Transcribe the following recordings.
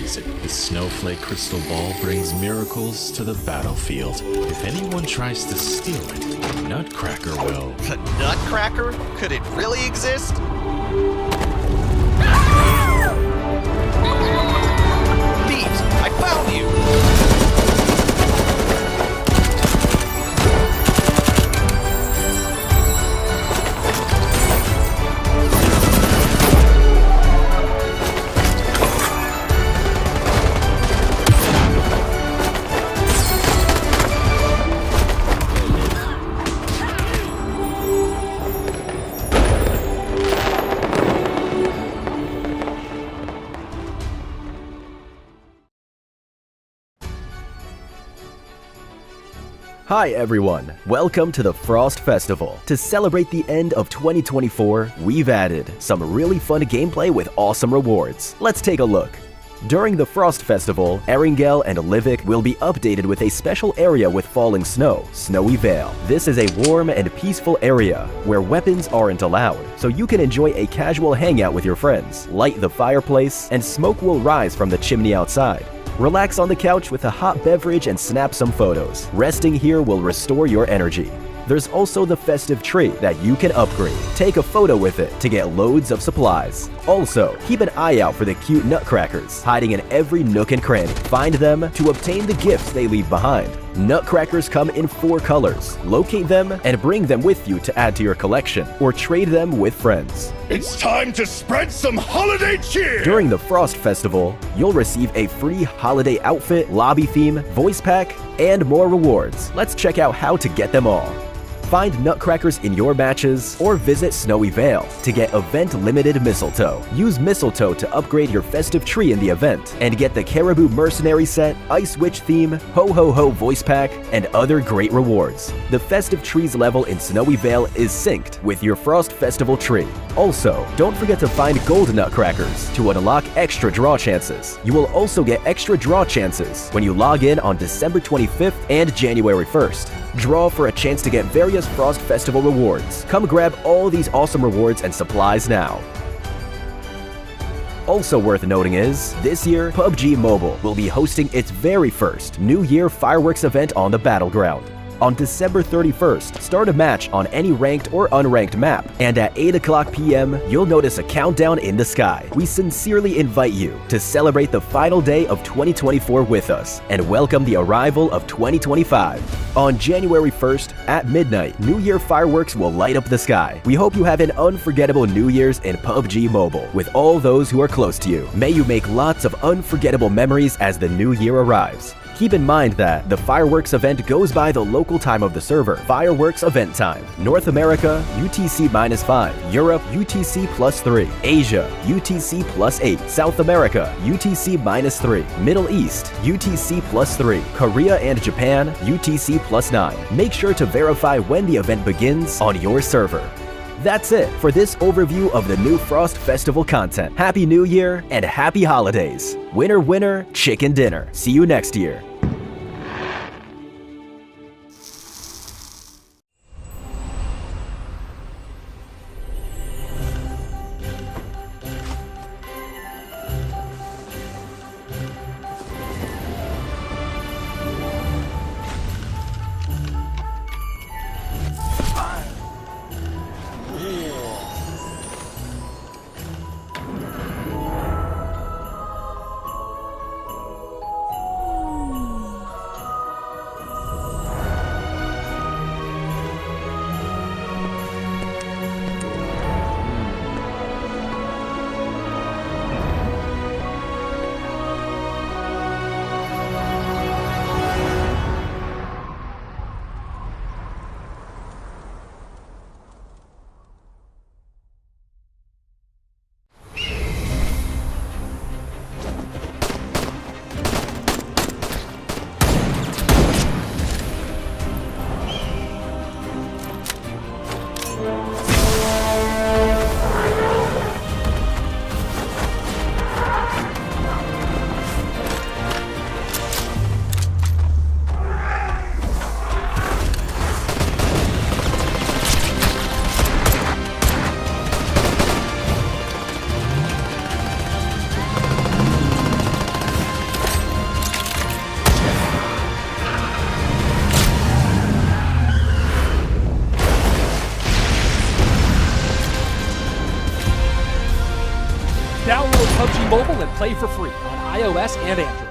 season. The snowflake crystal ball brings miracles to the battlefield. If anyone tries to steal it, Nutcracker will. The Nutcracker? Could it really exist? Thieves! I found you! Hi everyone, welcome to the Frost Festival. To celebrate the end of 2024, we've added some really fun gameplay with awesome rewards. Let's take a look. During the Frost Festival, Erangel and Livik will be updated with a special area with falling snow, Snowy Vale. This is a warm and peaceful area where weapons aren't allowed, so you can enjoy a casual hangout with your friends, light the fireplace, and smoke will rise from the chimney outside. Relax on the couch with a hot beverage and snap some photos. Resting here will restore your energy. There's also the festive tree that you can upgrade. Take a photo with it to get loads of supplies. Also, keep an eye out for the cute nutcrackers hiding in every nook and cranny. Find them to obtain the gifts they leave behind. Nutcrackers come in 4 colors. Locate them and bring them with you to add to your collection or trade them with friends. It's time to spread some holiday cheer! During the Frost Festival, you'll receive a free holiday outfit, lobby theme, voice pack, and more rewards. Let's check out how to get them all. Find nutcrackers in your matches or visit Snowy Vale to get event-limited mistletoe. Use mistletoe to upgrade your festive tree in the event and get the Caribou Mercenary set, Ice Witch theme, Ho Ho Ho voice pack, and other great rewards. The festive trees level in Snowy Vale is synced with your Frost Festival tree. Also, don't forget to find gold nutcrackers to unlock extra draw chances. You will also get extra draw chances when you log in on December 25th and January 1st. Draw for a chance to get various Frost Festival rewards. Come grab all these awesome rewards and supplies now. Also worth noting is, this year, PUBG Mobile will be hosting its very first New Year fireworks event on the battleground. On December 31st, start a match on any ranked or unranked map, and at 8 o'clock p.m., you'll notice a countdown in the sky. We sincerely invite you to celebrate the final day of 2024 with us and welcome the arrival of 2025. On January 1st, at midnight, New Year fireworks will light up the sky. We hope you have an unforgettable New Year's in PUBG Mobile with all those who are close to you. May you make lots of unforgettable memories as the new year arrives. Keep in mind that the fireworks event goes by the local time of the server. Fireworks event time. North America, UTC-5. Europe, UTC+3. Asia, UTC+8. South America, UTC-3. Middle East, UTC+3. Korea and Japan, UTC+9. Make sure to verify when the event begins on your server. That's it for this overview of the new Frost Festival content. Happy New Year and happy holidays. Winner, winner, chicken dinner. See you next year. Download PUBG Mobile and play for free on iOS and Android.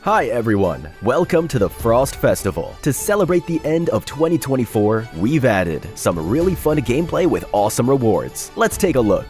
Hi everyone, welcome to the Frost Festival. To celebrate the end of 2024, we've added some really fun gameplay with awesome rewards. Let's take a look.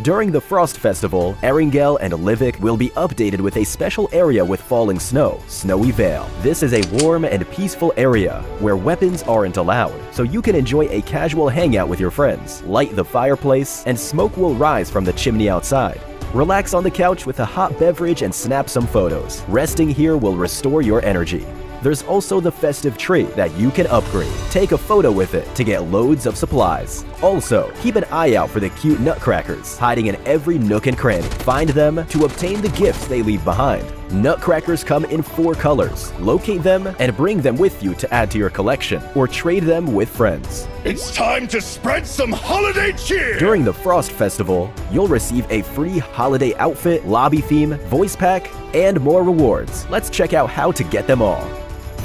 During the Frost Festival, Erangel and Livik will be updated with a special area with falling snow, Snowy Vale. This is a warm and peaceful area where weapons aren't allowed, so you can enjoy a casual hangout with your friends, light the fireplace, and smoke will rise from the chimney outside. Relax on the couch with a hot beverage and snap some photos. Resting here will restore your energy. There's also the festive tree that you can upgrade. Take a photo with it to get loads of supplies. Also, keep an eye out for the cute nutcrackers hiding in every nook and cranny. Find them to obtain the gifts they leave behind. Nutcrackers come in 4 colors. Locate them and bring them with you to add to your collection, or trade them with friends. It's time to spread some holiday cheer! During the Frost Festival, you'll receive a free holiday outfit, lobby theme, voice pack, and more rewards. Let's check out how to get them all.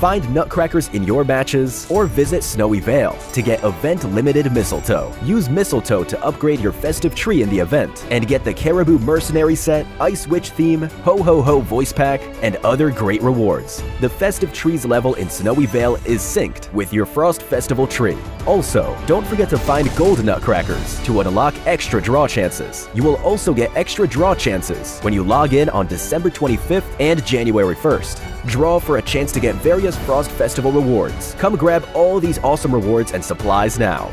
Find nutcrackers in your matches or visit Snowy Vale to get event-limited mistletoe. Use mistletoe to upgrade your festive tree in the event and get the Caribou Mercenary set, Ice Witch theme, Ho Ho Ho voice pack, and other great rewards. The festive trees level in Snowy Vale is synced with your Frost Festival tree. Also, don't forget to find gold nutcrackers to unlock extra draw chances. You will also get extra draw chances when you log in on December 25th and January 1st. Draw for a chance to get various Frost Festival rewards. Come grab all these awesome rewards and supplies now.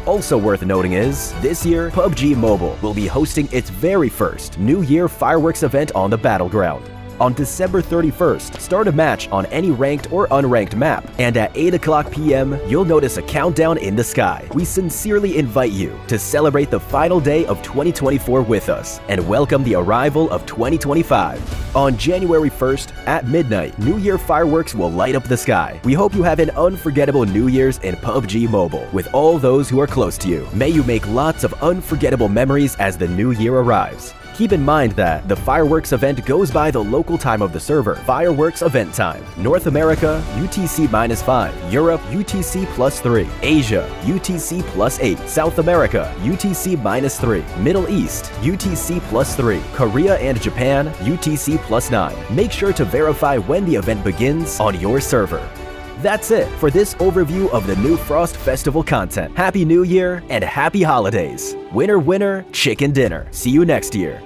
Also worth noting is, this year, PUBG Mobile will be hosting its very first New Year fireworks event on the battleground. On December 31st, start a match on any ranked or unranked map, and at 8 o'clock p.m., you'll notice a countdown in the sky. We sincerely invite you to celebrate the final day of 2024 with us and welcome the arrival of 2025. On January 1st, at midnight, New Year fireworks will light up the sky. We hope you have an unforgettable New Year's in PUBG Mobile with all those who are close to you. May you make lots of unforgettable memories as the new year arrives. Keep in mind that the fireworks event goes by the local time of the server, fireworks event time. North America, UTC-5, Europe, UTC+3, Asia, UTC+8, South America, UTC-3, Middle East, UTC+3, Korea and Japan, UTC+9. Make sure to verify when the event begins on your server. That's it for this overview of the new Frost Festival content. Happy New Year and happy holidays. Winner, winner, chicken dinner. See you next year.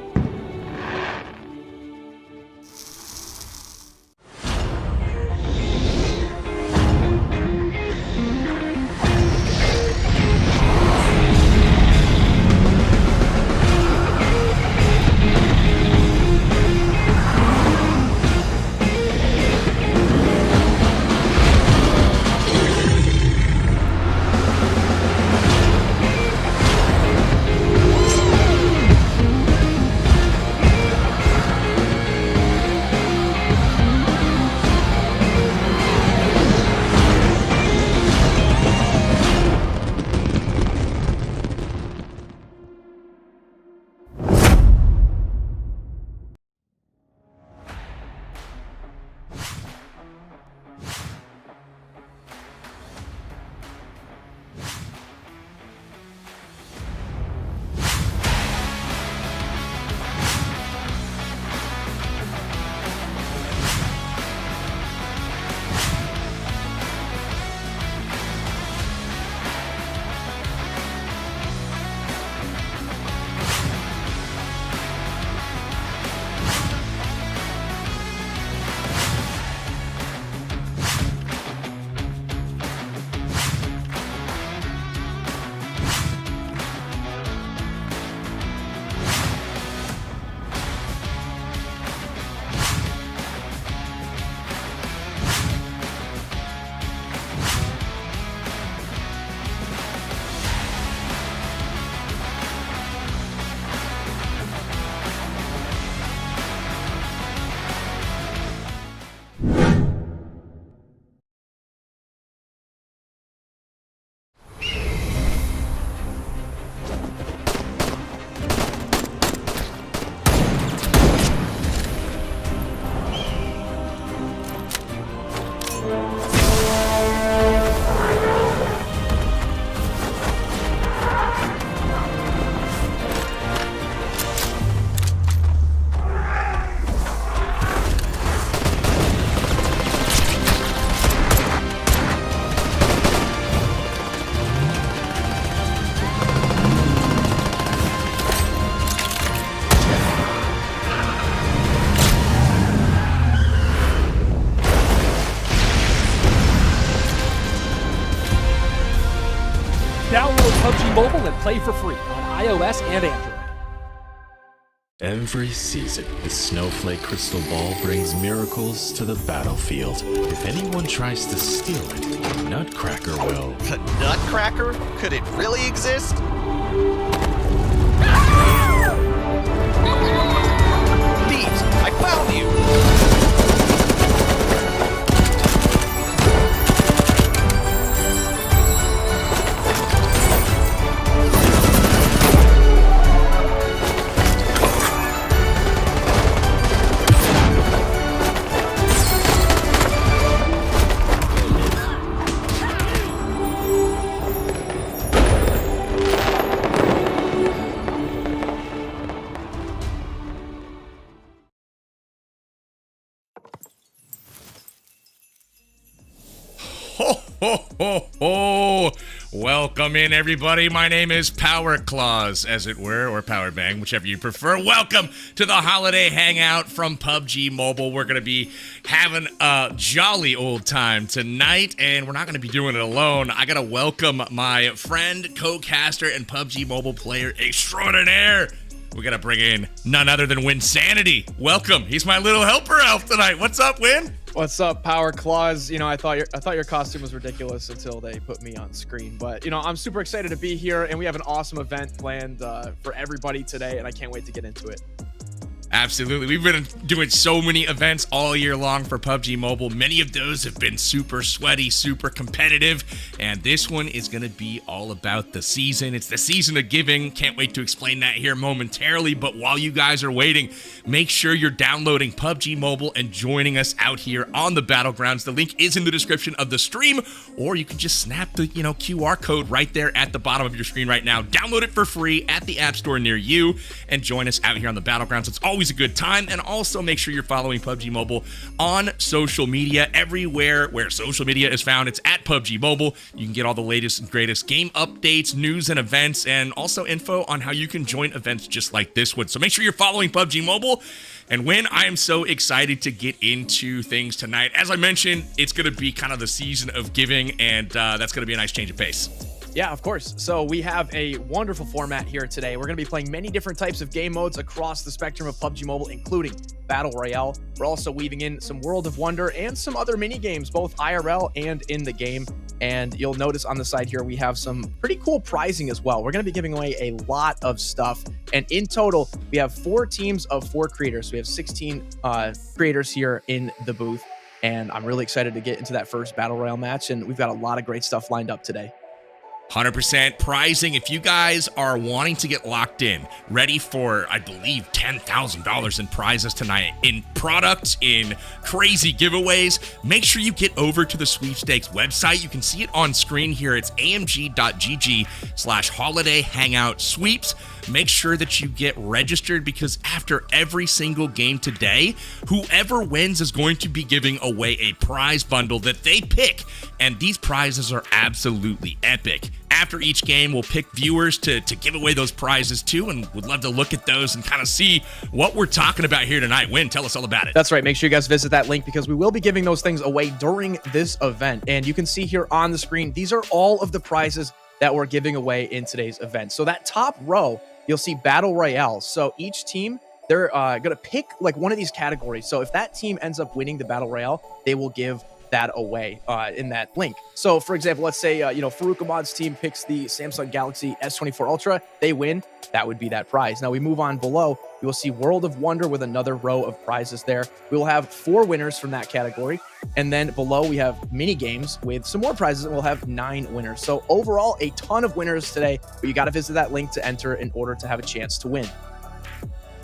Download PUBG Mobile and play for free on iOS and Android. Every season, the snowflake crystal ball brings miracles to the battlefield. If anyone tries to steal it, Nutcracker will. The Nutcracker? Could it really exist? Beat, I found you! ho. Welcome in, everybody. My name is Power Claus, as it were, or Power Bang, whichever you prefer. Welcome to the holiday hangout from PUBG Mobile. We're going to be having a jolly old time tonight, and we're not going to be doing it alone. I got to welcome my friend, co-caster, and PUBG Mobile player extraordinaire. We got to bring in none other than Winsanity. Welcome. He's my little helper elf tonight. What's up, Win? What's up, Power Claus? You know, I thought your costume was ridiculous until they put me on screen. But, you know, I'm super excited to be here, and we have an awesome event planned for everybody today, and I can't wait to get into it. Absolutely. We've been doing so many events all year long for PUBG Mobile. Many of those have been super sweaty, super competitive, and this one is going to be all about the season. It's the season of giving. Can't wait to explain that here momentarily, but while you guys are waiting, make sure you're downloading PUBG Mobile and joining us out here on the Battlegrounds. The link is in the description of the stream, or you can just snap the QR code right there at the bottom of your screen right now. Download it for free at the App Store near you and join us out here on the Battlegrounds. It's always a good time, and also make sure you're following PUBG Mobile on social media. Everywhere where social media is found, it's at PUBG Mobile. You can get all the latest and greatest game updates, news and events, and also info on how you can join events just like this one. So make sure you're following PUBG Mobile. And when I am so excited to get into things tonight, as I mentioned, it's going to be kind of the season of giving, and that's going to be a nice change of pace. Yeah, of course. So we have a wonderful format here today. We're going to be playing many different types of game modes across the spectrum of PUBG Mobile, including Battle Royale. We're also weaving in some World of Wonder and some other mini games, both IRL and in the game. And you'll notice on the side here, we have some pretty cool prizing as well. We're going to be giving away a lot of stuff. And in total, we have 4 teams of 4 creators. So we have 16 creators here in the booth. And I'm really excited to get into that first Battle Royale match. And we've got a lot of great stuff lined up today. 100% prizing. If you guys are wanting to get locked in, ready for, I believe, $10,000 in prizes tonight, in products, in crazy giveaways, make sure you get over to the Sweepstakes website. You can see it on screen here. It's amg.gg/holiday hangout sweeps. Make sure that you get registered, because after every single game today, whoever wins is going to be giving away a prize bundle that they pick. And these prizes are absolutely epic. After each game, we'll pick viewers to give away those prizes too, and would love to look at those and kind of see what we're talking about here tonight. Win, tell us all about it. That's right. Make sure you guys visit that link, because we will be giving those things away during this event. And you can see here on the screen, these are all of the prizes that we're giving away in today's event. So that top row, you'll see Battle Royale. So each team, they're going to pick like one of these categories. So if that team ends up winning the Battle Royale, they will give that away in that link. So for example, let's say Farouk Ahmad's team picks the Samsung Galaxy S24 Ultra, they win, that would be that prize. Now we move on below, you will see World of Wonder with another row of prizes there. We will have 4 winners from that category, and then below we have mini games with some more prizes, and we'll have 9 winners. So overall, a ton of winners today, but you got to visit that link to enter in order to have a chance to win.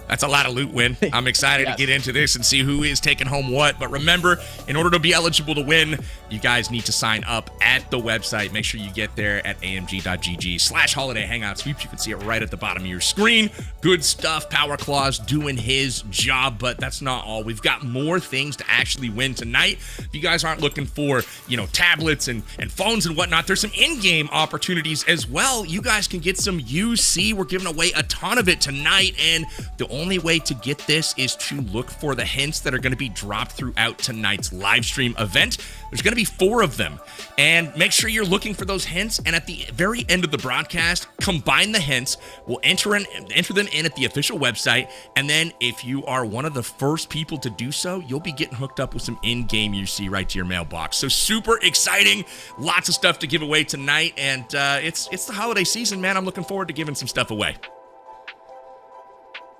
That's a lot of loot, Win. I'm excited to get into this and see who is taking home what. But remember, in order to be eligible to win, you guys need to sign up at the website. Make sure you get there at amg.gg/holiday hangout sweeps. You can see it right at the bottom of your screen. Good stuff. Power Claus doing his job, but that's not all. We've got more things to actually win tonight. If you guys aren't looking for, tablets and phones and whatnot, there's some in-game opportunities as well. You guys can get some UC. We're giving away a ton of it tonight, and the only way to get this is to look for the hints that are going to be dropped throughout tonight's live stream event. There's going to be 4 of them, and make sure you're looking for those hints, and at the very end of the broadcast, combine the hints. We'll enter them in at the official website, and then if you are one of the first people to do so, you'll be getting hooked up with some in-game UC right to your mailbox. So super exciting, lots of stuff to give away tonight, and it's the holiday season, man. I'm looking forward to giving some stuff away.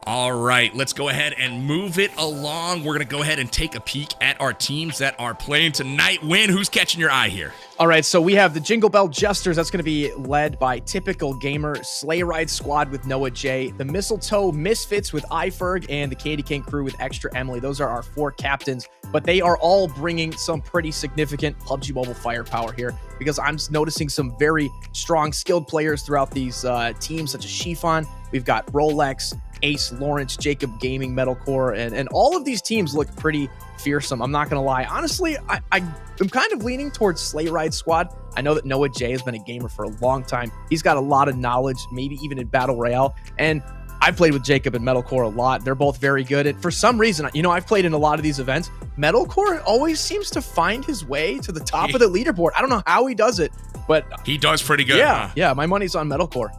All right, let's go ahead and move it along. We're going to go ahead and take a peek at our teams that are playing tonight. Win, who's catching your eye here? All right, so we have the Jingle Bell Jesters. That's going to be led by Typical Gamer, Sleigh Ride Squad with Noah J, the Mistletoe Misfits with iFerg, and the Candy Cane Crew with Extra Emily. Those are our 4 captains, but they are all bringing some pretty significant PUBG Mobile firepower here, because I'm noticing some very strong, skilled players throughout these teams, such as Chiffon. We've got Rolex, Ace Lawrence, Jacob Gaming, Metalcore, and all of these teams look pretty fearsome. I'm not going to lie. Honestly, I'm kind of leaning towards Sleigh Ride Squad. I know that Noah J has been a gamer for a long time. He's got a lot of knowledge, maybe even in Battle Royale. And I've played with Jacob and Metalcore a lot. They're both very good. And for some reason, I've played in a lot of these events. Metalcore always seems to find his way to the top of the leaderboard. I don't know how he does it, but he does pretty good. Yeah, huh? yeah. My money's on Metalcore.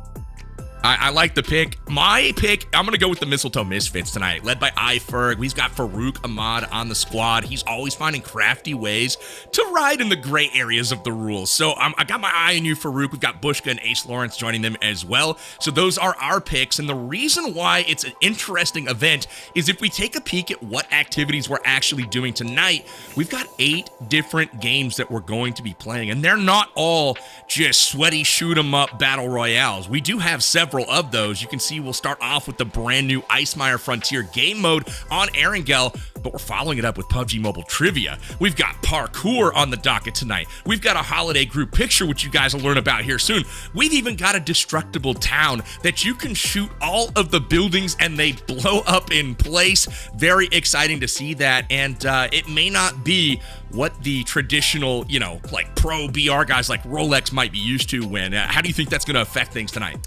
I like the pick. My pick, I'm going to go with the Mistletoe Misfits tonight, led by iFerg. We've got Farouk Ahmad on the squad. He's always finding crafty ways to ride in the gray areas of the rules. So I got my eye on you, Farouk. We've got Bushka and Ace Lawrence joining them as well. So those are our picks. And the reason why it's an interesting event is if we take a peek at what activities we're actually doing tonight, we've got 8 different games that we're going to be playing. And they're not all just sweaty shoot 'em up battle royales. We do have several of those. You can see we'll start off with the brand new Icemire Frontier game mode on Erangel, but we're following it up with PUBG Mobile Trivia. We've got parkour on the docket tonight. We've got a holiday group picture, which you guys will learn about here soon. We've even got a destructible town that you can shoot all of the buildings and they blow up in place. Very exciting to see that, and it may not be what the traditional, like pro BR guys like Rolex might be used to win. How do you think that's going to affect things tonight?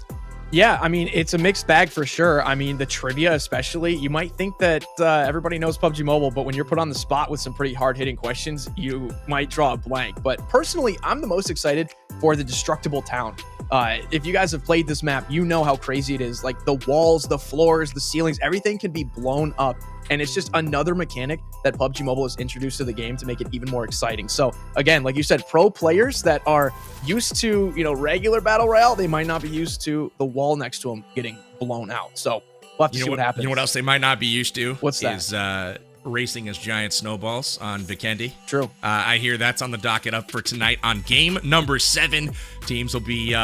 Yeah, I mean, it's a mixed bag for sure. I mean, the trivia especially, you might think that everybody knows PUBG Mobile, but when you're put on the spot with some pretty hard-hitting questions, you might draw a blank. But personally, I'm the most excited for the destructible town. If you guys have played this map, you know how crazy it is. Like the walls, the floors, the ceilings, everything can be blown up. And it's just another mechanic that PUBG Mobile has introduced to the game to make it even more exciting. So again, like you said, pro players that are used to, regular Battle Royale, they might not be used to the wall next to them getting blown out. So we'll have to see what happens. You know what else they might not be used to? What's that? Is racing as giant snowballs on Vikendi. True. I hear that's on the docket up for tonight on game number 7. Teams will be,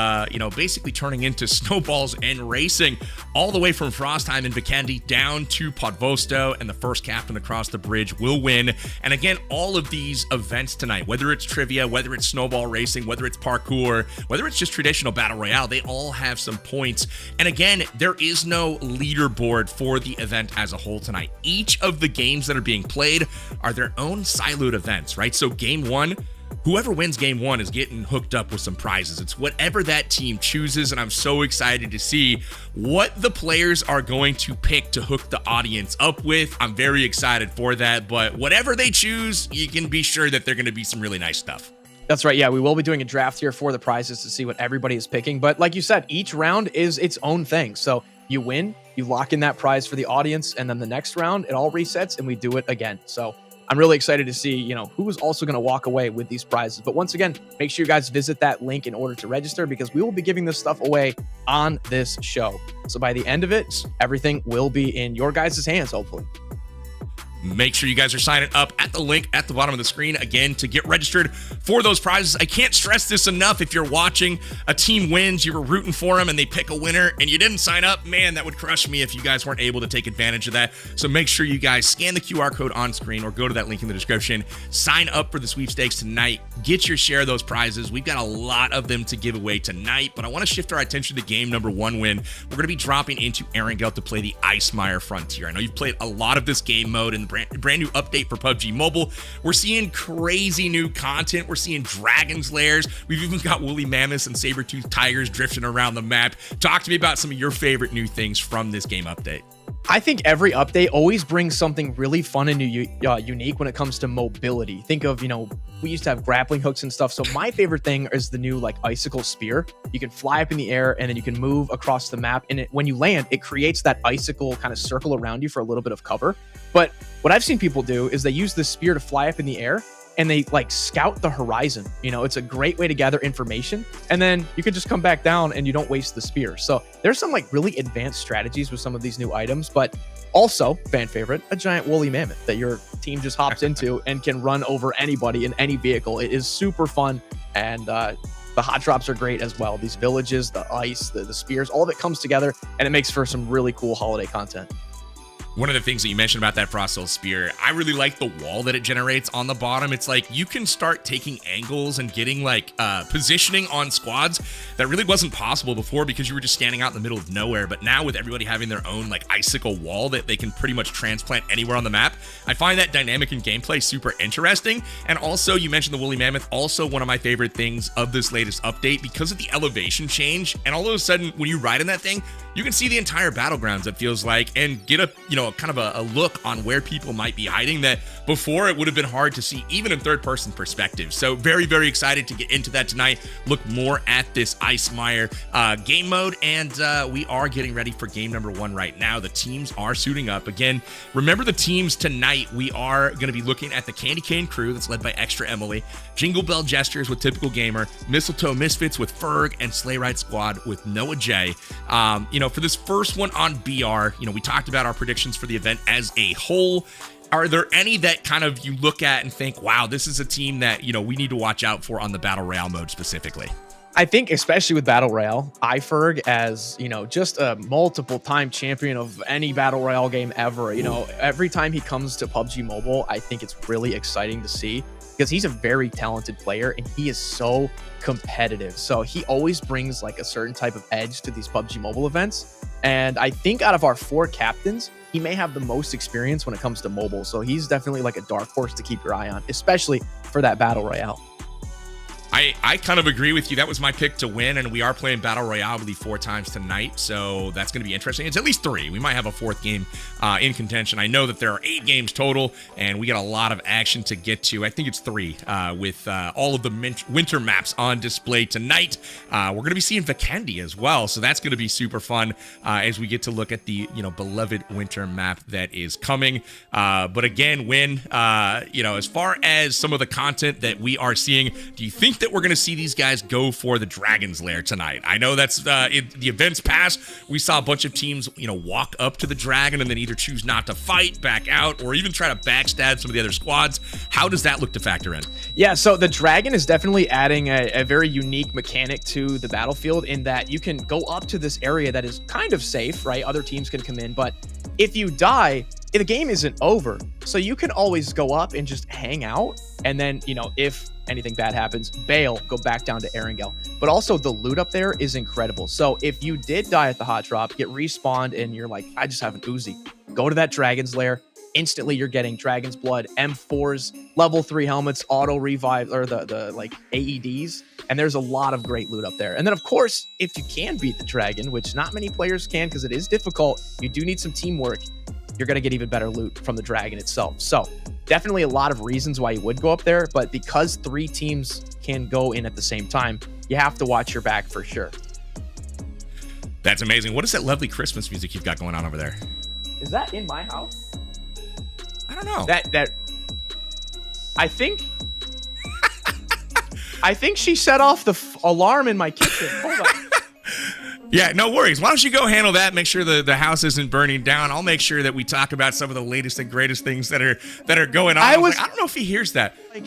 basically turning into snowballs and racing all the way from Frostheim and Vikendi down to Podvosto, and the first captain across the bridge will win. And again, all of these events tonight, whether it's trivia, whether it's snowball racing, whether it's parkour, whether it's just traditional battle royale, they all have some points. And again, there is no leaderboard for the event as a whole tonight. Each of the games that are being played are their own siloed events, right? So game 1, whoever wins game 1 is getting hooked up with some prizes. It's whatever that team chooses, and I'm so excited to see what the players are going to pick to hook the audience up with. I'm very excited for that, but whatever they choose, you can be sure that they're going to be some really nice stuff. That's right. Yeah, we will be doing a draft here for the prizes to see what everybody is picking. But like you said, each round is its own thing. So you win, you lock in that prize for the audience, and then the next round, it all resets and we do it again. So I'm really excited to see, who's also going to walk away with these prizes. But once again, make sure you guys visit that link in order to register, because we will be giving this stuff away on this show. So by the end of it, everything will be in your guys' hands, hopefully. Make sure you guys are signing up at the link at the bottom of the screen, again, to get registered for those prizes. I can't stress this enough. If you're watching, a team wins, you were rooting for them, and they pick a winner, and you didn't sign up, man, that would crush me if you guys weren't able to take advantage of that. So make sure you guys scan the QR code on screen or go to that link in the description. Sign up for the sweepstakes tonight. Get your share of those prizes. We've got a lot of them to give away tonight, but I want to shift our attention to game number 1 win. We're going to be dropping into Erangel to play the Icemire Frontier. I know you've played a lot of this game mode and brand new update for PUBG Mobile. We're seeing crazy new content. We're seeing dragons lairs. We've even got woolly mammoths and saber-toothed tigers drifting around the map. Talk to me about some of your favorite new things from this game update. I think every update always brings something really fun and unique when it comes to mobility. Think of, we used to have grappling hooks and stuff. So my favorite thing is the new icicle spear. You can fly up in the air and then you can move across the map. And when you land, it creates that icicle kind of circle around you for a little bit of cover. But what I've seen people do is they use the spear to fly up in the air and they scout the horizon. It's a great way to gather information, and then you can just come back down and you don't waste the spear. So there's some really advanced strategies with some of these new items, but also fan favorite, a giant woolly mammoth that your team just hops into and can run over anybody in any vehicle. It is super fun, and the hot drops are great as well. These villages, the ice, the spears, all of it comes together, and it makes for some really cool holiday content. One of the things that you mentioned about that Frosthill Spear, I really like the wall that it generates on the bottom. It's like you can start taking angles and getting like positioning on squads that really wasn't possible before because you were just standing out in the middle of nowhere. But now with everybody having their own like icicle wall that they can pretty much transplant anywhere on the map, I find that dynamic in gameplay super interesting. And also, you mentioned the Woolly Mammoth, also one of my favorite things of this latest update because of the elevation change. And all of a sudden, when you ride in that thing, you can see the entire battlegrounds, it feels like, and get a, you know, kind of a look on where people might be hiding that before it would have been hard to see even in third person perspective. So very, very excited to get into that tonight. Look more at this Ice Mire game mode, and we are getting ready for game number 1 right now. The teams are suiting up. Again, remember the teams tonight. We are going to be looking at the Candy Cane crew that's led by Extra Emily, Jingle Bell Gestures with Typical Gamer, Mistletoe Misfits with Ferg, and Sleigh Ride Squad with Noah J. You know, for this first one on BR, you know, we talked about our predictions for the event as a whole. Are there any that kind of you look at and think, wow, this is a team that, you know, we need to watch out for on the Battle Royale mode specifically? I think especially with Battle Royale, iFerg as, you know, just a multiple time champion of any Battle Royale game ever. You know, every time he comes to PUBG Mobile, I think it's really exciting to see because he's a very talented player and he is so competitive. So he always brings like a certain type of edge to these PUBG Mobile events. And I think out of our 4 captains, he may have the most experience when it comes to mobile. So he's definitely like a dark horse to keep your eye on, especially for that Battle Royale. I kind of agree with you. That was my pick to win, and we are playing Battle Royale, I believe, 4 times tonight, so that's going to be interesting. It's at least 3. We might have a 4th game in contention. I know that there are 8 games total, and we got a lot of action to get to. I think it's 3 with all of the winter maps on display tonight. We're going to be seeing Vikendi as well, so that's going to be super fun as we get to look at the, you know, beloved winter map that is coming. But again, Win, you know, as far as some of the content that we are seeing, do you think that we're going to see these guys go for the Dragon's Lair tonight? I know that's the events past. We saw a bunch of teams, you know, walk up to the Dragon and then either choose not to fight, back out, or even try to backstab some of the other squads. How does that look to factor in? Yeah, so the Dragon is definitely adding a very unique mechanic to the battlefield in that you can go up to this area that is kind of safe, right? Other teams can come in, but if you die, the game isn't over. So you can always go up and just hang out. And then, you know, if anything bad happens, bail, go back down to Erangel. But also the loot up there is incredible. So if you did die at the hot drop, get respawned and you're like, I just have an Uzi, go to that Dragon's Lair. Instantly you're getting Dragon's Blood, M4s, level 3 helmets, auto revive, or the like AEDs. And there's a lot of great loot up there. And then of course, if you can beat the Dragon, which not many players can because it is difficult, you do need some teamwork, you're going to get even better loot from the Dragon itself. So definitely a lot of reasons why you would go up there, but because 3 teams can go in at the same time, you have to watch your back for sure. That's amazing. What is that lovely Christmas music you've got going on over there? Is that in my house? I don't know. That I think I think she set off the alarm in my kitchen. Hold on. Yeah, no worries. Why don't you go handle that? Make sure the house isn't burning down. I'll make sure that we talk about some of the latest and greatest things that are going on. I don't know if he hears that. Like,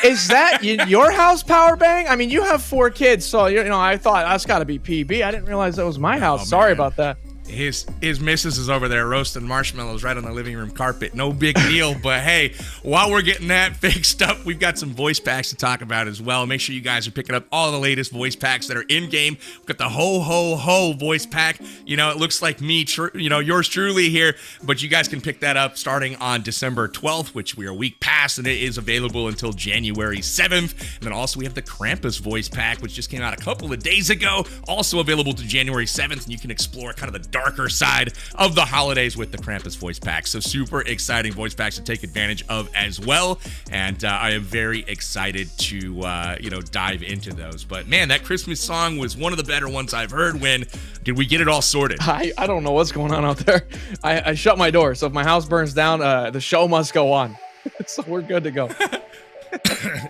is that your house power bang? I mean, you have 4 kids, so you know. I thought that's got to be PB. I didn't realize that was my house. Sorry about that. His missus is over there roasting marshmallows right on the living room carpet. No big deal. But hey, while we're getting that fixed up, we've got some voice packs to talk about as well. Make sure you guys are picking up all the latest voice packs that are in game. We've got the ho ho ho voice pack. You know, it looks like me, you know, yours truly here, but you guys can pick that up starting on December 12th, which we are a week past, and it is available until January 7th. And then also we have the Krampus voice pack, which just came out a couple of days ago, also available to January 7th, and you can explore kind of the darker side of the holidays with the Krampus voice pack. So super exciting voice packs to take advantage of as well. And I am very excited to, you know, dive into those. But man, that Christmas song was one of the better ones I've heard. When did we get it all sorted? I don't know what's going on out there. I shut my door. So if my house burns down, the show must go on. So we're good to go.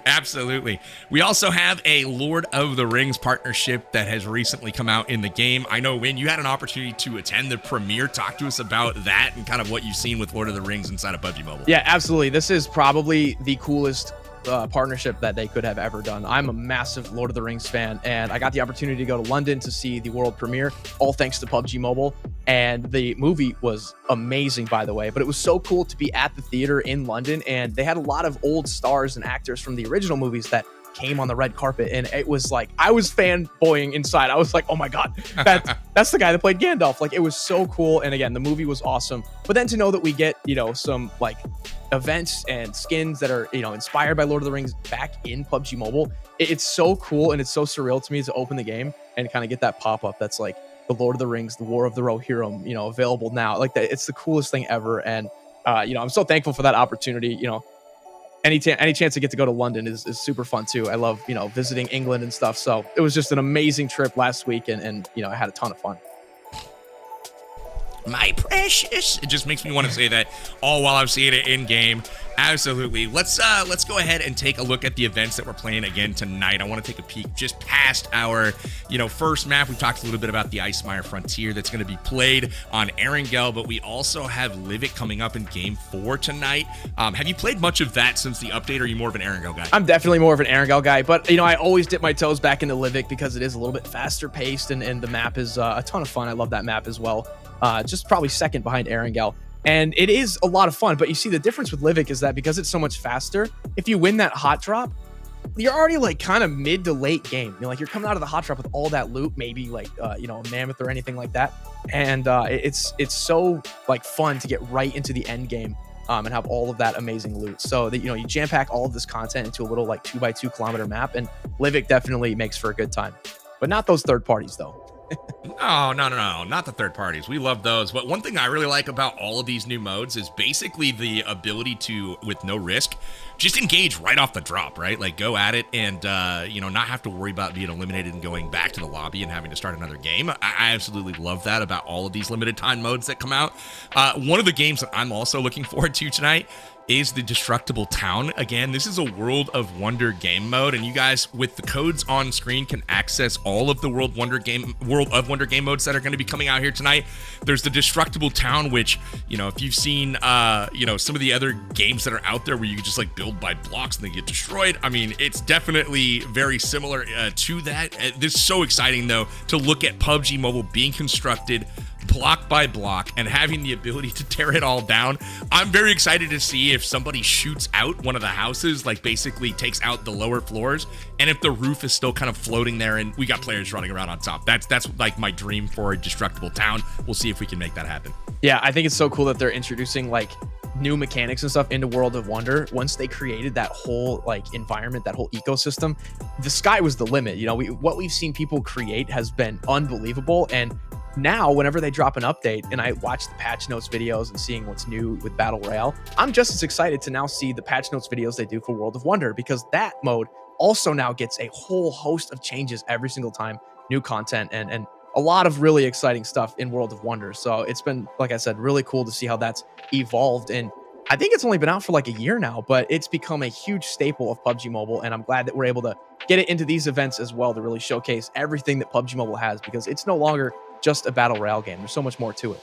Absolutely. We also have a Lord of the Rings partnership that has recently come out in the game. I know, Win, you had an opportunity to attend the premiere. Talk to us about that and kind of what you've seen with Lord of the Rings inside of PUBG Mobile. Yeah, absolutely. This is probably the coolest partnership that they could have ever done. I'm a massive Lord of the Rings fan, and I got the opportunity to go to London to see the world premiere, all thanks to PUBG Mobile. And the movie was amazing, by the way, but it was so cool to be at the theater in London, and they had a lot of old stars and actors from the original movies that came on the red carpet, and it was like I was fanboying inside. I was like, oh my god, that's the guy that played Gandalf. Like, it was so cool. And again, the movie was awesome. But then to know that we get, you know, some like events and skins that are, you know, inspired by Lord of the Rings back in PUBG Mobile, it's so cool, and it's so surreal to me to open the game and kind of get that pop-up that's like the Lord of the Rings, the War of the Rohirrim, you know, available now. Like that, it's the coolest thing ever. And you know, I'm so thankful for that opportunity. You know, any chance I get to go to London is super fun too. I love, you know, visiting England and stuff. So it was just an amazing trip last week, and you know, I had a ton of fun. My precious. It just makes me want to say that all while I'm seeing it in game. Absolutely. Let's go ahead and take a look at the events that we're playing again tonight. I want to take a peek just past our, you know, first map. We talked a little bit about the Icemire Frontier that's going to be played on Erangel, but we also have Livik coming up in game 4 tonight. Have you played much of that since the update, or are you more of an Erangel guy? I'm definitely more of an Erangel guy, but you know, I always dip my toes back into Livik because it is a little bit faster paced, and the map is a ton of fun. I love that map as well. Just probably second behind Erangel. And it is a lot of fun, but you see the difference with Livik is that because it's so much faster, if you win that hot drop, you're already like kind of mid to late game. You're like, you're coming out of the hot drop with all that loot, maybe like, you know, a mammoth or anything like that. And it's so like fun to get right into the end game and have all of that amazing loot. So that, you know, you jam pack all of this content into a little like 2x2 kilometer map, and Livik definitely makes for a good time, but not those third parties though. No, not the third parties. We love those. But one thing I really like about all of these new modes is basically the ability to, with no risk, just engage right off the drop, right? Like, go at it and, you know, not have to worry about being eliminated and going back to the lobby and having to start another game. I absolutely love that about all of these limited time modes that come out. One of the games that I'm also looking forward to tonight is the Destructible Town. Again, this is a World of Wonder game mode, and you guys, with the codes on screen, can access all of the World of Wonder game modes that are going to be coming out here tonight. There's the Destructible Town, which, you know, if you've seen, you know, some of the other games that are out there where you can just like build by blocks and they get destroyed. I mean, it's definitely very similar to that. This is so exciting though, to look at PUBG Mobile being constructed block by block and having the ability to tear it all down. I'm very excited to see if somebody shoots out one of the houses, like basically takes out the lower floors, and if the roof is still kind of floating there and we got players running around on top. That's like my dream for a Destructible Town. We'll see if we can make that happen. Yeah, I think it's so cool that they're introducing like new mechanics and stuff into World of Wonder. Once they created that whole like environment, that whole ecosystem, the sky was the limit. You know, what we've seen people create has been unbelievable. And now, whenever they drop an update and I watch the patch notes videos and seeing what's new with Battle Royale, I'm just as excited to now see the patch notes videos they do for World of Wonder, because that mode also now gets a whole host of changes every single time, new content, and a lot of really exciting stuff in World of Wonder. So it's been, like I said, really cool to see how that's evolved. And I think it's only been out for like a year now, but it's become a huge staple of PUBG Mobile. And I'm glad that we're able to get it into these events as well to really showcase everything that PUBG Mobile has, because it's no longer just a Battle Royale game. There's so much more to it.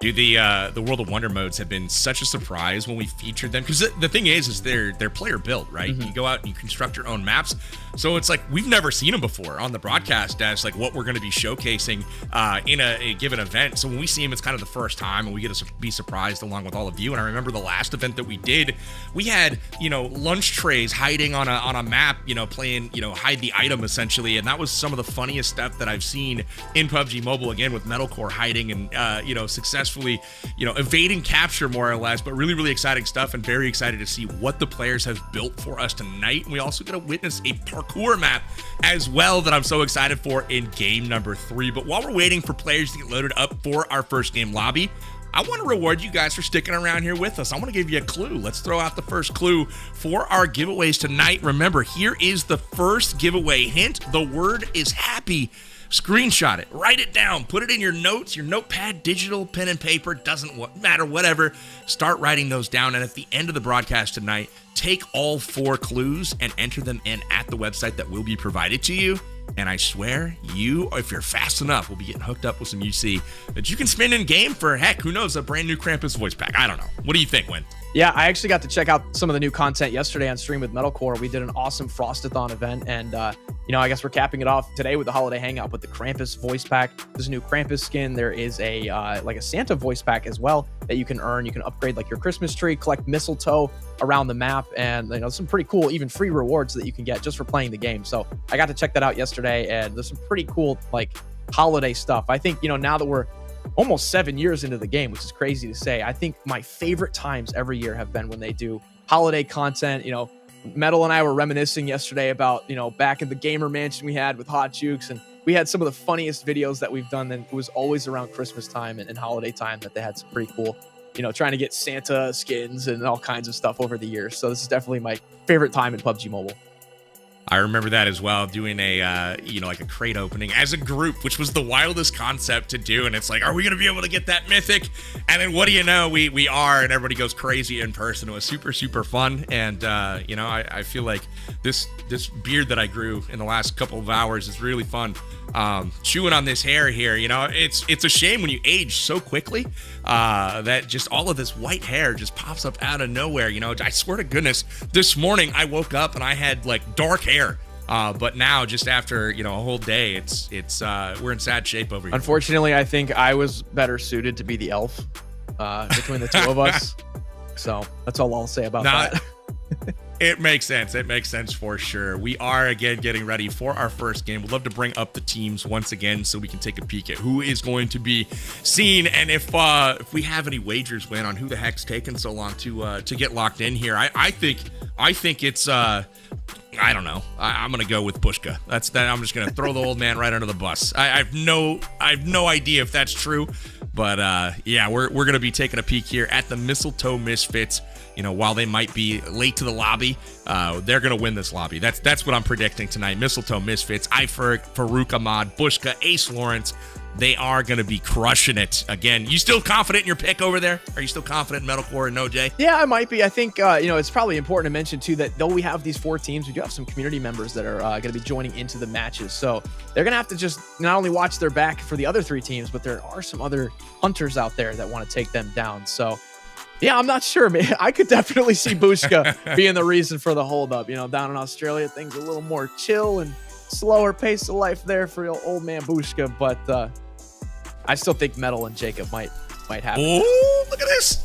Dude, the World of Wonder modes have been such a surprise when we featured them, because the thing is they're player built, right? Mm-hmm. You go out and you construct your own maps, so it's like we've never seen them before on the broadcast as like what we're going to be showcasing in a given event. So when we see them, it's kind of the first time, and we get to be surprised along with all of you. And I remember the last event that we did, we had, you know, lunch trays hiding on a map, you know, playing, you know, hide the item essentially, and that was some of the funniest stuff that I've seen in PUBG Mobile. Again, with Metalcore hiding and you know, successfully, you know, evading capture more or less, but really exciting stuff, and very excited to see what the players have built for us tonight. And we also get to witness a parkour map as well that I'm so excited for in game number 3. But while we're waiting for players to get loaded up for our first game lobby, I want to reward you guys for sticking around here with us. I want to give you a clue. Let's throw out the first clue for our giveaways tonight. Remember, here is the first giveaway hint. The word is happy. Screenshot it, write it down, put it in your notes, your notepad, digital, pen and paper, doesn't matter, whatever. Start writing those down, and at the end of the broadcast tonight, take all 4 clues and enter them in at the website that will be provided to you. And I swear, if you're fast enough, will be getting hooked up with some UC that you can spend in game for, heck, who knows, a brand new Krampus voice pack. I don't know. What do you think, Win? Yeah, I actually got to check out some of the new content yesterday on stream with Metalcore. We did an awesome Frostathon event, and I guess we're capping it off today with the holiday hangout with the Krampus voice pack. There's a new Krampus skin. There is a like a Santa voice pack as well that you can earn. You can upgrade like your Christmas tree, collect mistletoe around the map, and some pretty cool, even free rewards that you can get just for playing the game. So I got to check that out yesterday, and there's some pretty cool like holiday stuff. I think now that we're almost 7 years into the game, which is crazy to say, I think my favorite times every year have been when they do holiday content. Metal and I were reminiscing yesterday about, back in the gamer mansion we had with Hot Jukes, and we had some of the funniest videos that we've done. And it was always around Christmas time and holiday time that they had some pretty cool, trying to get Santa skins and all kinds of stuff over the years. So this is definitely my favorite time in PUBG Mobile. I remember that as well, doing a, like a crate opening as a group, which was the wildest concept to do. And it's like, are we going to be able to get that mythic? And then what do you know? We are, and everybody goes crazy in person. It was super, super fun. And, I feel like this beard that I grew in the last couple of hours is really fun. Chewing on this hair here, it's a shame when you age so quickly that just all of this white hair just pops up out of nowhere. I swear to goodness, this morning I woke up and I had like dark hair. But now, just after a whole day, it's we're in sad shape over here. Unfortunately, I think I was better suited to be the elf between the two of us. So that's all I'll say about that. It makes sense. It makes sense for sure. We are again getting ready for our first game. We'd love to bring up the teams once again so we can take a peek at who is going to be seen, and if we have any wagers, Win, on who the heck's taking so long to get locked in here. I think it's I don't know. I'm gonna go with Pushka. That's that. I'm just gonna throw the old man right under the bus. I have no idea if that's true, but yeah, we're gonna be taking a peek here at the Mistletoe Misfits. While they might be late to the lobby, they're gonna win this lobby. That's what I'm predicting tonight. Mistletoe Misfits, Iferk, Farouk Ahmad, Bushka, Ace Lawrence. They are going to be crushing it. Again, you still confident in your pick over there? Are you still confident in Metalcore and No J? Yeah, I might be. I think, it's probably important to mention, too, that though we have these 4 teams, we do have some community members that are going to be joining into the matches. So they're going to have to just not only watch their back for the other 3 teams, but there are some other hunters out there that want to take them down. So, yeah, I'm not sure, man. I could definitely see Bushka being the reason for the holdup. Down in Australia, things are a little more chill and slower pace of life there for old man Bushka, but I still think Metal and Jacob might have it. Oh, look at this.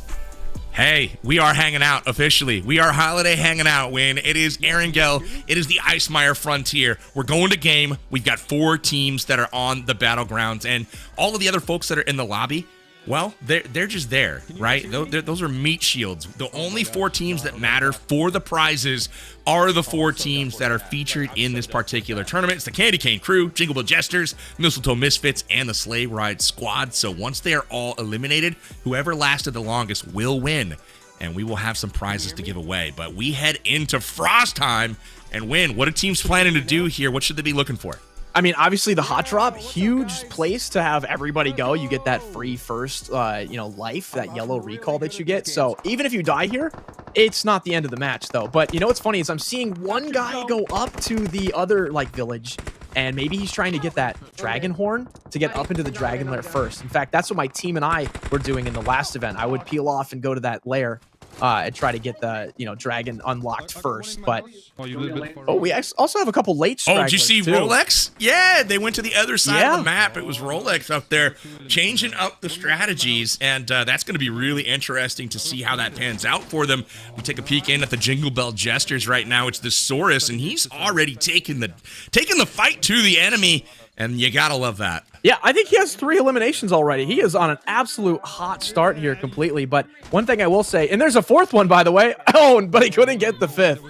Hey, we are hanging out officially. We are holiday hanging out, Win. It is Erangel. It is the Icemire Frontier. We're going to game. We've got 4 teams that are on the battlegrounds, and all of the other folks that are in the lobby, well, they're just there, right? Those are meat shields. The only 4 teams that matter for the prizes are the 4 teams that are featured in this particular tournament. It's the Candy Cane Crew, Jingle Bell Jesters, Mistletoe Misfits, and the Sleigh Ride Squad. So once they are all eliminated, whoever lasted the longest will win, and we will have some prizes to give away. But we head into Frost time and Win. What are teams planning to do here? What should they be looking for? I mean, obviously the hot drop, huge place to have everybody go. You get that free first, life, that yellow recall that you get. So even if you die here, it's not the end of the match though. But what's funny is I'm seeing one guy go up to the other village, and maybe he's trying to get that dragon horn to get up into the dragon lair first. In fact, that's what my team and I were doing in the last event. I would peel off and go to that lair and try to get the dragon unlocked first. But we also have a couple late stragglers. Oh, did you see too. Rolex? Yeah, they went to the other side of the map. It was Rolex up there changing up the strategies, and that's going to be really interesting to see how that pans out for them. We take a peek in at the Jingle Bell Jesters right now. It's the Saurus, and he's already taking the fight to the enemy, and you gotta love that. Yeah, I think he has 3 eliminations already. He is on an absolute hot start here completely. But one thing I will say, and there's a 4th one, by the way. Oh, but he couldn't get the 5th.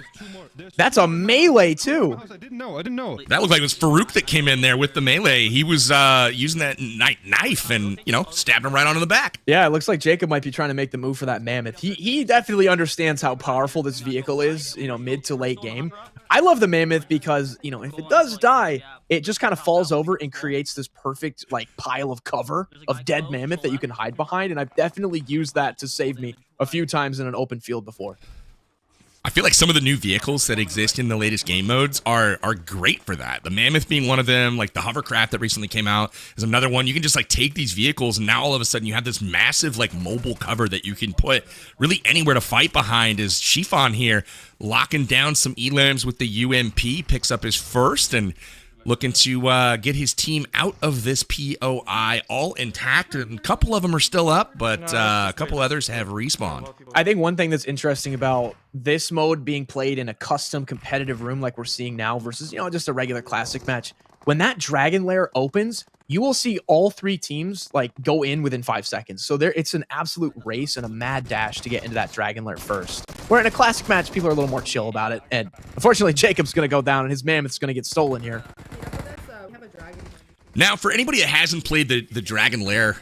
That's a melee, too. I didn't know. That looked like it was Farouk that came in there with the melee. He was using that knife and, stabbed him right onto the back. Yeah, it looks like Jacob might be trying to make the move for that mammoth. He definitely understands how powerful this vehicle is, mid to late game. I love the mammoth because, if it does die, it just kind of falls over and creates this perfect, pile of cover of dead mammoth that you can hide behind. And I've definitely used that to save me a few times in an open field before. I feel like some of the new vehicles that exist in the latest game modes are great for that. The Mammoth being one of them, like the hovercraft that recently came out is another one. You can just like take these vehicles and now all of a sudden you have this massive like mobile cover that you can put really anywhere to fight behind. As Chiffon here locking down some elims with the UMP, picks up his first and looking to get his team out of this POI all intact. And a couple of them are still up, but a couple others have respawned. I think one thing that's interesting about this mode being played in a custom competitive room like we're seeing now versus, you know, just a regular classic match, when that dragon lair opens, you will see all three teams like go in within 5 seconds. So it's an absolute race and a mad dash to get into that dragon lair first. Where in a classic match, people are a little more chill about it. And unfortunately, Jacob's going to go down and his mammoth's going to get stolen here. Now, for anybody that hasn't played the Dragon Lair,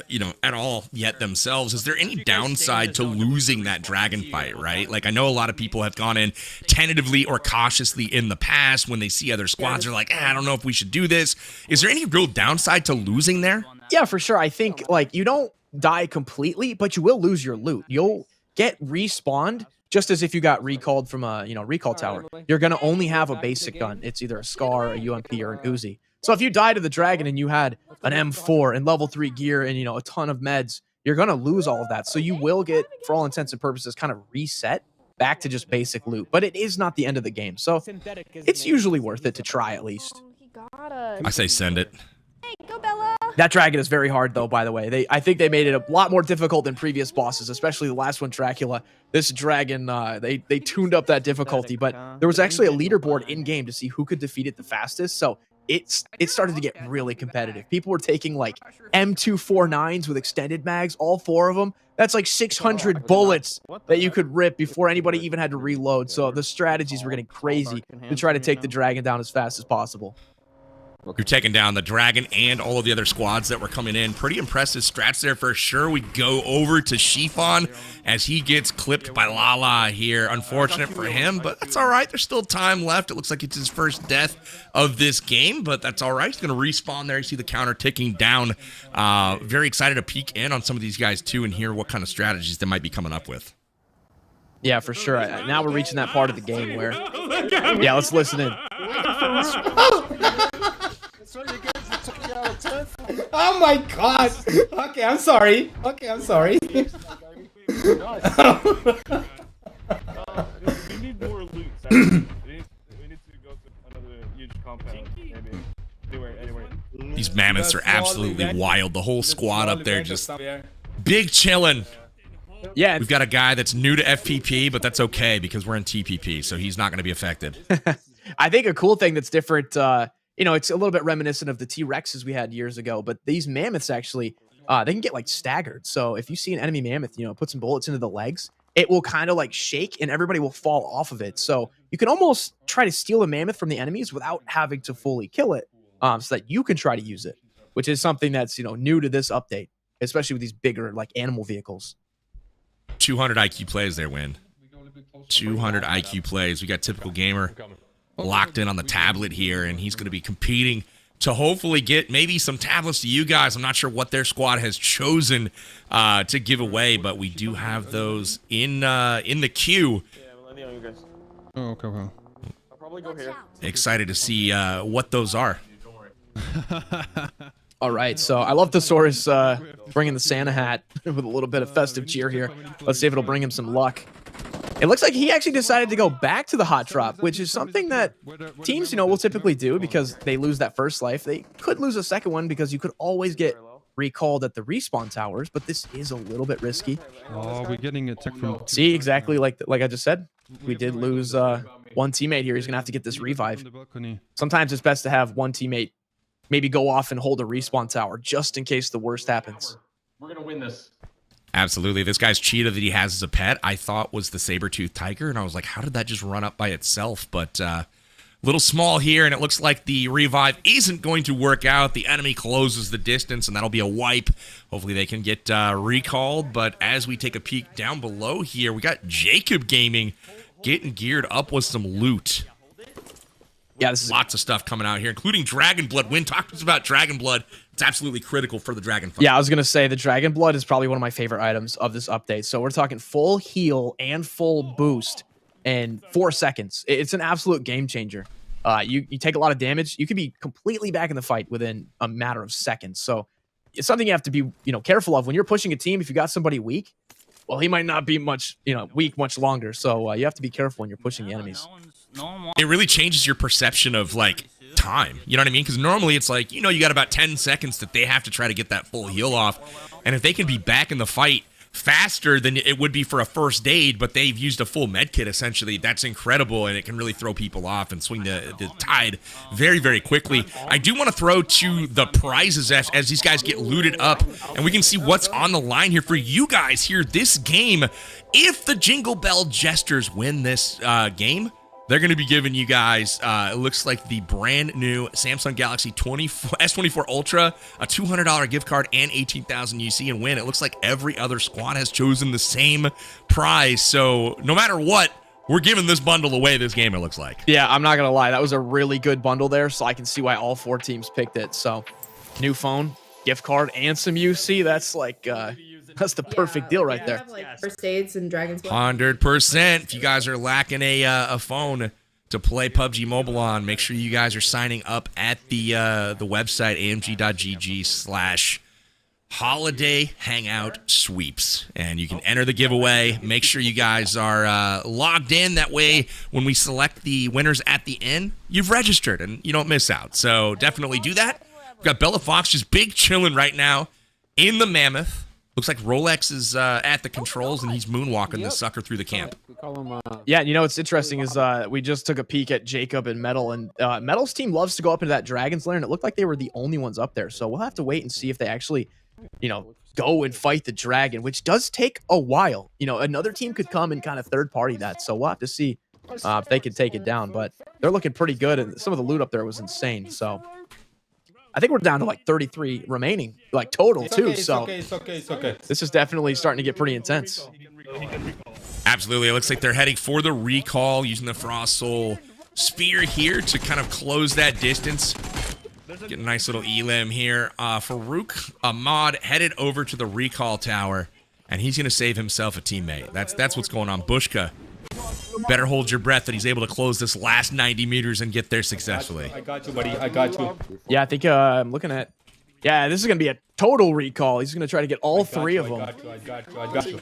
you know, at all yet themselves, is there any downside to losing that dragon fight, right? Like, I know a lot of people have gone in tentatively or cautiously in the past when they see other squads. They're like, I don't know if we should do this. Is there any real downside to losing there? Yeah, for sure. I think, like, you don't die completely, but you will lose your loot. You'll get respawned just as if you got recalled from a, you know, recall tower. You're going to only have a basic gun. It's either a SCAR, a UMP, or an Uzi. So if you die to the dragon and you had an M4 and level 3 gear and, you know, a ton of meds, you're going to lose all of that. So you will get, for all intents and purposes, kind of reset back to just basic loot. But it is not the end of the game. So it's usually worth it to try at least. I say send it. Go Bella. That dragon is very hard, though, by the way. I think they made it a lot more difficult than previous bosses, especially the last one, Dracula. This dragon, they tuned up that difficulty. But there was actually a leaderboard in-game to see who could defeat it the fastest. So it started to get really competitive. People were taking like M249s with extended mags, all 4 of them. That's like 600 bullets that you could rip before anybody even had to reload. So the strategies were getting crazy to try to take the dragon down as fast as possible. You're taking down the dragon and all of the other squads that were coming in. Pretty impressive strats there for sure. We go over to Chiffon as he gets clipped by Lala here. Unfortunate for him, but that's all right. There's still time left. It looks like it's his first death of this game, but that's all right. He's going to respawn there. You see the counter ticking down. Very excited to peek in on some of these guys too and hear what kind of strategies they might be coming up with. Yeah, for sure. Now we're reaching that part of the game where, yeah, let's listen in. Oh my god! Okay, I'm sorry. Okay, I'm sorry. We need more loot. We need to go to another huge compound. Maybe anywhere. These mammoths are absolutely wild. The whole squad up there just big chillin'. Yeah, we've got a guy that's new to FPP, but that's okay because we're in TPP, so he's not going to be affected. I think a cool thing that's different, you know, it's a little bit reminiscent of the T-Rexes we had years ago, but these mammoths actually, they can get like staggered. So if you see an enemy mammoth, you know, put some bullets into the legs, it will kind of like shake and everybody will fall off of it. So you can almost try to steal a mammoth from the enemies without having to fully kill it, so that you can try to use it, which is something that's, you know, new to this update, especially with these bigger like animal vehicles. 200 IQ plays there, Win. 200 IQ plays. We got Typical Gamer locked in on the tablet here, and he's going to be competing to hopefully get maybe some tablets to you guys. I'm not sure what their squad has chosen to give away, but we do have those in the queue. Oh, okay. I'll probably go here. Excited to see what those are. All right, so I love Thesaurus bringing the Santa hat with a little bit of festive cheer here. Let's see if it'll bring him some luck. It looks like he actually decided to go back to the hot drop, which is something that teams, you know, will typically do because they lose that first life. They could lose a second one because you could always get recalled at the respawn towers, but this is a little bit risky. Oh, we're getting attacked from... See, exactly like I just said, we did lose one teammate here. He's going to have to get this revive. Sometimes it's best to have one teammate maybe go off and hold a respawn tower just in case the worst happens. We're going to win this. Absolutely. This guy's cheetah that he has as a pet, I thought was the saber-toothed tiger, and I was like, how did that just run up by itself? But a little small here, and it looks like the revive isn't going to work out. The enemy closes the distance, and that'll be a wipe. Hopefully they can get recalled, but as we take a peek down below here, we got Jacob Gaming getting geared up with some loot. Yeah, this is lots of stuff coming out here, including Dragon Blood. Win talked to us about Dragon Blood. It's absolutely critical for the Dragon fight. Yeah, I was going to say the Dragon Blood is probably one of my favorite items of this update. So we're talking full heal and full boost in 4 seconds. It's an absolute game changer. You take a lot of damage. You could be completely back in the fight within a matter of seconds. So it's something you have to be, careful of when you're pushing a team. If you got somebody weak, well, he might not be much, weak much longer. So you have to be careful when you're pushing the enemies. It really changes your perception of like time. You know what I mean? Because normally it's like, you got about 10 seconds that they have to try to get that full heal off. And if they can be back in the fight faster than it would be for a first aid, but they've used a full med kit essentially, that's incredible, and it can really throw people off and swing the tide very, very quickly. I do want to throw to the prizes as these guys get looted up, and we can see what's on the line here for you guys here this game. If the Jingle Bell Jesters win this game, they're going to be giving you guys, it looks like the brand new Samsung Galaxy S24 Ultra, a $200 gift card, and 18,000 UC and win. It looks like every other squad has chosen the same prize. So no matter what, we're giving this bundle away this game, it looks like. Yeah, I'm not going to lie. That was a really good bundle there, so I can see why all 4 teams picked it. So new phone, gift card, and some UC. That's like... that's the perfect deal right there. Have, like, first aids and Dragon's Blood. 100%. If you guys are lacking a phone to play PUBG Mobile on, make sure you guys are signing up at the website amg.gg/holiday hangout sweeps, and you can enter the giveaway. Make sure you guys are logged in. That way, when we select the winners at the end, you've registered and you don't miss out. So definitely do that. We've got Bella Fox just big chilling right now in the Mammoth. Looks like Rolex is at the controls, and he's moonwalking this sucker through the camp. Yeah, what's interesting is we just took a peek at Jacob and Metal, and Metal's team loves to go up into that Dragon's Lair, and it looked like they were the only ones up there. So we'll have to wait and see if they actually, go and fight the dragon, which does take a while. Another team could come and kind of third-party that, so we'll have to see if they can take it down. But they're looking pretty good, and some of the loot up there was insane. So I think we're down to like 33 remaining, like total too. It's okay. This is definitely starting to get pretty intense. Absolutely. It looks like they're heading for the recall, using the Frost Soul Spear here to kind of close that distance. Get a nice little elim here. Farouk Ahmad headed over to the recall tower, and he's going to save himself a teammate. That's what's going on. Bushka, better hold your breath that he's able to close this last 90 meters and get there successfully. I got you, buddy. I got you. Yeah, I think I'm looking at... Yeah, this is going to be a total recall. He's going to try to get all 3 of them. I got you.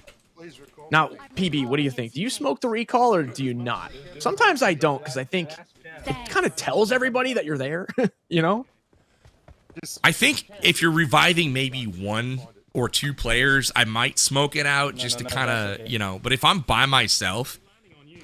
Now, PB, what do you think? Do you smoke the recall or do you not? Sometimes I don't, because I think it kind of tells everybody that you're there, I think if you're reviving maybe 1 or 2 players, I might smoke it out just to kind of, but if I'm by myself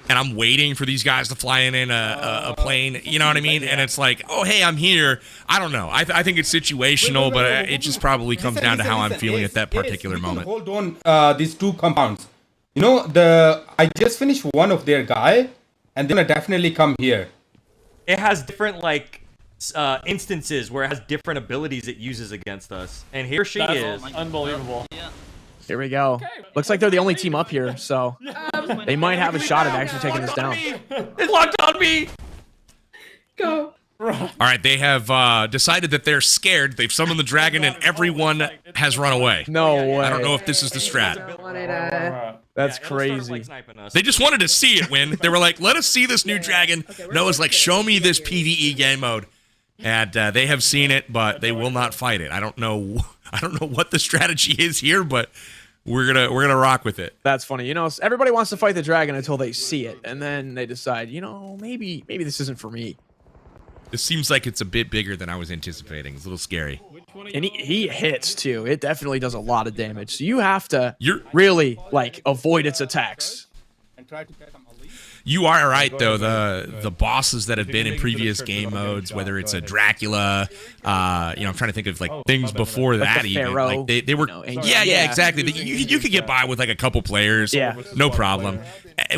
and I'm waiting for these guys to fly in a plane, you know what I mean? And it's like, oh, hey, I'm here. I don't know. I think it's situational, but it just probably comes down to how I'm feeling at that particular moment. Hold on, these 2 compounds. I just finished one of their guy, and then I definitely come here. It has different, instances where it has different abilities it uses against us. And here she is. Unbelievable. Here we go. Looks like they're the only team up here, so they might have a shot at actually taking this down. It's locked on me! Go. All right, they have decided that they're scared. They've summoned the dragon, and everyone has run away. No way. I don't know if this is the strat. That's crazy. They just wanted to see it win. They were like, let us see this new dragon. Noah's like, show me this PvE game mode. And they have seen it, but they will not fight it. I don't know what the strategy is here, but we're gonna rock with it. That's funny. Everybody wants to fight the dragon until they see it, and then they decide, maybe this isn't for me. This seems like it's a bit bigger than I was anticipating. It's a little scary. And he hits too. It definitely does a lot of damage. So you have to really avoid its attacks. You are right though. The bosses that have been in previous game modes, whether it's a Dracula, I'm trying to think of things before that even. Pharaoh, They were exactly. You could get by with a couple players, no problem.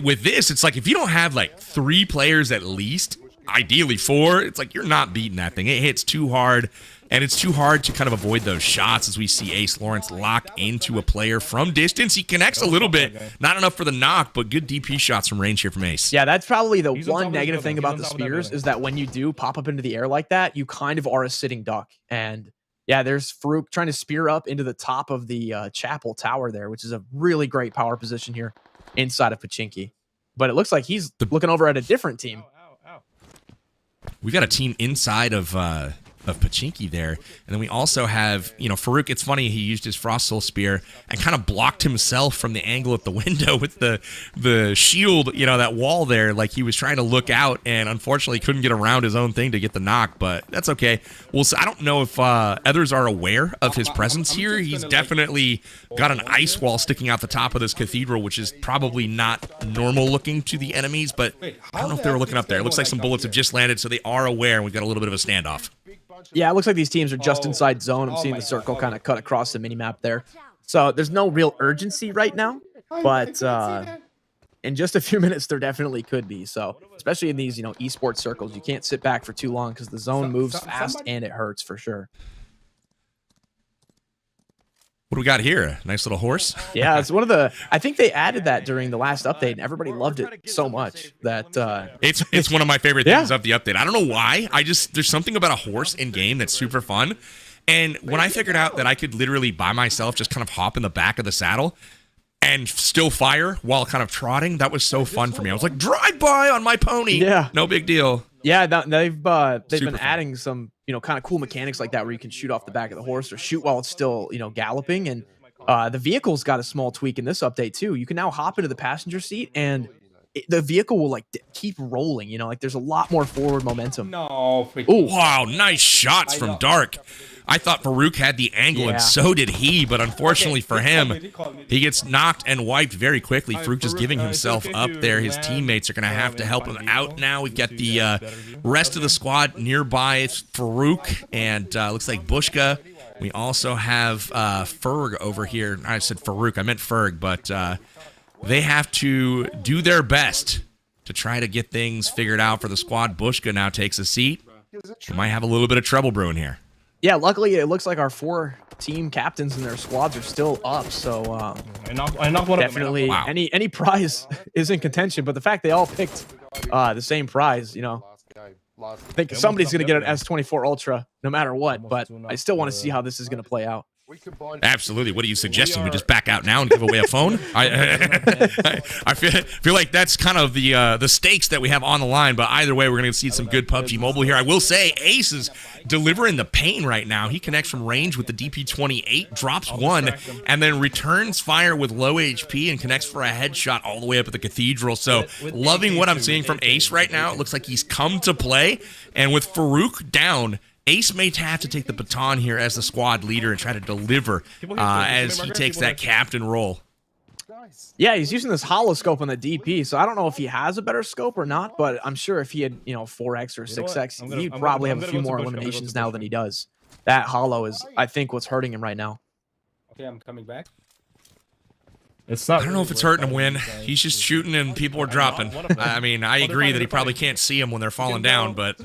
With this, it's like if you don't have 3 players at least, ideally 4, it's like you're not beating that thing. It hits too hard. And it's too hard to kind of avoid those shots as we see Ace Lawrence lock into a player from distance. He connects a little bit. Not enough for the knock, but good DP shots from range here from Ace. Yeah, that's probably the one negative thing about the spears is that when you do pop up into the air like that, you kind of are a sitting duck. And yeah, there's Farouk trying to spear up into the top of the chapel tower there, which is a really great power position here inside of Pachinki. but it looks like he's looking over at a different team. We got a team inside of Pachinki there, and then we also have, you know, Farouk. It's funny, he used his Frost Soul Spear and kind of blocked himself from the angle at the window with the shield, you know, that wall there, like he was trying to look out, and unfortunately couldn't get around his own thing to get the knock, but that's okay. Well, so I don't know if others are aware of his presence here. He's definitely got an ice wall sticking out the top of this cathedral, which is probably not normal looking to the enemies, but I don't know if they were looking up there. It looks like some bullets have just landed, so they are aware, and we've got a little bit of a standoff. Yeah, it looks like these teams are just inside zone. I'm seeing the circle kind of cut across the mini-map there. So there's no real urgency right now, but in just a few minutes, there definitely could be. So especially in these, you know, esports circles, you can't sit back for too long because the zone moves fast and it hurts for sure. What do we got here? A nice little horse? Yeah, it's one of the... I think they added that during the last update, and everybody loved it so much that... It's one of my favorite things of the update. I don't know why. There's something about a horse in-game that's super fun. And when I figured out that I could literally, by myself, just kind of hop in the back of the saddle and still fire while kind of trotting, that was so fun for me. I was like, drive by on my pony. Yeah. No big deal. Yeah, they've been fun. adding some, you know, kind of cool mechanics like that where you can shoot off the back of the horse or shoot while it's still, you know, galloping. And the vehicle's got a small tweak in this update too. You can now hop into the passenger seat and the vehicle will like keep rolling, you know, like there's a lot more forward momentum. No. Oh, wow. Nice shots from Dark. I thought Farouk had the angle, and so did he, but unfortunately for him, he gets knocked and wiped very quickly. Farouk just giving himself up there. His teammates are going to have to help him out now. We've got the rest of the squad nearby. It's Farouk, and looks like Bushka. We also have Ferg over here. I said Farouk. I meant Ferg, but they have to do their best to try to get things figured out for the squad. Bushka now takes a seat. We might have a little bit of trouble brewing here. Yeah, luckily it looks like our 4 team captains and their squads are still up, so definitely any prize is in contention. But the fact they all picked the same prize, you know, I think somebody's gonna get an S24 Ultra no matter what. But I still want to see how this is gonna play out. Absolutely. What are you suggesting? We just back out now and give away a phone? I feel like that's kind of the stakes that we have on the line. But either way, we're going to see some good PUBG Mobile here. I will say Ace is delivering the pain right now. He connects from range with the DP28, drops one, and then returns fire with low HP and connects for a headshot all the way up at the cathedral. So loving what I'm seeing from Ace right now. It looks like he's come to play. And with Farouk down, Ace may have to take the baton here as the squad leader and try to deliver as he takes that captain role. Yeah, he's using this hollow scope on the DP, so I don't know if he has a better scope or not, but I'm sure if he had, you know, 4x or 6x, he'd probably have a few more eliminations now than he does. That hollow is, I think, what's hurting him right now. Okay, I'm coming back. I don't know if it's hurting him, Win. He's just shooting and people are dropping. I mean, I agree that he probably can't see them when they're falling down, but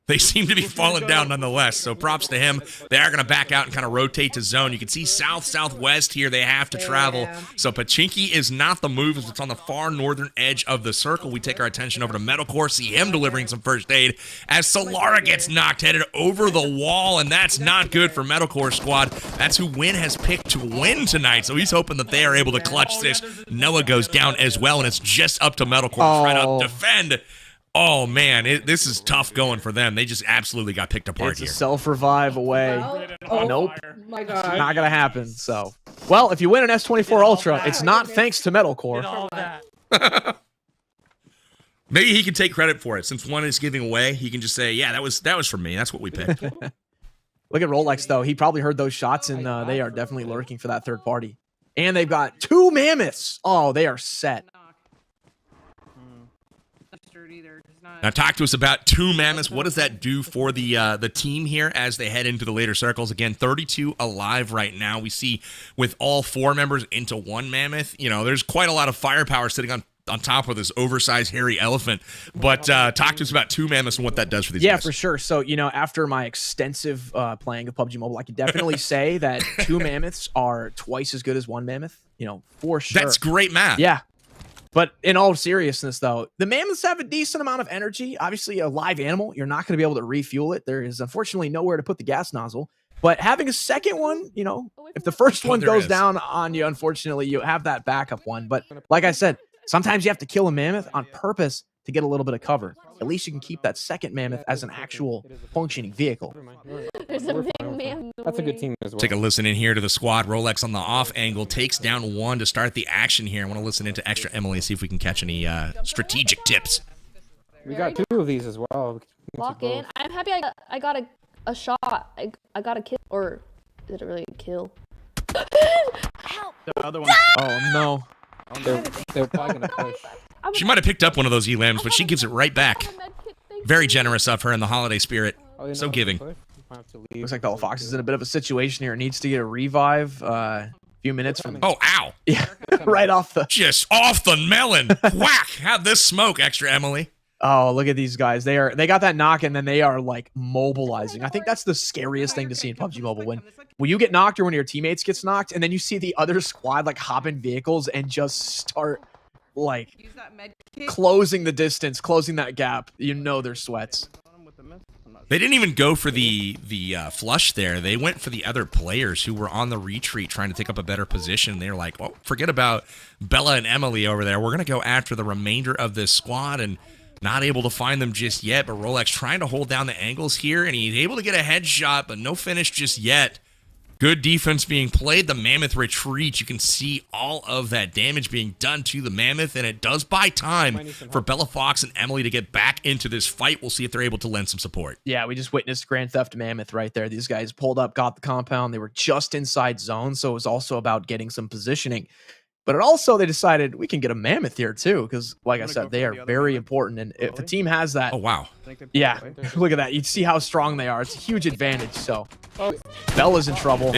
they seem to be falling down nonetheless, so props to him. They are going to back out and kind of rotate to zone. You can see south-southwest here. They have to travel. So Pachinki is not the move as it's on the far northern edge of the circle. We take our attention over to Metalcore, see him delivering some first aid as Solara gets knocked, headed over the wall, and that's not good for Metalcore squad. That's who Win has picked to win tonight, so he's hoping that they are able to clutch this. Noah goes down as well, and it's just up to Metalcore trying to defend. Oh, man, this is tough going for them. They just absolutely got picked apart here. It's a self-revive away. Nope. My God. Not going to happen. So, well, if you win an S24 Ultra, it's not thanks to Metalcore. Maybe he can take credit for it. Since one is giving away, he can just say, yeah, that was for me. That's what we picked. Look at Rolex, though. He probably heard those shots, and they are definitely lurking for that third party. And they've got 2 mammoths. Oh, they are set. Now talk to us about 2 mammoths. What does that do for the team here as they head into the later circles? Again, 32 alive right now. We see with all 4 members into 1 mammoth, you know, there's quite a lot of firepower sitting on top of this oversized hairy elephant. But talk to us about 2 mammoths and what that does for these guys. For sure. So, you know, after my extensive playing of PUBG Mobile, I can definitely say that 2 mammoths are twice as good as 1 mammoth, you know, for sure. That's great math. Yeah. But in all seriousness, though, the mammoths have a decent amount of energy. Obviously, a live animal, you're not going to be able to refuel it. There is unfortunately nowhere to put the gas nozzle. But having a second one, you know, if the first one goes down on you, unfortunately, you have that backup one. But like I said, Sometimes you have to kill a mammoth on purpose to get a little bit of cover. At least you can keep that second mammoth as an actual functioning vehicle. There's a big man. That's a good team as well. Take a listen in here to the squad. Rolex on the off angle takes down one to start the action here. I want to listen into Extra Emily, see if we can catch any strategic tips. We got 2 of these as well. Lock in. I'm happy I got a shot. I got a kill. Or did it really kill? Help! The other one. Oh, no. They're probably going to push. She might have picked up one of those elims, but she gives it right back. Very generous of her in the holiday spirit. So giving. Looks like the Fox is in a bit of a situation here. Needs to get a revive. Few minutes from. Oh, ow! Yeah, right off the. Just off the melon. Whack! Have this smoke, Extra Emily. Oh, look at these guys. They got that knock and then they are like mobilizing. I think that's the scariest thing to see in PUBG Mobile when you get knocked or when your teammates gets knocked and then you see the other squad like hop in vehicles and just start like closing the distance, closing that gap. You know their sweats. They didn't even go for the flush there. They went for the other players who were on the retreat trying to take up a better position. They're like, well, forget about Bella and Emily over there. We're going to go after the remainder of this squad and not able to find them just yet. But Rolex trying to hold down the angles here, and he's able to get a headshot, but no finish just yet. Good defense being played. The Mammoth retreats. You can see all of that damage being done to the Mammoth, and it does buy time for Bella Fox and Emily to get back into this fight. We'll see if they're able to lend some support. Yeah, we just witnessed Grand Theft Mammoth right there. These guys pulled up, got the compound. They were just inside zone, so it was also about getting some positioning. But it also, they decided we can get a Mammoth here too, because like I said, they are very important. And if a team has that... Oh, wow. Yeah, look at that. You see how strong they are. It's a huge advantage, so... Bella's in trouble.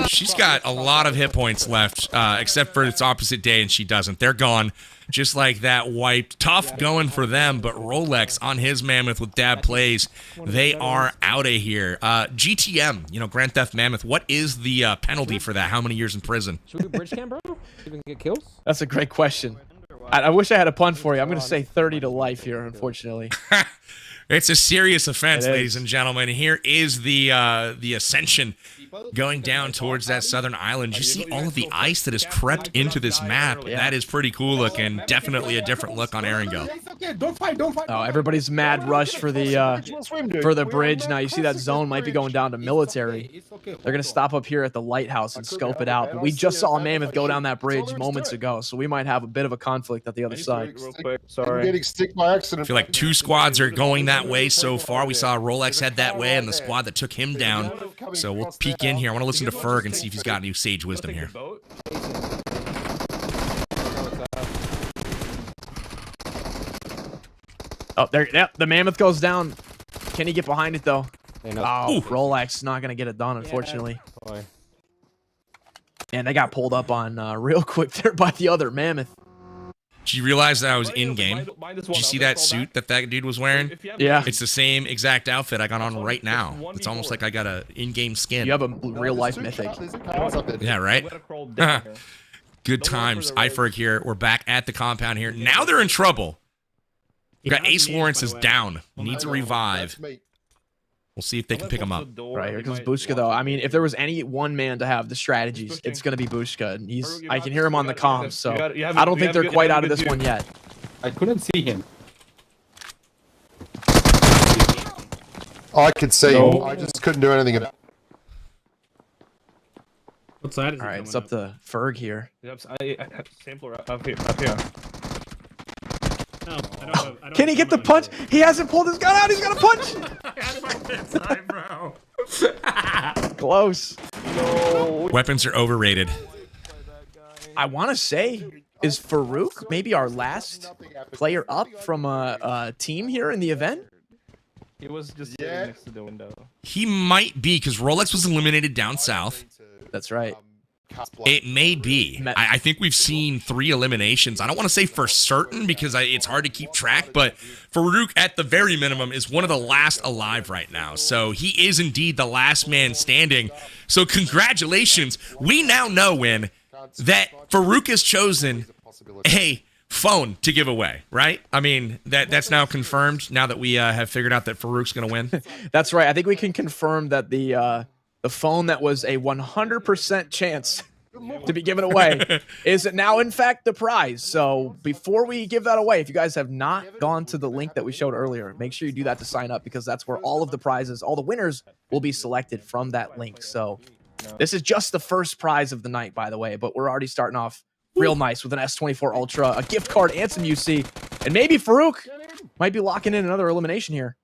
She's got a lot of hit points left, except for its opposite day, and she doesn't. They're gone. Just like that wiped. Tough going for them, but Rolex on his Mammoth with dab plays. They are out of here. GTM, Grand Theft Mammoth, what is the penalty for that? How many years in prison? Should we do bridge cam, bro? See if we can get kills? That's a great question. I wish I had a pun for you. I'm going to say 30 to life here, unfortunately. It's a serious offense, ladies and gentlemen. Here is the Ascension going down towards that southern island. You see all of the ice that has crept into this map. That is pretty cool looking. Definitely a different look on Erangel. Don't fight. Oh, everybody's mad rush for the bridge. Now you see that zone might be going down to military. They're going to stop up here at the lighthouse and scope it out. But we just saw a Mammoth go down that bridge moments ago, so we might have a bit of a conflict at the other side. Sorry. I'm getting stick by accident. I feel like 2 squads are going that way so far. We saw Rolex head that way and the squad that took him down. So we'll peek in here. I want to listen to Ferg and see if he's got any sage wisdom here. Oh, there. Yep, the Mammoth goes down. Can he get behind it though? Oh, Rolex not gonna get it done, unfortunately. And they got pulled up on real quick there by the other Mammoth. Did you realize that I was in game? Did you see that suit that dude was wearing? Yeah. It's the same exact outfit I got on right now. It's almost like I got a in-game skin. You have a real life mythic. Yeah, right? Good times. Iferg here. We're back at the compound here. Now they're in trouble. We got Ace Lawrence is down. Needs a revive. We'll see if they can pick him up. Right, here comes Bushka, though. I mean, if there was any one man to have the strategies, it's going to be Bushka. And I can hear him on the comms, so I don't think they're quite out of this one yet. I couldn't see him. I could see him. I just couldn't do anything about it. What side is it? All right, it's up to Ferg here. I have sampler up here. No, I don't have, Can he get the punch? He hasn't pulled his gun out. He's got a punch. Close. No. Weapons are overrated. I want to say, is Farouk maybe our last player up from a team here in the event? He was just sitting next to the window. He might be, because Rolex was eliminated down south. That's right. It may be. I think we've seen 3 eliminations. I don't want to say for certain because it's hard to keep track, but Farouk, at the very minimum, is one of the last alive right now. So he is indeed the last man standing. So congratulations. We now know, Win, that Farouk has chosen a phone to give away, right? I mean, that's now confirmed now that we have figured out that Farouk's going to win. That's right. I think we can confirm that the phone that was a 100% chance to be given away is now in fact the prize. So before we give that away, if you guys have not gone to the link that we showed earlier, make sure you do that to sign up, because that's where all of the prizes, all the winners will be selected from that link. So this is just the first prize of the night, by the way, but we're already starting off real nice with an S24 Ultra, a gift card, and some UC, and maybe Farouk might be locking in another elimination here.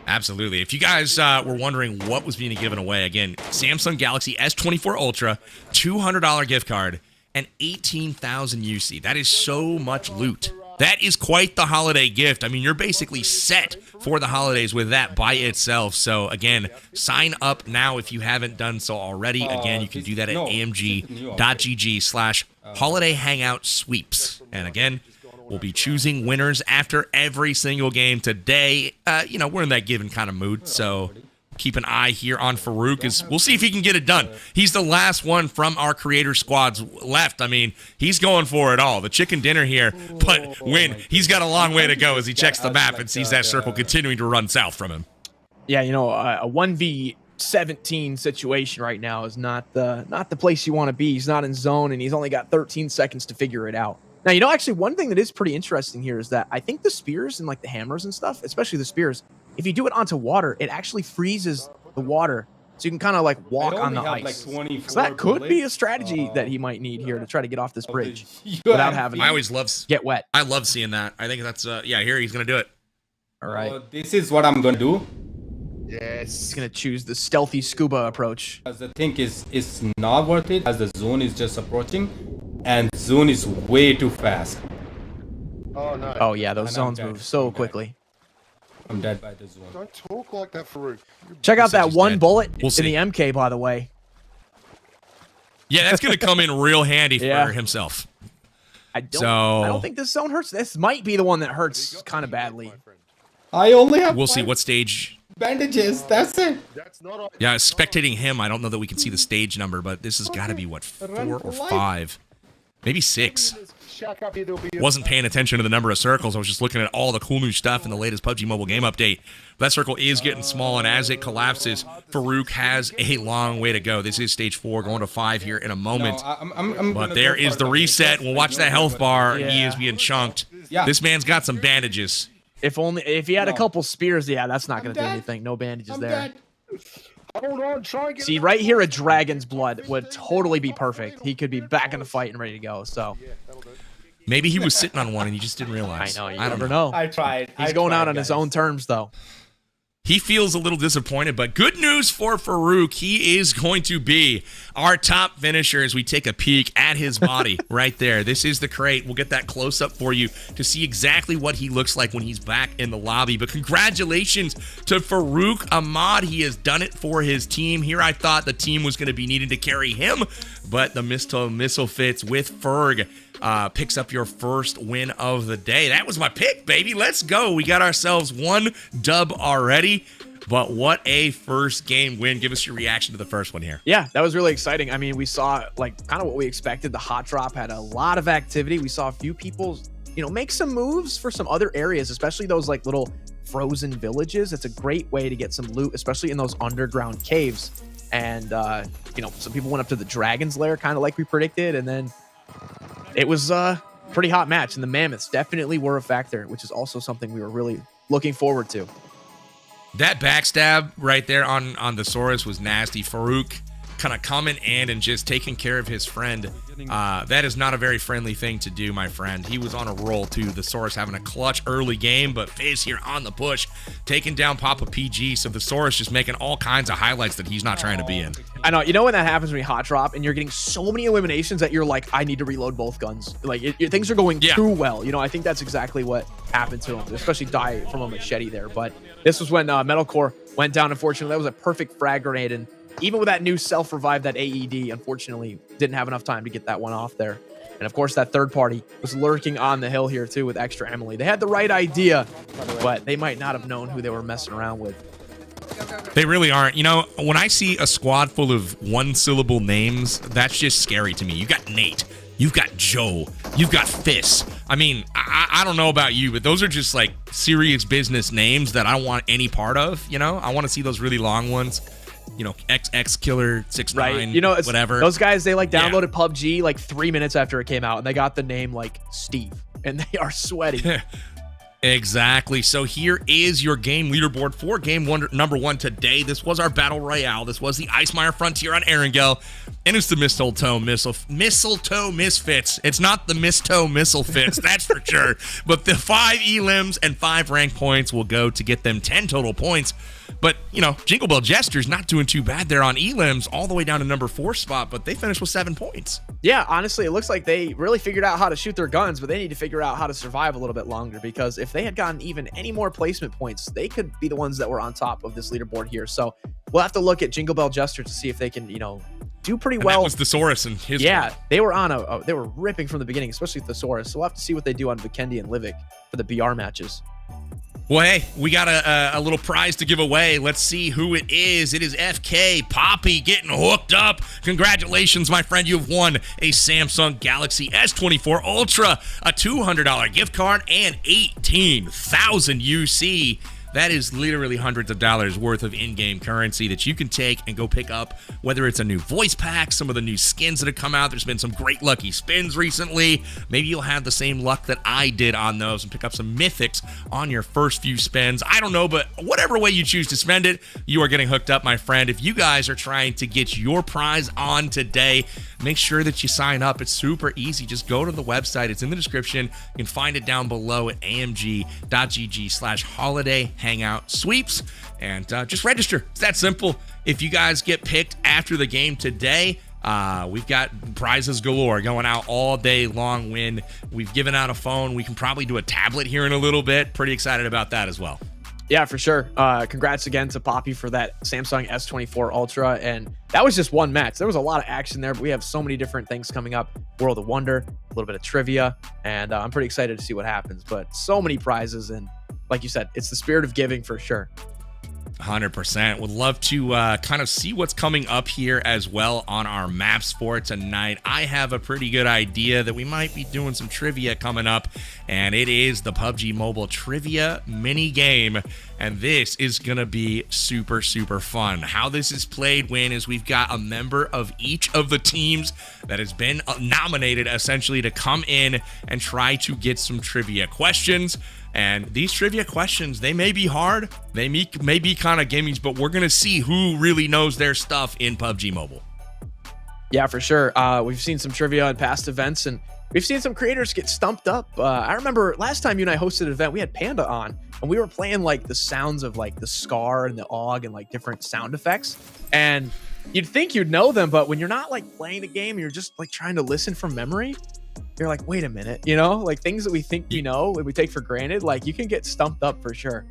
Absolutely. If you guys were wondering what was being given away, again, Samsung Galaxy S24 Ultra, $200 gift card, and 18,000 UC. That is so much loot. That is quite the holiday gift. I mean, you're basically set for the holidays with that by itself. So, again, sign up now if you haven't done so already. Again, you can do that at amg.gg/holiday hangout sweeps. And again, we'll be choosing winners after every single game today. You know, we're in that given kind of mood, so keep an eye here on Farouk. We'll see if he can get it done. He's the last one from our creator squads left. I mean, he's going for it all. The chicken dinner here, but he's got a long way to go as he checks the map and sees that circle continuing to run south from him. Yeah, you know, a 1v17 situation right now is not the place you want to be. He's not in zone, and he's only got 13 seconds to figure it out. Now, you know, actually, one thing that is pretty interesting here is that I think the spears and, like, the hammers and stuff, especially the spears, if you do it onto water, it actually freezes the water, so you can kind of, like, walk on the ice. Like so that could be a strategy that he might need here to try to get off this bridge without having to get wet. I love seeing that. I think that's, yeah, here he's going to do it. All right. This is what I'm going to do. Yes. He's going to choose the stealthy scuba approach. As the thing is not worth it, as the zone is just approaching, and zone is way too fast. Oh, no. Oh, yeah, those zones move so quickly. I'm dead by the zone. Don't talk like that, Farouk. Check out that one bullet We'll in see. the MK, by the way. Yeah, that's going to come in real handy for himself. I don't think this zone hurts. This might be the one that hurts kind of badly. I only have We'll see what stage. bandages. That's it. Yeah, spectating him, I don't know that we can see the stage number, but this has got to be, what, 4 or 5? Maybe 6. Wasn't paying attention to the number of circles. I was just looking at all the cool new stuff in the latest PUBG Mobile game update. That circle is getting small, and as it collapses, Farouk has a long way to go. This is stage 4, going to 5 here in a moment. But there is the reset. We'll watch that health bar. Yeah. He is being chunked. Yeah. This man's got some bandages. If he had a couple spears, yeah, that's not going to do anything. No bandages there. Hold on, try and get See, right here, a dragon's blood would totally be perfect. He could be back in the fight and ready to go. So Maybe he was sitting on one and he just didn't realize. I know. You never know. I tried. He's going out on his own terms, though. He feels a little disappointed, but good news for Farouk. He is going to be our top finisher as we take a peek at his body right there. This is the crate. We'll get that close up for you to see exactly what he looks like when he's back in the lobby. But congratulations to Farouk Ahmad. He has done it for his team. Here I thought the team was going to be needing to carry him, but the missile fits with Ferg. Picks up your first win of the day. That was my pick, baby. Let's go. We got ourselves one dub already, but what a first game win. Give us your reaction to the first one here. Yeah, that was really exciting. I mean, we saw like kind of what we expected. The hot drop had a lot of activity. We saw a few people, make some moves for some other areas, especially those like little frozen villages. It's a great way to get some loot, especially in those underground caves. And, some people went up to the Dragon's Lair, kind of like we predicted, and then it was a pretty hot match, and the mammoths definitely were a factor, which is also something we were really looking forward to. That backstab right there on the Saurus was nasty. Farouk kind of coming in and just taking care of his friend. That is not a very friendly thing to do, my friend. He was on a roll, too. The Saurus having a clutch early game, but Fizz here on the push, taking down Papa PG. So the Saurus just making all kinds of highlights that he's not trying to be in. I know. You know when that happens when you hot drop and you're getting so many eliminations that you're like, I need to reload both guns. Like, things are going too well. I think that's exactly what happened to him, especially die from a machete there. But this was when Metalcore went down, unfortunately. That was a perfect frag grenade, and even with that new self-revive, that AED, unfortunately, didn't have enough time to get that one off there. And, of course, that third party was lurking on the hill here, too, with Extra Emily. They had the right idea, but they might not have known who they were messing around with. They really aren't. When I see a squad full of one-syllable names, that's just scary to me. You got Nate. You've got Joe. You've got Fist. I mean, I don't know about you, but those are just, like, serious business names that I don't want any part of, I want to see those really long ones. you know, XX Killer 69, Right. You know, it's, whatever. Those guys, they like downloaded PUBG like 3 minutes after it came out, and they got the name like Steve, and they are sweaty. Exactly. So here is your game leaderboard for game number 1 today. This was our Battle Royale. This was the Icemire Frontier on Erangel. And it's the Mistletoe Misfits. It's not the Mistletoe Mistlefits, that's for sure. But the 5 elims and 5 rank points will go to get them 10 total points. But, you know, Jingle Bell Jester's not doing too bad there on elims, all the way down to number 4 spot, but they finished with 7 points. Yeah, honestly, it looks like they really figured out how to shoot their guns, but they need to figure out how to survive a little bit longer, because if they had gotten even any more placement points, they could be the ones that were on top of this leaderboard here. So we'll have to look at Jingle Bell Jester to see if they can, you know, do pretty well. That was Thesaurus and his Yeah, they were on they were ripping from the beginning, especially Thesaurus. So we'll have to see what they do on Vikendi and Livik for the BR matches. Well, hey, we got a little prize to give away. Let's see who it is. It is FK Poppy getting hooked up. Congratulations, my friend. You have won a Samsung Galaxy S24 Ultra, a $200 gift card, and 18,000 UC. That is literally hundreds of dollars worth of in-game currency that you can take and go pick up, whether it's a new voice pack, some of the new skins that have come out. There's been some great lucky spins recently. Maybe you'll have the same luck that I did on those and pick up some mythics on your first few spins. I don't know, but whatever way you choose to spend it, you are getting hooked up, my friend. If you guys are trying to get your prize on today, make sure that you sign up. It's super easy. Just go to the website. It's in the description. You can find it down below at amg.gg/holiday hangout sweeps, and just register. It's that simple. If you guys get picked after the game today, we've got prizes galore going out all day long. We've given out a phone. We can probably do a tablet here in a little bit. Pretty excited about that as well. Yeah, for sure. Congrats again to Poppy for that Samsung S24 Ultra. And that was just one match. There was a lot of action there, but we have so many different things coming up. World of Wonder, a little bit of trivia, and I'm pretty excited to see what happens. But so many prizes, and like you said, it's the spirit of giving for sure. 100%. Would love to kind of see what's coming up here as well on our maps for tonight. I have a pretty good idea that we might be doing some trivia coming up, and it is the PUBG Mobile Trivia mini game, and this is gonna be super fun. How this is played, is we've got a member of each of the teams that has been nominated essentially to come in and try to get some trivia questions. And these trivia questions, they may be hard, they may be kind of gimmies, but we're going to see who really knows their stuff in PUBG Mobile. Yeah, for sure. We've seen some trivia in past events, and we've seen some creators get stumped up. I remember last time you and I hosted an event, we had Panda on, and we were playing like the sounds of like the SCAR and the AUG and like different sound effects. And you'd think you'd know them, but when you're not like playing the game, you're just like trying to listen from memory. You're like, wait a minute, you know, like things that we think we know, we take for granted, like you can get stumped up for sure.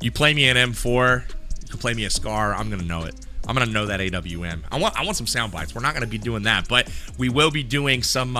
You play me an M4, you can play me a SCAR, I'm going to know it. I'm going to know that AWM. I want some sound bites. We're not going to be doing that, but we will be doing some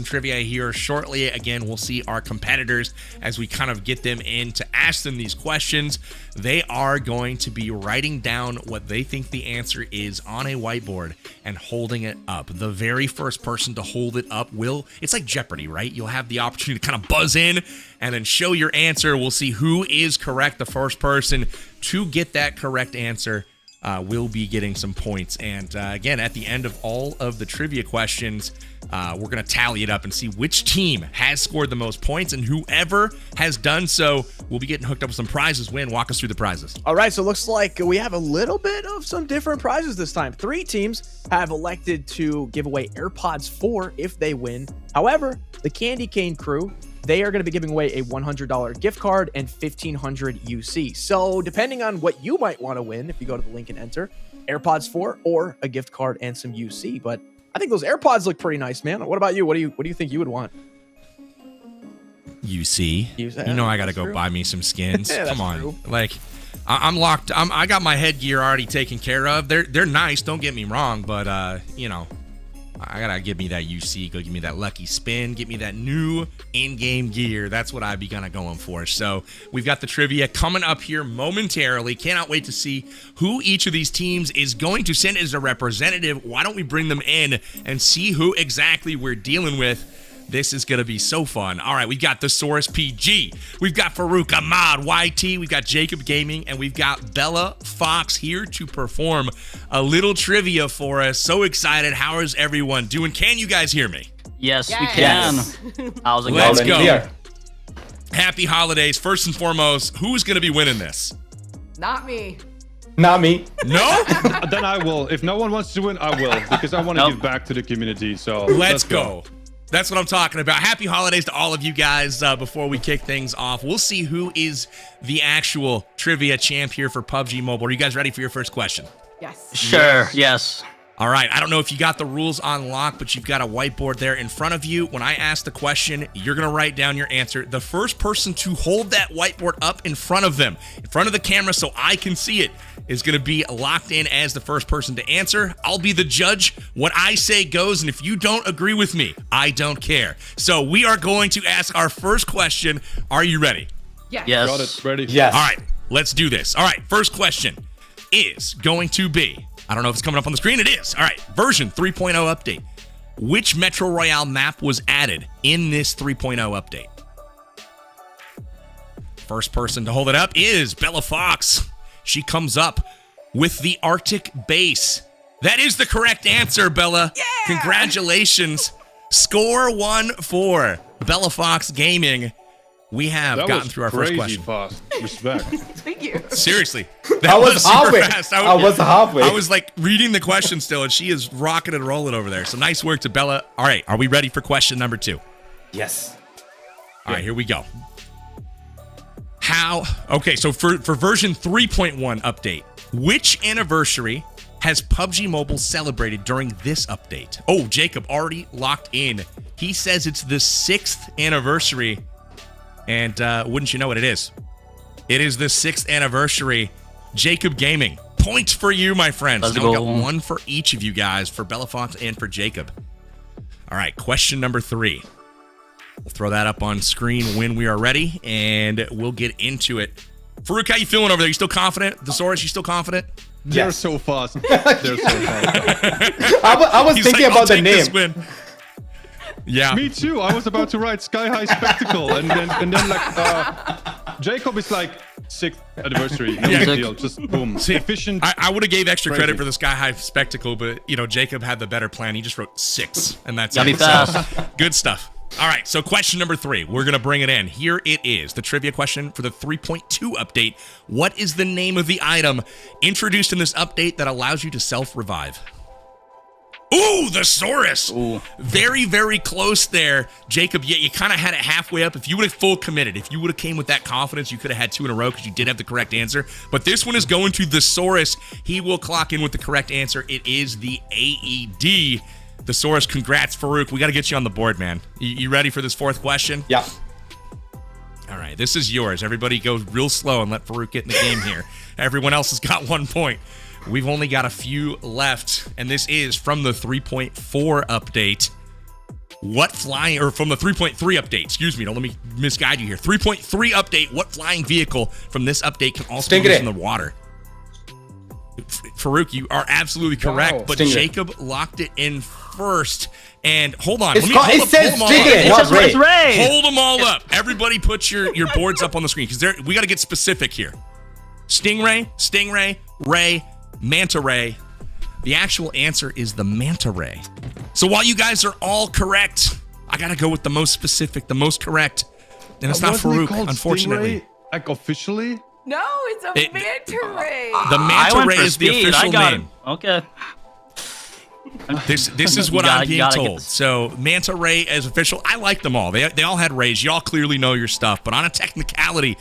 trivia here shortly. Again, we'll see our competitors as we kind of get them in to ask them these questions. They are going to be writing down what they think the answer is on a whiteboard and holding it up. The very first person to hold it up it's like Jeopardy, right? You'll have the opportunity to kind of buzz in and then show your answer. We'll see who is correct. The first person to get that correct answer will be getting some points. And again, at the end of all of the trivia questions, we're going to tally it up and see which team has scored the most points, and whoever has done so will be getting hooked up with some prizes. Walk us through the prizes. All right, so it looks like we have a little bit of some different prizes this time. 3 teams have elected to give away AirPods 4 if they win. However, the Candy Cane crew, they are going to be giving away a $100 gift card and 1,500 UC. So depending on what you might want to win, if you go to the link and enter, AirPods 4 or a gift card and some UC. But I think those AirPods look pretty nice, man. What about you? What do you think you would want? UC. You know I got to go buy me some skins. Yeah, come on. true. Like I'm locked. I got my headgear already taken care of. They're nice. Don't get me wrong, but you know, I gotta give me that UC, go give me that lucky spin, get me that new in-game gear. That's what I'd be kind of going for. So we've got the trivia coming up here momentarily. Cannot wait to see who each of these teams is going to send as a representative. Why don't we bring them in and see who exactly we're dealing with? This is going to be so fun. All right, we've got Thesaurus PG. We've got Farouk Ahmad YT. We've got Jacob Gaming. And we've got Bella Fox here to perform a little trivia for us. So excited. How is everyone doing? Can you guys hear me? Yes, we can. How's it going? Let's go. Happy holidays. First and foremost, who's going to be winning this? Not me. Not me. No? Then I will. If no one wants to win, I will, because I want to give back to the community. So let's go. That's what I'm talking about. Happy holidays to all of you guys. Before we kick things off, we'll see who is the actual trivia champ here for PUBG Mobile. Are you guys ready for your first question? Yes. Sure, yes. All right, I don't know if you got the rules on lock, but you've got a whiteboard there in front of you. When I ask the question, you're going to write down your answer. The first person to hold that whiteboard up in front of them, in front of the camera so I can see it, is going to be locked in as the first person to answer. I'll be the judge. What I say goes, and if you don't agree with me, I don't care. So we are going to ask our first question. Are you ready? Yes. Got it. Ready? Yes. All right, let's do this. All right, first question is going to be, I don't know if it's coming up on the screen. It is. All right, version 3.0 update. Which Metro Royale map was added in this 3.0 update? First person to hold it up is Bella Fox. She comes up with the Arctic base. That is the correct answer, Bella. Yeah! Congratulations. Score 1 for Bella Fox Gaming. We have gotten through our first question. Fast. Respect. Thank you. Seriously. That I was super halfway. fast. I was halfway. I was like reading the question still, and she is rocking and rolling over there. So nice work to Bella. All right, are we ready for question number 2? Yes. All right, here we go. Okay, so for version 3.1 update, which anniversary has PUBG Mobile celebrated during this update? Oh, Jacob already locked in. He says it's the 6th anniversary. And wouldn't you know what it is? It is the 6th anniversary. Jacob Gaming. Points for you, my friends. Let's Now go. we got one for each of you guys, for Bella Fox and for Jacob. All right, question number 3. We'll throw that up on screen when we are ready, and we'll get into it. Farouk, how you feeling over there? You still confident? Thesaurus, you still confident? They're so fast. They're so fast. I was He's thinking like, "I'll about the take this name. win." Yeah. Me too. I was about to write Sky High Spectacle, and then like Jacob is like 6th anniversary. No Yeah. big deal. Just boom. See, Efficient. I would have gave extra Crazy. credit for the Sky High Spectacle, but Jacob had the better plan. He just wrote 6, and that's Gotta it. be fast. So, good stuff. All right, so question number 3. We're gonna bring it in. Here it is, the trivia question for the 3.2 update. What is the name of the item introduced in this update that allows you to self-revive? Ooh, the Saurus. Ooh. Very, very close there. Jacob, you kind of had it halfway up. If you would have full committed, if you would have came with that confidence, you could have had 2 in a row because you did have the correct answer. But this one is going to the Saurus. He will clock in with the correct answer. It is the AED. The Saurus, congrats, Farouk. We got to get you on the board, man. You ready for this 4th question? Yeah. All right, this is yours. Everybody go real slow and let Farouk get in the game here. Everyone else has got 1 point. We've only got a few left, and this is from the 3.4 update. From the 3.3 update, excuse me, don't let me misguide you here. 3.3 update, what flying vehicle from this update can also be used in the water? Farouk, you are absolutely correct, Wow. but Stingray. Jacob locked it in first. And hold on, It says Stingray, not Ray. Hold them all up. Everybody put your boards up on the screen, because we got to get specific here. Stingray, Ray, Manta Ray. The actual answer is the Manta Ray. So while you guys are all correct, I got to go with the most specific, the most correct. And it's not Wasn't it Farouk, called unfortunately. Stingray, like officially? No, it's a manta ray. The Manta I went Ray for is the speed. official I got name. it. Okay. This is what I'm being told. So Manta Ray is official. I like them all. They all had rays. Y'all clearly know your stuff. But on a technicality,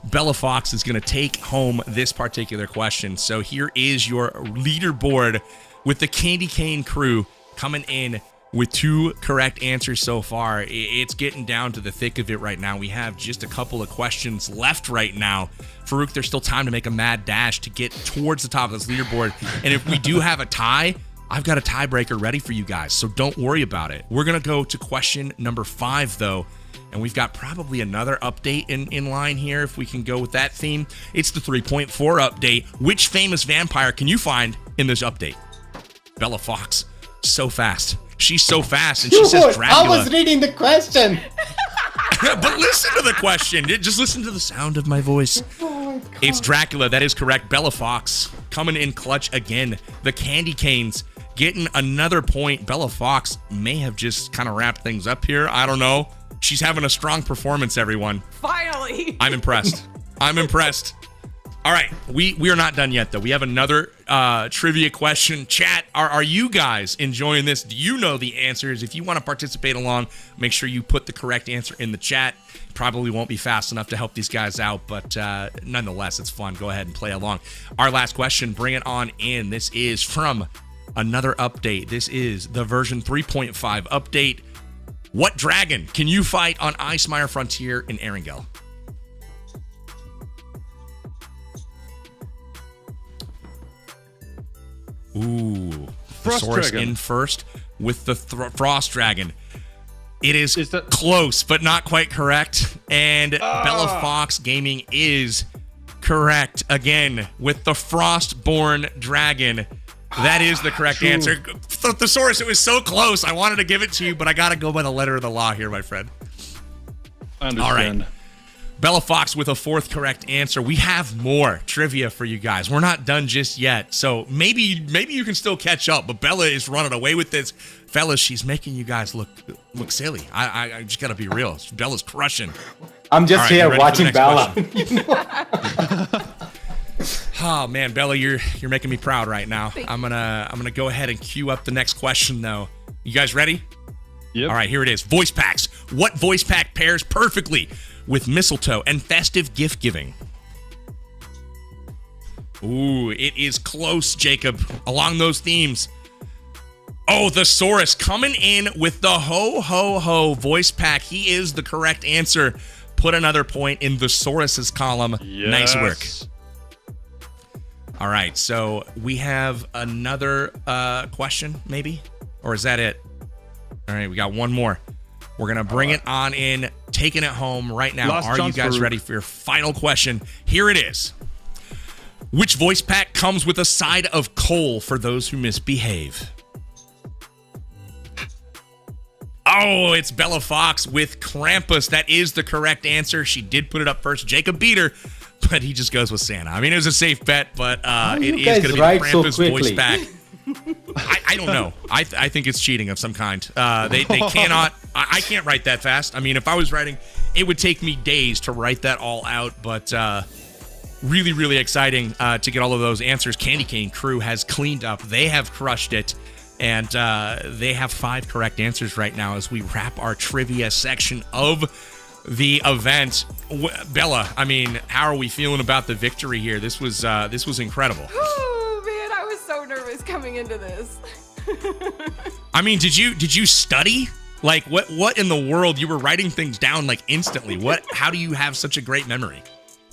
Bella Fox is going to take home this particular question. So here is your leaderboard with the Candy Cane crew coming in with 2 correct answers so far. It's getting down to the thick of it right now. We have just a couple of questions left right now. Farouk, there's still time to make a mad dash to get towards the top of this leaderboard. And if we do have a tie, I've got a tiebreaker ready for you guys, so don't worry about it. We're going to go to question number 5, though, and we've got probably another update in line here if we can go with that theme. It's the 3.4 update. Which famous vampire can you find in this update? Bella Fox. So fast. She's so fast, and she says Dracula. I was reading the question. But listen to the question. Just listen to the sound of my voice. It's Dracula. That is correct. Bella Fox coming in clutch again. The Candy Canes getting another point. Bella Fox may have just kind of wrapped things up here. I don't know. She's having a strong performance, everyone. Finally. I'm impressed. I'm impressed. All right, we are not done yet, though. We have another trivia question. Chat, are you guys enjoying this? Do you know the answers? If you want to participate along, make sure you put the correct answer in the chat. Probably won't be fast enough to help these guys out, but nonetheless, it's fun. Go ahead and play along. Our last question, bring it on in. This is from another update. This is the version 3.5 update. What dragon can you fight on Icemire Frontier in Erangel? Ooh, Thesaurus in first with the Frost Dragon. It is close, but not quite correct. And Bella Fox Gaming is correct again with the Frostborn Dragon. That is the correct answer. Thesaurus, it was so close. I wanted to give it to you, but I got to go by the letter of the law here, my friend. I understand. All right. Bella Fox with a fourth correct answer. We have more trivia for you guys. We're not done just yet, so maybe you can still catch up. But Bella is running away with this, fellas. She's making you guys look silly. I just gotta be real. Bella's crushing. I'm just here watching Bella. Oh man, Bella, you're making me proud right now. I'm gonna go ahead and queue up the next question though. You guys ready? Yep. All right, here it is. Voice packs. What voice pack pairs perfectly with mistletoe and festive gift giving? Ooh, it is close, Jacob. Along those themes. Oh, Thesaurus coming in with the ho ho ho voice pack. He is the correct answer. Put another point in Thesaurus's column. Yes. Nice work. All right, so we have another question, maybe? Or is that it? All right, we got one more. We're going to bring it on in, taking it home right now. Last Are you guys ready for your final question? Here it is. Which voice pack comes with a side of coal for those who misbehave? Oh, it's Bella Fox with Krampus. That is the correct answer. She did put it up first. Jacob beat her, but he just goes with Santa. I mean, it was a safe bet, but it is going to be the Krampus voice pack. I don't know. I think it's cheating of some kind. They cannot. I can't write that fast. I mean, if I was writing, it would take me days to write that all out. But really, really exciting to get all of those answers. Candy Cane crew has cleaned up. They have crushed it. And they have 5 correct answers right now as we wrap our trivia section of the event. Bella, I mean, how are we feeling about the victory here? This was incredible. Oh man, I was so nervous coming into this. I mean, did you study? Like what in the world? You were writing things down like instantly. How do you have such a great memory?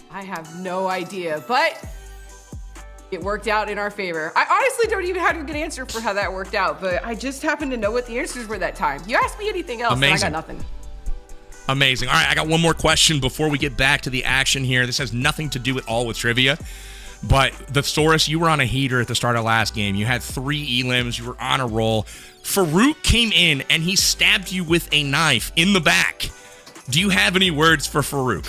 I have no idea, but it worked out in our favor. I honestly don't even have a good answer for how that worked out, but I just happened to know what the answers were that time. You asked me anything else, and I got nothing. Amazing. All right, I got one more question before we get back to the action here. This has nothing to do at all with trivia, but the Thesaurus, you were on a heater at the start of last game. You had 3 elims. You were on a roll. Farouk came in, and he stabbed you with a knife in the back. Do you have any words for Farouk?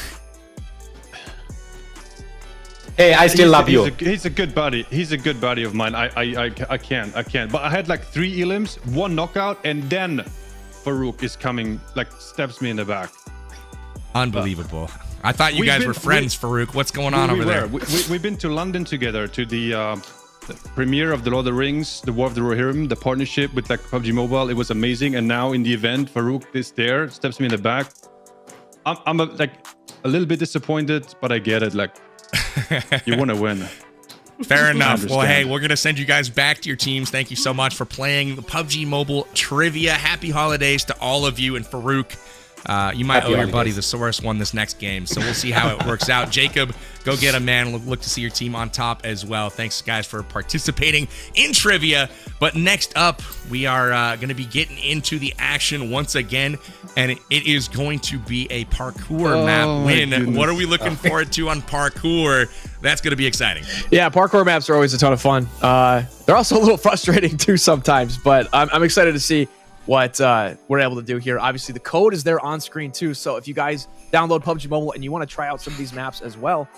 Hey, I still love you. He's a good buddy. He's a good buddy of mine. I can't. But I had like 3 elims, 1 knockout, and then Farouk is coming, like stabs me in the back. Unbelievable. I thought you guys were friends, Farouk. What's going on over there? We've been to London together to the premiere of The Lord of the Rings, The War of the Rohirrim, the partnership with like PUBG Mobile. It was amazing. And now in the event, Farouk is there, stabs me in the back. I'm like a little bit disappointed, but I get it. Like, you want to win. Fair enough. Well, hey, we're going to send you guys back to your teams. Thank you so much for playing the PUBG Mobile Trivia. Happy holidays to all of you. And Farouk, you might owe your buddy the Thesaurus one this next game. So we'll see how it works out. Jacob, go get him, man. Look to see your team on top as well. Thanks, guys, for participating in trivia. But next up, we are going to be getting into the action once again. And it is going to be a parkour map win. What are we looking forward to on parkour? That's going to be exciting. Yeah, parkour maps are always a ton of fun. They're also a little frustrating too sometimes, but I'm excited to see what we're able to do here. Obviously, the code is there on screen too. So if you guys download PUBG Mobile and you want to try out some of these maps as well,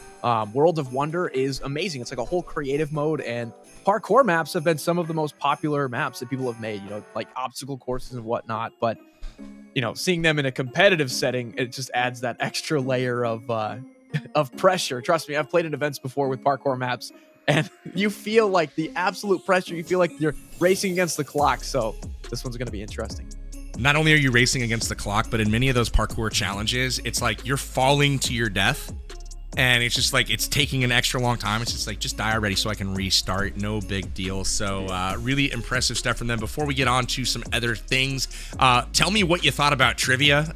World of Wonder is amazing. It's like a whole creative mode, and parkour maps have been some of the most popular maps that people have made, you know, like obstacle courses and whatnot. But, you know, seeing them in a competitive setting, it just adds that extra layer of pressure. Trust me, I've played in events before with parkour maps, and you feel like the absolute pressure. You feel like you're racing against the clock. So this one's going to be interesting. Not only are you racing against the clock, but in many of those parkour challenges, it's like you're falling to your death. And it's just like, it's taking an extra long time. It's just like, just die already so I can restart. No big deal. So really impressive stuff from them. Before we get on to some other things, tell me what you thought about trivia.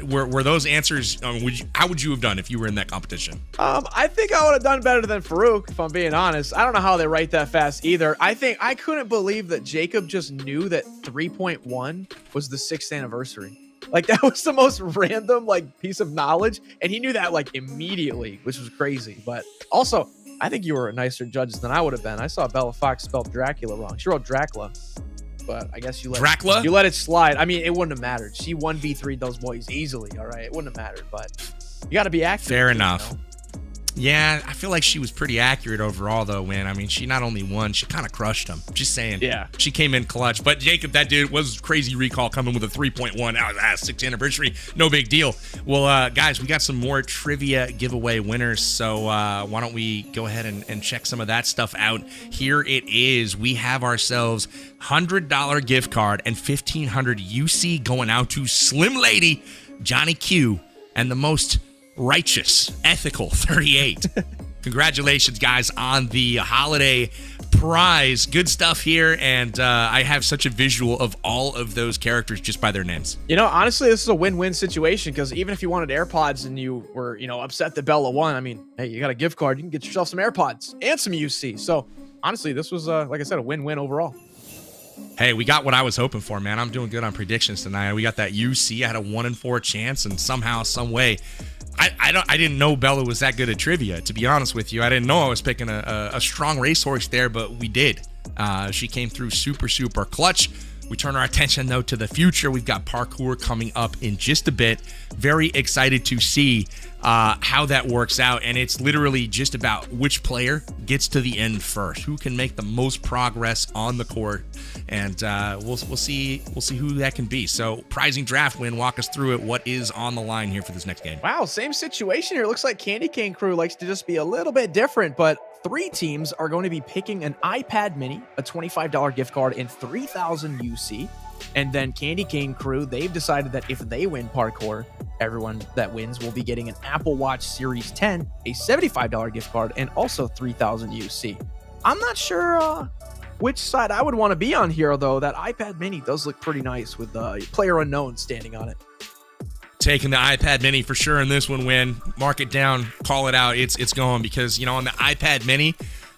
Were those answers, how would you have done if you were in that competition? I think I would have done better than Farouk, if I'm being honest. I don't know how they write that fast either. I think I couldn't believe that Jacob just knew that 3.1 was the 6th anniversary. Like, that was the most random, like, piece of knowledge. And he knew that, like, immediately, which was crazy. But also, I think you were a nicer judge than I would have been. I saw Bella Fox spelled Dracula wrong. She wrote Dracula. But I guess you let it slide. I mean, it wouldn't have mattered. She 1v3'd those boys easily, all right? It wouldn't have mattered. But you got to be accurate. Fair enough. You know? Yeah, I feel like she was pretty accurate overall, though, Win. I mean, she not only won, she kind of crushed him. Just saying. Yeah. She came in clutch. But Jacob, that dude was crazy recall coming with a 3.1. That was 6th anniversary. No big deal. Well, guys, we got some more trivia giveaway winners. So why don't we go ahead and check some of that stuff out. Here it is. We have ourselves $100 gift card and 1,500 UC going out to Slim Lady, Johnny Q, and the most righteous, ethical 38. Congratulations, guys, on the holiday prize. Good stuff here, and I have such a visual of all of those characters just by their names. You know, honestly, this is a win-win situation, because even if you wanted AirPods and you were, you know, upset that Bella won, I mean, hey, you got a gift card, you can get yourself some AirPods and some UC. So honestly, this was, like I said, a win-win overall. Hey, we got what I was hoping for, man. I'm doing good on predictions tonight. We got that UC. I had a 1 in 4 chance, and somehow, some way, I didn't know Bella was that good at trivia, to be honest with you. I didn't know I was picking a strong racehorse there, but we did. She came through super clutch. We turn our attention, though, to the future. We've got parkour coming up in just a bit. Very excited to see how that works out. And it's literally just about which player gets to the end first, who can make the most progress on the court. And we'll see who that can be. So prizing draft win, walk us through it. What is on the line here for this next game? Wow, same situation here. Looks like Candy Cane Crew likes to just be a little bit different, but 3 teams are going to be picking an iPad mini, a $25 gift card, and 3,000 UC. And then Candy Cane Crew, they've decided that if they win parkour, everyone that wins will be getting an Apple Watch Series 10, a $75 gift card, and also 3,000 UC. I'm not sure which side I would want to be on here, though. That iPad mini does look pretty nice with Player Unknown standing on it. Taking the iPad mini for sure in this one, Win. Mark it down, call it out. It's going, because, you know, on the iPad mini,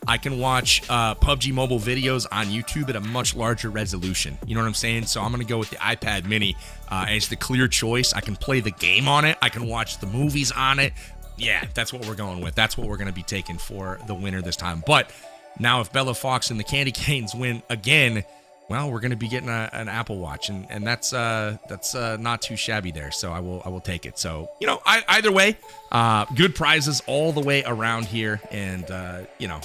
I can watch PUBG Mobile videos on YouTube at a much larger resolution. You know what I'm saying? So I'm going to go with the iPad mini as the clear choice. I can play the game on it. I can watch the movies on it. Yeah, that's what we're going with. That's what we're going to be taking for the winner this time. But now if Bella Fox and the Candy Canes win again, well, we're going to be getting an Apple Watch, and that's not too shabby there. So I will take it. So, you know, either way, good prizes all the way around here, and you know,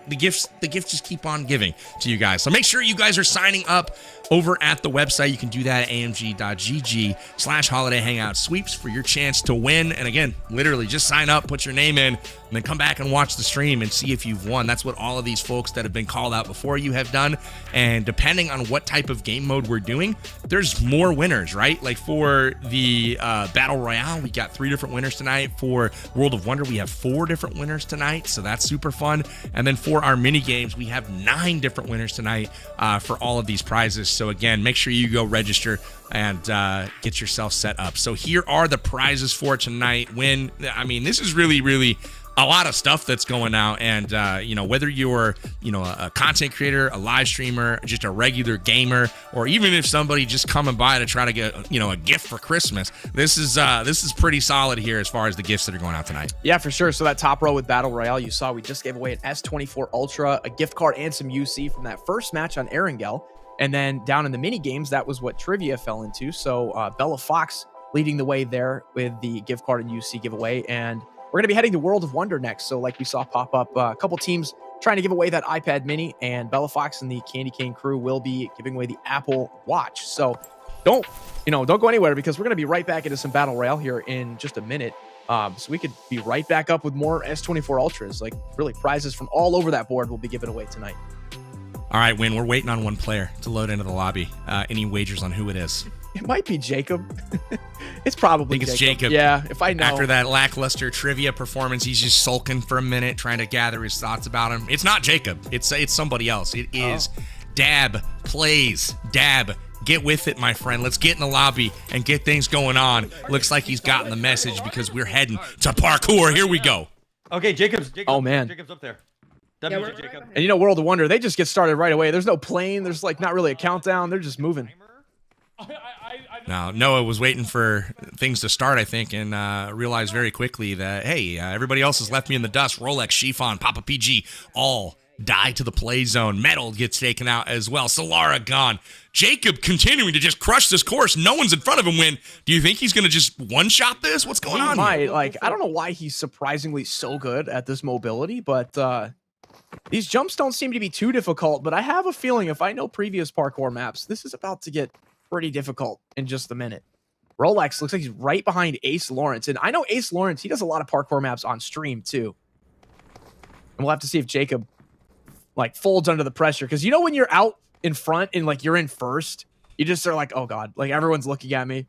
the gifts just keep on giving to you guys. So make sure you guys are signing up over at the website. You can do that at amg.gg/holiday hangout sweeps for your chance to win. And again, literally just sign up, put your name in, and then come back and watch the stream and see if you've won. That's what all of these folks that have been called out before you have done. And depending on what type of game mode we're doing, there's more winners, right? Like for the Battle Royale, we got 3 different winners tonight. For World of Wonder, we have 4 different winners tonight. So that's super fun. And then for our mini games, we have 9 different winners tonight for all of these prizes. So again, make sure you go register and get yourself set up. So here are the prizes for tonight. I mean, this is really a lot of stuff that's going out, and you know, whether you're, you know, a content creator, a live streamer, just a regular gamer, or even if somebody just coming by to try to get, you know, a gift for Christmas, this is pretty solid here as far as the gifts that are going out tonight. Yeah, for sure. So that top row with Battle Royale, you saw we just gave away an S24 Ultra, a gift card, and some UC from that first match on Erangel. And then down in the mini games, that was what Trivia fell into. So Bella Fox leading the way there with the gift card and UC giveaway. And we're going to be heading to World of Wonder next. So like we saw pop up, a couple teams trying to give away that iPad mini, and Bella Fox and the Candy Cane crew will be giving away the Apple Watch. So don't go anywhere, because we're going to be right back into some Battle Royale here in just a minute. So we could be right back up with more S24 Ultras, like really prizes from all over that board will be given away tonight. All right, Win, we're waiting on one player to load into the lobby. Any wagers on who it is? It might be Jacob. It's probably It's Jacob. Yeah, if I know. After that lackluster trivia performance, he's just sulking for a minute, trying to gather his thoughts about him. It's not Jacob. It's somebody else. It is Dab Plays. Dab, get with it, my friend. Let's get in the lobby and get things going on. Looks like he's gotten the message, because we're heading to parkour. Here we go. Okay, Jacob's oh, man. Jacob's up there. Jacob. And World of Wonder, they just get started right away. There's no plane. There's like not really a countdown. They're just moving. Now, Noah was waiting for things to start, I think, and realized very quickly that, hey, everybody else has left me in the dust. Rolex, Chiffon, Papa PG, all die to the play zone. Metal gets taken out as well. Solara gone. Jacob continuing to just crush this course. No one's in front of him. Win. Do you think he's going to just one-shot this? What's going on here? Like, I don't know why he's surprisingly so good at this mobility, but these jumps don't seem to be too difficult. But I have a feeling, if I know previous parkour maps, this is about to get pretty difficult in just a minute. Rolex looks like he's right behind Ace Lawrence. And I know Ace Lawrence, he does a lot of parkour maps on stream too. And we'll have to see if Jacob like folds under the pressure. Because when you're out in front and like you're in first, you just are like, oh God, like everyone's looking at me.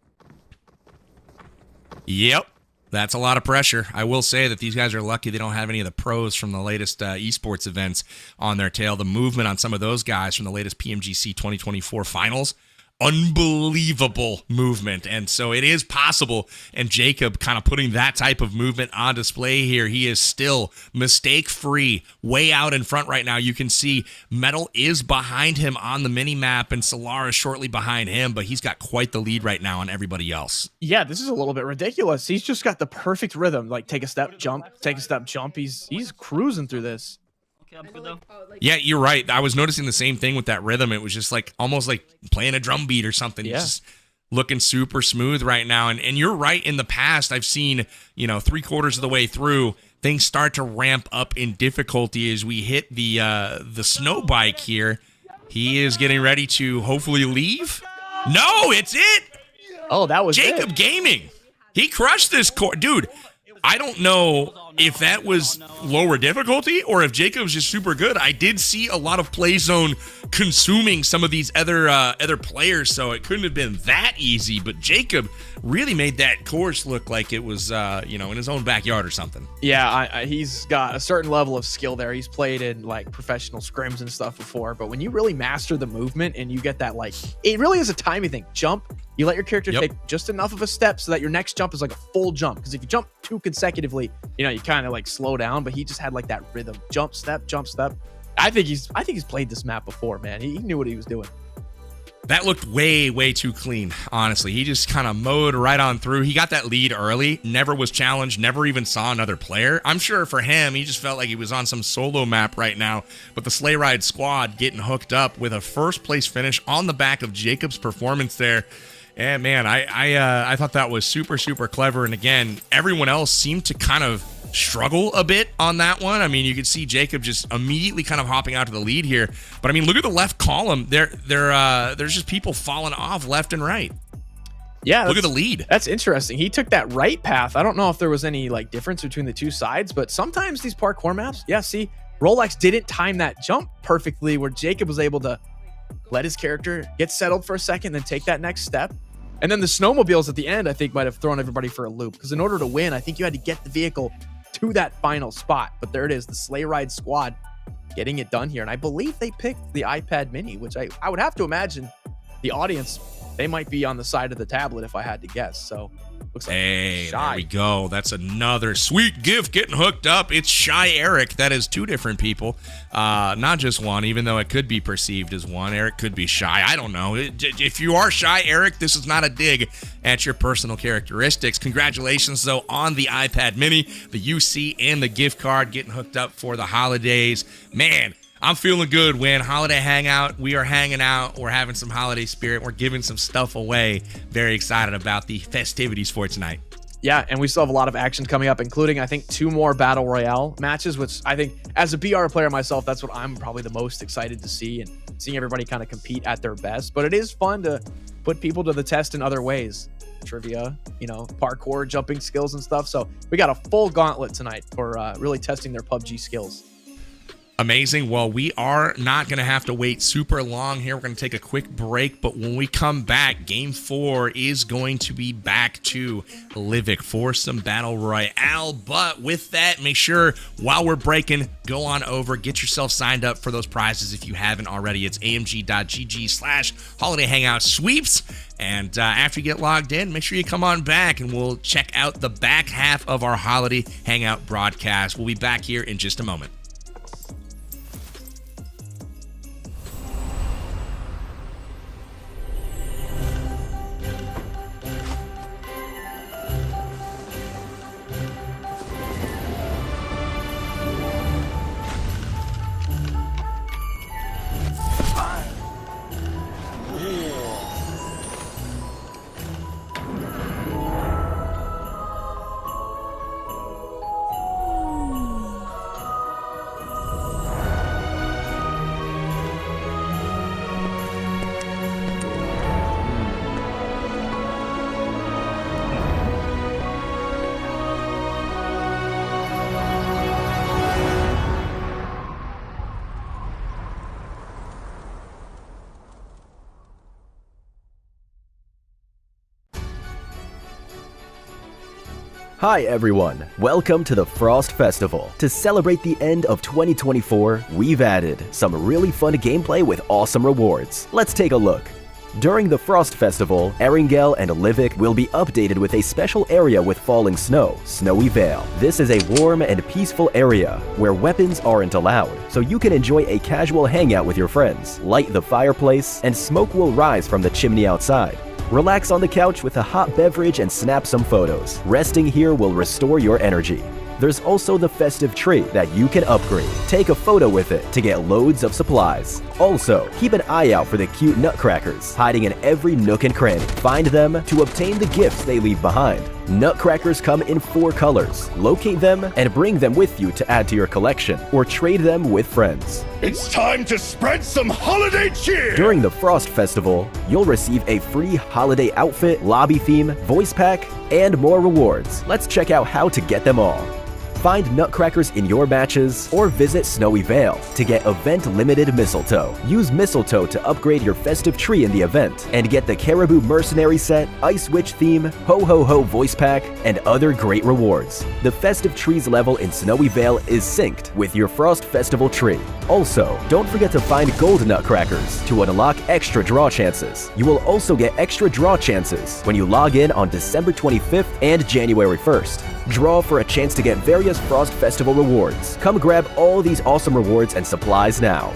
Yep. That's a lot of pressure. I will say that these guys are lucky they don't have any of the pros from the latest esports events on their tail. The movement on some of those guys from the latest PMGC 2024 finals, unbelievable movement. And so it is possible, and Jacob kind of putting that type of movement on display here. He is still mistake-free, way out in front right now. You can see Metal is behind him on the mini-map, and Solara is shortly behind him, but he's got quite the lead right now on everybody else. Yeah, this is a little bit ridiculous. He's just got the perfect rhythm, like take a step, jump, take a step, jump. He's cruising through this. Yeah, you're right. I was noticing the same thing with that rhythm. It was just like almost like playing a drum beat or something. Yeah. Just looking super smooth right now. And you're right. In the past, I've seen, 3/4 of the way through, things start to ramp up in difficulty as we hit the snow bike here. He is getting ready to hopefully leave. No, it's it. Oh, that was Jacob Gaming. He crushed this course. Dude, I don't know if that was lower difficulty or if Jacob's just super good. I did see a lot of play zone consuming some of these other players, so it couldn't have been that easy. But Jacob really made that course look like it was, in his own backyard or something. Yeah, he's got a certain level of skill there. He's played in like professional scrims and stuff before, but when you really master the movement and you get that, like, it really is a timing thing. Jump. You let your character take just enough of a step so that your next jump is like a full jump. Because if you jump two consecutively, you kind of like slow down. But he just had like that rhythm, jump, step, jump, step. I think he's played this map before, man. He knew what he was doing. That looked way, way too clean, honestly. He just kind of mowed right on through. He got that lead early, never was challenged, never even saw another player. I'm sure for him, he just felt like he was on some solo map right now. But the Sleigh Ride squad getting hooked up with a first-place finish on the back of Jacob's performance there. And, man, I thought that was super, super clever. And, again, everyone else seemed to kind of struggle a bit on that one. I mean, you could see Jacob just immediately kind of hopping out to the lead here. But, I mean, look at the left column. There's just people falling off left and right. Yeah. Look at the lead. That's interesting. He took that right path. I don't know if there was any, like, difference between the two sides. But sometimes these parkour maps, see, Rolex didn't time that jump perfectly where Jacob was able to let his character get settled for a second, then take that next step. And then the snowmobiles at the end, I think, might have thrown everybody for a loop. Because in order to win, I think you had to get the vehicle to that final spot. But there it is, the Sleigh Ride squad getting it done here. And I believe they picked the iPad mini, which I would have to imagine the audience, they might be on the side of the tablet if I had to guess. So looks like hey, Shy. There we go. That's another sweet gift getting hooked up. It's Shy Eric. That is two different people, not just one, even though it could be perceived as one. Eric could be shy. I don't know. If you are Shy Eric, this is not a dig at your personal characteristics. Congratulations, though, on the iPad mini, the UC, and the gift card getting hooked up for the holidays. Man, I'm feeling good, Win. Holiday Hangout. We are hanging out. We're having some holiday spirit. We're giving some stuff away. Very excited about the festivities for tonight. Yeah, and we still have a lot of action coming up, including, I think, 2 more Battle Royale matches, which I think, as a BR player myself, that's what I'm probably the most excited to see, and seeing everybody kind of compete at their best. But it is fun to put people to the test in other ways. Trivia, you know, parkour, jumping skills and stuff. So we got a full gauntlet tonight for really testing their PUBG skills. Amazing. Well, we are not going to have to wait super long here. We're going to take a quick break, but when we come back, Game 4 is going to be back to Livik for some Battle Royale. But with that, make sure while we're breaking, go on over, get yourself signed up for those prizes if you haven't already. It's amg.gg/Holiday Hangout Sweeps. And after you get logged in, make sure you come on back and we'll check out the back half of our Holiday Hangout broadcast. We'll be back here in just a moment. Hi everyone, welcome to the Frost Festival. To celebrate the end of 2024, we've added some really fun gameplay with awesome rewards. Let's take a look. During the Frost Festival, Erangel and Livik will be updated with a special area with falling snow, Snowy Vale. This is a warm and peaceful area where weapons aren't allowed, so you can enjoy a casual hangout with your friends, light the fireplace, and smoke will rise from the chimney outside. Relax on the couch with a hot beverage and snap some photos. Resting here will restore your energy. There's also the festive tree that you can upgrade. Take a photo with it to get loads of supplies. Also, keep an eye out for the cute nutcrackers hiding in every nook and cranny. Find them to obtain the gifts they leave behind. Nutcrackers come in 4 colors. Locate them and bring them with you to add to your collection or trade them with friends. It's time to spread some holiday cheer! During the Frost Festival, you'll receive a free holiday outfit, lobby theme, voice pack, and more rewards. Let's check out how to get them all. Find nutcrackers in your matches or visit Snowy Vale to get event-limited mistletoe. Use mistletoe to upgrade your festive tree in the event and get the Caribou Mercenary set, Ice Witch theme, Ho Ho Ho voice pack, and other great rewards. The festive trees level in Snowy Vale is synced with your Frost Festival tree. Also, don't forget to find gold nutcrackers to unlock extra draw chances. You will also get extra draw chances when you log in on December 25th and January 1st. Draw for a chance to get various Frost Festival rewards. Come grab all these awesome rewards and supplies now.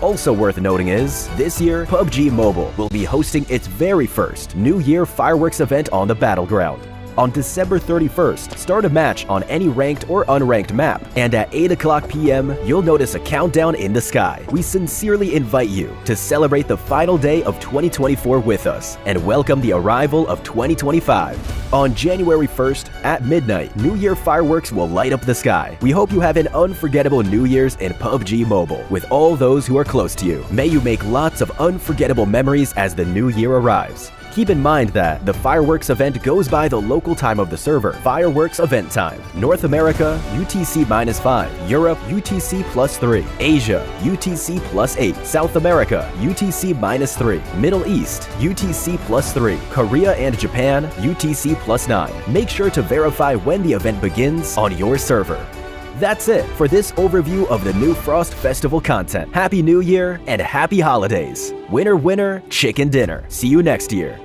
Also worth noting is, this year, PUBG Mobile will be hosting its very first New Year fireworks event on the battleground. On December 31st, start a match on any ranked or unranked map, and at 8:00 p.m., you'll notice a countdown in the sky. We sincerely invite you to celebrate the final day of 2024 with us and welcome the arrival of 2025. On January 1st, at midnight, New Year fireworks will light up the sky. We hope you have an unforgettable New Year's in PUBG Mobile with all those who are close to you. May you make lots of unforgettable memories as the new year arrives. Keep in mind that the fireworks event goes by the local time of the server. Fireworks event time. North America, UTC-5. Europe, UTC+3. Asia, UTC+8. South America, UTC-3. Middle East, UTC+3. Korea and Japan, UTC+9. Make sure to verify when the event begins on your server. That's it for this overview of the new Frost Festival content. Happy New Year and Happy Holidays. Winner, winner, chicken dinner. See you next year.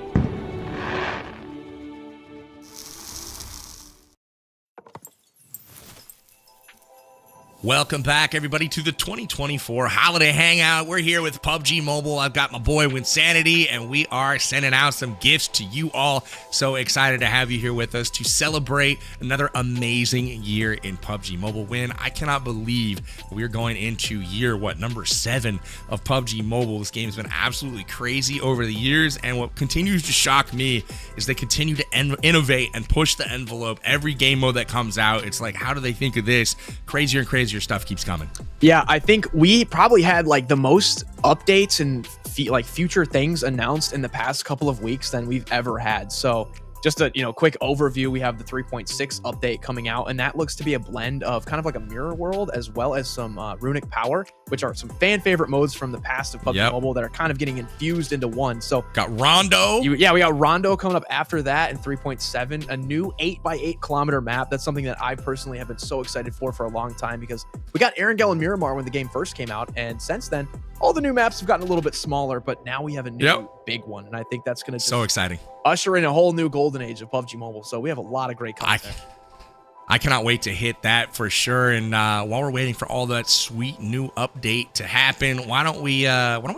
Welcome back, everybody, to the 2024 Holiday Hangout. We're here with PUBG Mobile. I've got my boy Winsanity, and we are sending out some gifts to you all. So excited to have you here with us to celebrate another amazing year in PUBG Mobile. Win, I cannot believe we're going into year, number 7 of PUBG Mobile. This game has been absolutely crazy over the years, and what continues to shock me is they continue to innovate and push the envelope. Every game mode that comes out, it's like, how do they think of this? Crazier and crazier stuff keeps coming. Yeah, I think we probably had like the most updates and future things announced in the past couple of weeks than we've ever had. So just a quick overview, we have the 3.6 update coming out, and that looks to be a blend of kind of like a mirror world as well as some runic power, which are some fan favorite modes from the past of PUBG Mobile that are kind of getting infused into one. So got Rondo. We got Rondo coming up after that in 3.7, a new 8x8 kilometer map. That's something that I personally have been so excited for a long time, because we got Erangel and Miramar when the game first came out, and since then all the new maps have gotten a little bit smaller, but now we have a new big one, and I think that's going to so exciting usher in a whole new golden age of PUBG Mobile. So we have a lot of great content. I cannot wait to hit that for sure. And while we're waiting for all that sweet new update to happen, why don't we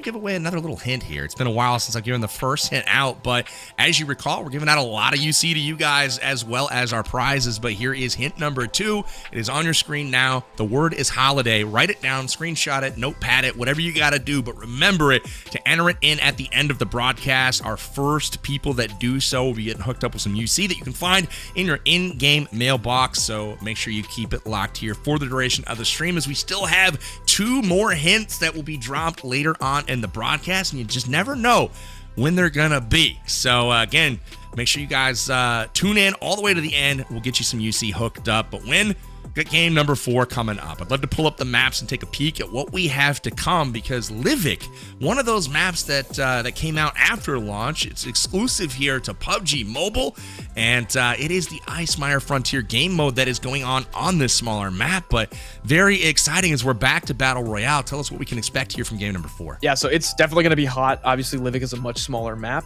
give away another little hint here? It's been a while since I've given the first hint out, but as you recall, we're giving out a lot of UC to you guys as well as our prizes. But here is hint number 2. It is on your screen now. The word is holiday. Write it down, screenshot it, notepad it, whatever you got to do. But remember it to enter it in at the end of the broadcast. Our first people that do so will be getting hooked up with some UC that you can find in your in-game mailbox. So make sure you keep it locked here for the duration of the stream, as we still have 2 more hints that will be dropped later on in the broadcast, and you just never know when they're gonna be. So again, make sure you guys tune in all the way to the end. We'll get you some UC hooked up. But when got game number 4 coming up, I'd love to pull up the maps and take a peek at what we have to come, because Livik, one of those maps that came out after launch, it's exclusive here to PUBG Mobile, and it is the Ice Mire Frontier game mode that is going on this smaller map. But very exciting as we're back to Battle Royale. Tell us what we can expect here from game number 4. Yeah, so it's definitely going to be hot. Obviously, Livik is a much smaller map.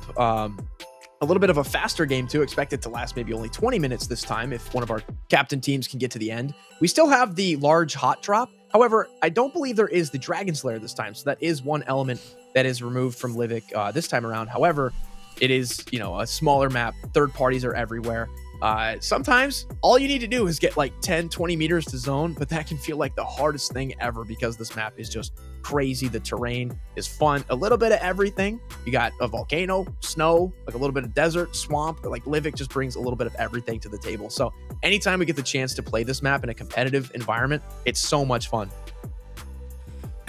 A little bit of a faster game too, expected to last maybe only 20 minutes this time if one of our captain teams can get to the end. We still have the large hot drop. However, I don't believe there is the Dragon Slayer this time. So that is one element that is removed from Livik this time around. However, it is, a smaller map. Third parties are everywhere. Sometimes all you need to do is get like 10, 20 meters to zone, but that can feel like the hardest thing ever, because this map is just crazy. The terrain is fun, a little bit of everything. You got a volcano, snow, like a little bit of desert, swamp. Like Livik just brings a little bit of everything to the table. So anytime we get the chance to play this map in a competitive environment, it's so much fun.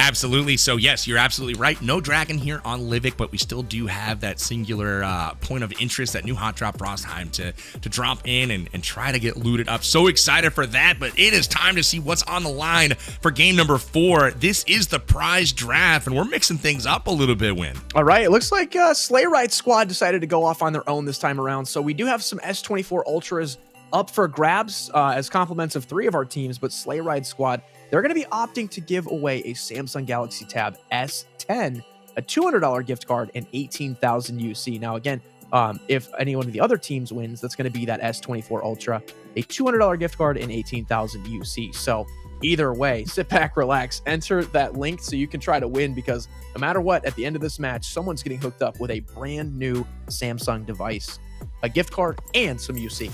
Absolutely. So yes, you're absolutely right. No dragon here on Livik, but we still do have that singular point of interest, that new hot drop Frostheim to drop in and try to get looted up. So excited for that, but it is time to see what's on the line for game number 4. This is the prize draft, and we're mixing things up a little bit, Win. All right, it looks like Sleigh Ride Squad decided to go off on their own this time around. So we do have some S24 Ultras up for grabs as compliments of 3 of our teams, but Sleigh Ride Squad, they're going to be opting to give away a Samsung Galaxy Tab S10, a $200 gift card, and 18,000 UC. Now, again, if any one of the other teams wins, that's going to be that S24 Ultra, a $200 gift card, and 18,000 UC. So either way, sit back, relax, enter that link so you can try to win, because no matter what, at the end of this match, someone's getting hooked up with a brand new Samsung device, a gift card, and some UC.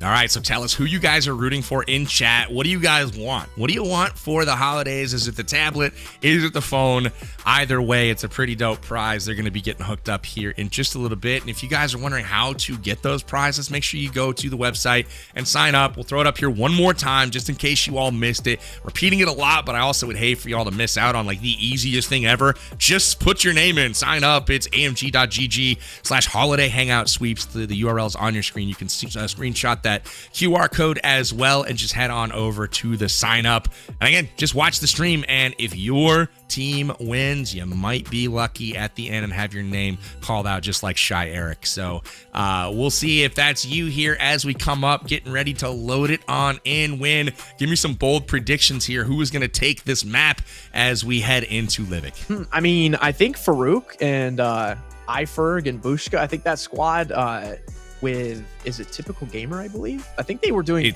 All right, so tell us who you guys are rooting for in chat. What do you guys want? What do you want for the holidays? Is it the tablet? Is it the phone? Either way, it's a pretty dope prize. They're going to be getting hooked up here in just a little bit. And if you guys are wondering how to get those prizes, make sure you go to the website and sign up. We'll throw it up here one more time just in case you all missed it. Repeating it a lot, but I also would hate for y'all to miss out on like the easiest thing ever. Just put your name in, sign up. It's amg.gg/holiday hangout sweeps. The URL is on your screen. You can screenshot that QR code as well and just head on over to the sign up. And again, just watch the stream, and if your team wins, you might be lucky at the end and have your name called out just like Shy Eric. So we'll see if that's you here as we come up, getting ready to load it on in. Win, give me some bold predictions here. Who is going to take this map as we head into Livik? I mean, I think Farouk and iFerg and Bushka, I think that squad with, is it Typical Gamer, I believe? I think they were doing...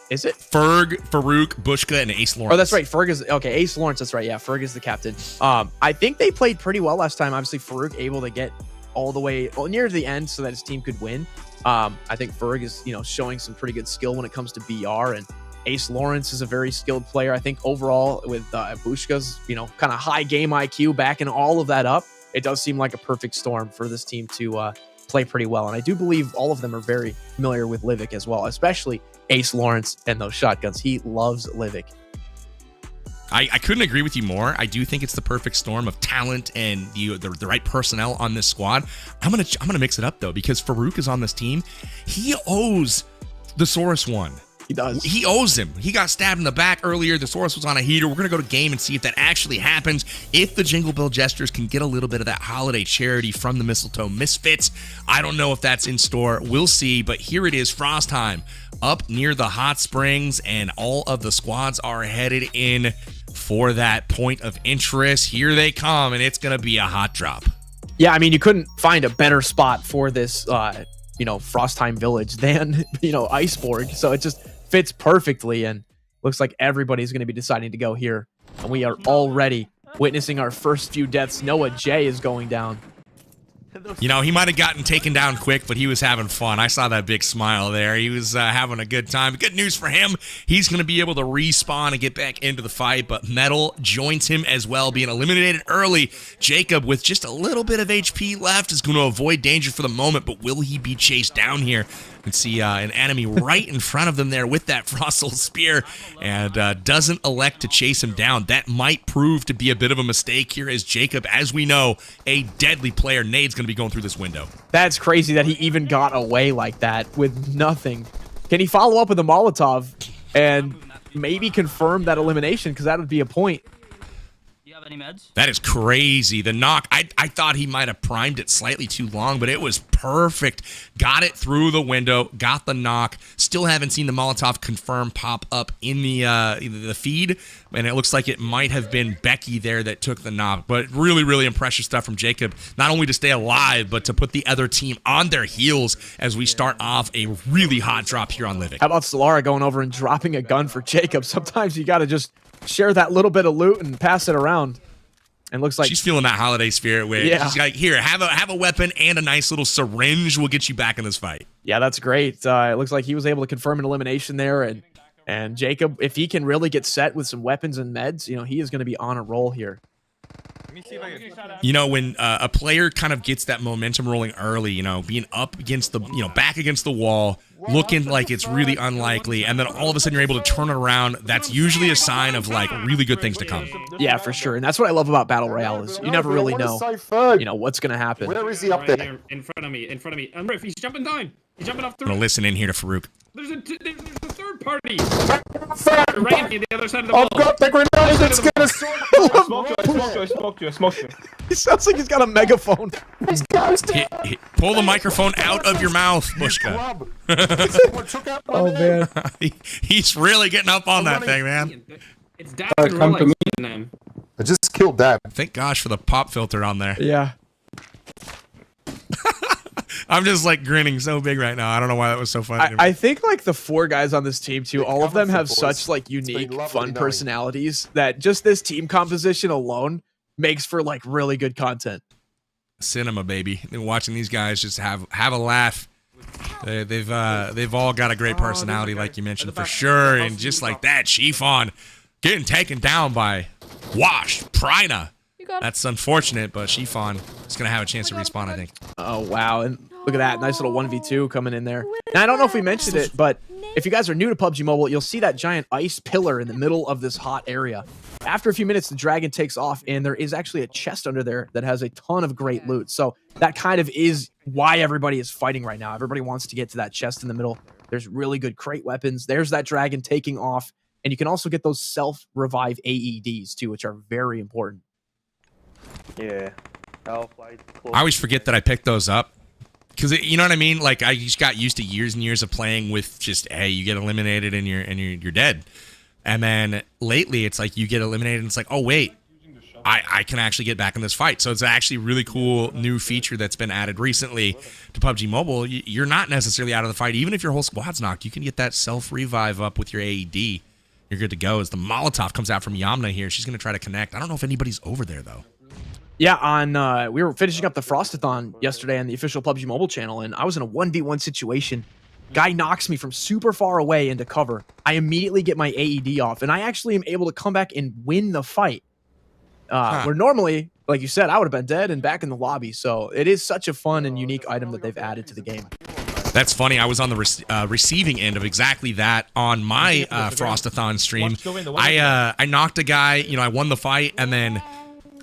Is it? Ferg, Farouk, Bushka, and Ace Lawrence. Oh, that's right. Ferg is okay. Ace Lawrence. That's right. Yeah, Ferg is the captain. I think they played pretty well last time. Obviously, Farouk able to get all the way near the end so that his team could win. I think Ferg is showing some pretty good skill when it comes to BR, and Ace Lawrence is a very skilled player. I think overall with Bushka's kind of high game IQ backing all of that up, it does seem like a perfect storm for this team to play pretty well. And I do believe all of them are very familiar with Livik as well, especially Ace Lawrence and those shotguns. He loves Livik. I couldn't agree with you more. I do think it's the perfect storm of talent and the right personnel on this squad. I'm gonna mix it up though, because Farouk is on this team. He owes the Saurus one. He does. He owes him. He got stabbed in the back earlier. The Saurus was on a heater. We're going to go to game and see if that actually happens. If the Jingle Bell Jesters can get a little bit of that holiday charity from the Mistletoe Misfits. I don't know if that's in store. We'll see. But here it is, Frostheim, up near the hot springs, and all of the squads are headed in for that point of interest. Here they come, and it's going to be a hot drop. Yeah, I mean, you couldn't find a better spot for this, Frostheim village than, Iceborg. So it just fits perfectly, and looks like everybody's going to be deciding to go here. And we are already witnessing our first few deaths. Noah J is going down. He might have gotten taken down quick, but he was having fun. I saw that big smile there. He was having a good time. Good news for him. He's going to be able to respawn and get back into the fight, but Metal joins him as well, being eliminated early. Jacob, with just a little bit of HP left, is going to avoid danger for the moment, but will he be chased down here? You can see an enemy right in front of them there with that Frostal Spear, and doesn't elect to chase him down. That might prove to be a bit of a mistake here, as Jacob, as we know, a deadly player. Nade's going to be going through this window. That's crazy that he even got away like that with nothing. Can he follow up with a Molotov and maybe confirm that elimination? Because that would be a point. Any meds? That is crazy. The knock, I thought he might have primed it slightly too long, but it was perfect. Got it through the window, got the knock. Still haven't seen the Molotov confirm pop up in the feed, and it looks like it might have been Becky there that took the knock. But really, really impressive stuff from Jacob, not only to stay alive, but to put the other team on their heels as we start off a really hot drop here on Livik. How about Solara going over and dropping a gun for Jacob? Sometimes you got to just share that little bit of loot and pass it around. And looks like she's feeling that holiday spirit wave. Yeah. She's like, here, have a weapon and a nice little syringe. We'll get you back in this fight. Yeah, that's great. It looks like he was able to confirm an elimination there, and Jacob, if he can really get set with some weapons and meds, he is going to be on a roll here. When a player kind of gets that momentum rolling early, being up against the, back against the wall, looking like it's really unlikely, and then all of a sudden you're able to turn it around, that's usually a sign of like really good things to come. Yeah, for sure. And that's what I love about Battle Royale is you never really know, what's going to happen. Where is he up there? In front of me. And Riff, he's jumping down. He's jumping off the I'm gonna listen in here to Farouk. There's a third party. Right on the other side of the wall. I've got the grenade. It's gonna smoke you. He sounds like he's got a megaphone. He's ghosted. Pull the microphone out of your mouth, Bushka. Oh man, he's really getting up on that thing, man. It's Dab and Rolex. I just killed Dab. Thank gosh for the pop filter on there. Yeah. I'm just like grinning so big right now. I don't know why that was so funny. I think like the 4 guys on this team too, all of them have such like unique, fun personalities that just this team composition alone makes for like really good content. Cinema, baby. And watching these guys just have a laugh. They've all got a great personality, like you mentioned, for sure. And just like that, Chiffon getting taken down by Wash Prina. That's unfortunate, but Chiffon is going to have a chance to respawn, I think. Oh, wow. And look at that. Nice little 1v2 coming in there. Now, I don't know if we mentioned it, but if you guys are new to PUBG Mobile, you'll see that giant ice pillar in the middle of this hot area. After a few minutes, the dragon takes off, and there is actually a chest under there that has a ton of great loot. So that kind of is why everybody is fighting right now. Everybody wants to get to that chest in the middle. There's really good crate weapons. There's that dragon taking off. And you can also get those self-revive AEDs, too, which are very important. Yeah. I always forget that I picked those up. Because, you know what I mean? Like, I just got used to years and years of playing with just, hey, you get eliminated and you're dead. And then lately, it's like you get eliminated and it's like, oh, wait, I can actually get back in this fight. So it's actually a really cool new feature that's been added recently to PUBG Mobile. You're not necessarily out of the fight. Even if your whole squad's knocked, you can get that self-revive up with your AED. You're good to go. As the Molotov comes out from Yamna here, she's going to try to connect. I don't know if anybody's over there, though. Yeah, we were finishing up the Frostathon yesterday on the official PUBG Mobile channel, and I was in a 1v1 situation. Guy knocks me from super far away into cover. I immediately get my AED off, and I actually am able to come back and win the fight. Where normally, like you said, I would have been dead and back in the lobby. So it is such a fun and unique item that they've added to the game. That's funny. I was on the receiving end of exactly that on my Frostathon stream. I knocked a guy, you know, I won the fight, and then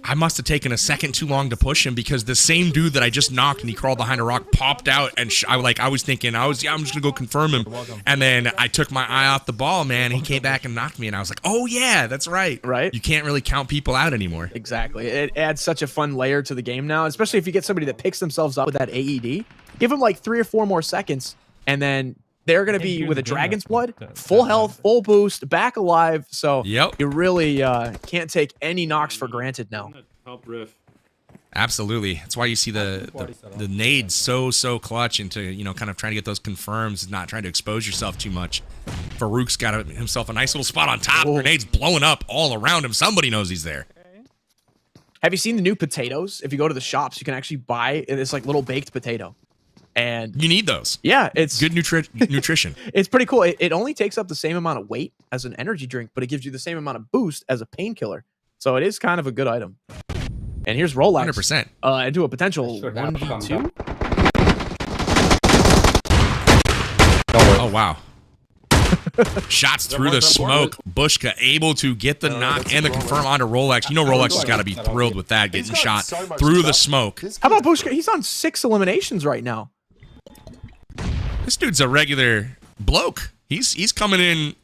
I must have taken a second too long to push him because the same dude that I just knocked and he crawled behind a rock popped out, and I was thinking I'm just gonna go confirm him, and then I took my eye off the ball, man. He came back and knocked me, and I was like, oh yeah, that's right. Right. You can't really count people out anymore. Exactly. It adds such a fun layer to the game now, especially if you get somebody that picks themselves up with that AED. Give them like 3 or 4 more seconds, and then they're going to be with a Dragon's Blood, full health, full boost, back alive. So you really can't take any knocks for granted now. Help riff. Absolutely. That's why you see the nades so clutch into, you know, kind of trying to get those confirms, not trying to expose yourself too much. Farouk's got himself a nice little spot on top. Grenades blowing up all around him. Somebody knows he's there. Have you seen the new potatoes? If you go to the shops, you can actually buy this like little baked potato. And you need those. Yeah, it's good nutrition. It's pretty cool. It only takes up the same amount of weight as an energy drink, but it gives you the same amount of boost as a painkiller. So it is kind of a good item. And here's Rolex. 100%. Into a potential 1v2. Oh, wow. Shots through the smoke. Bushka able to get the knock and the confirm onto Rolex. You know Rolex has got to be thrilled with that, getting shot through the smoke. How about Bushka? He's on 6 eliminations right now. This dude's a regular bloke. He's coming in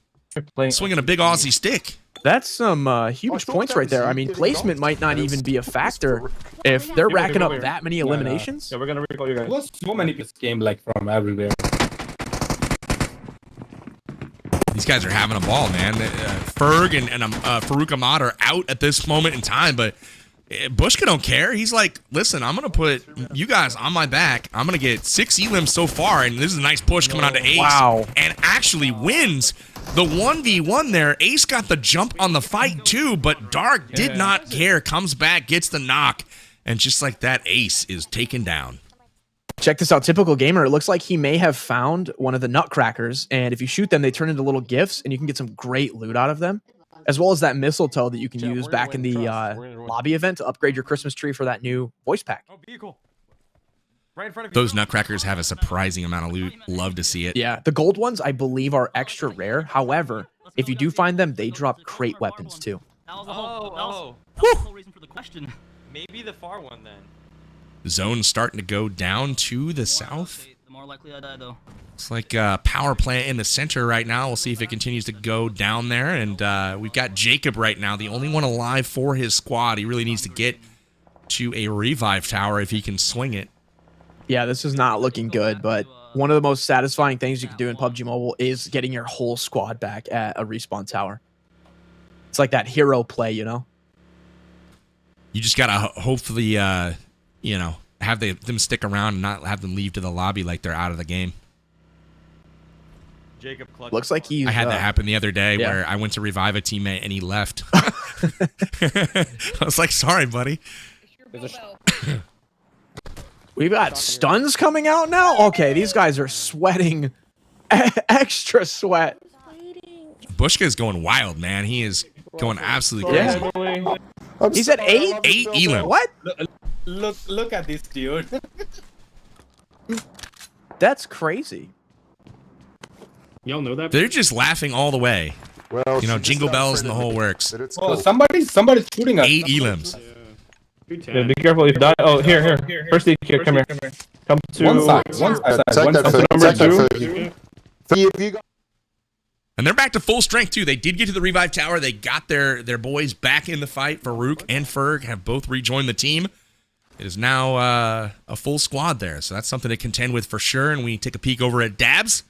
swinging a big Aussie stick. That's some huge points right there. I mean, placement might not even be a factor if they're racking up that many eliminations. Yeah, we're gonna recall you guys. There was so many this game, like from everywhere. These guys are having a ball, man. Ferg and Farouk Ahmad are out at this moment in time, but Bushka don't care. He's like, listen, I'm going to put you guys on my back. I'm going to get 6 elims so far, and this is a nice push coming on to Ace. Wow. And actually wins the 1v1 there. Ace got the jump on the fight too, but Dark did not care. Comes back, gets the knock, and just like that, Ace is taken down. Check this out, Typical Gamer. It looks like he may have found one of the nutcrackers, and if you shoot them, they turn into little gifts, and you can get some great loot out of them, as well as that mistletoe that you can use back in the lobby event to upgrade your Christmas tree for that new voice pack. Oh, vehicle. Right in front of Those nutcrackers have a surprising amount of loot. Love to see it. Yeah, the gold ones, I believe, are extra rare. However, if you do find them, they drop crate weapons, too. That was the whole reason for the question. Maybe the far one, then. Zone starting to go down to the south. The more likely I die, though. It's like a power plant in the center right now. We'll see if it continues to go down there. And we've got Jacob right now, the only one alive for his squad. He really needs to get to a revive tower if he can swing it. Yeah, this is not looking good, but one of the most satisfying things you can do in PUBG Mobile is getting your whole squad back at a respawn tower. It's like that hero play, you know? You just got to hopefully, you know, have them stick around and not have them leave to the lobby like they're out of the game. Jacob looks like he's... I had that happen the other day where I went to revive a teammate and he left. I was like, sorry, buddy. We've got stuns coming out now? Okay, these guys are sweating extra sweat. Bushka is going wild, man. He is going absolutely crazy. Yeah. He said 8? 8 elim. What? Look at this dude. That's crazy. Y'all know that? They're just laughing all the way. Well, you know, jingle bells and the whole works. Oh, somebody's shooting us. 8 elims. Yeah, be careful if you die. Oh, here. First aid kit, come here. Come to one side. Number 2. And they're back to full strength too. They did get to the revive tower. They got their boys back in the fight. Farouk and Ferg have both rejoined the team. It is now a full squad there, so that's something to contend with for sure. And we take a peek over at Dabs.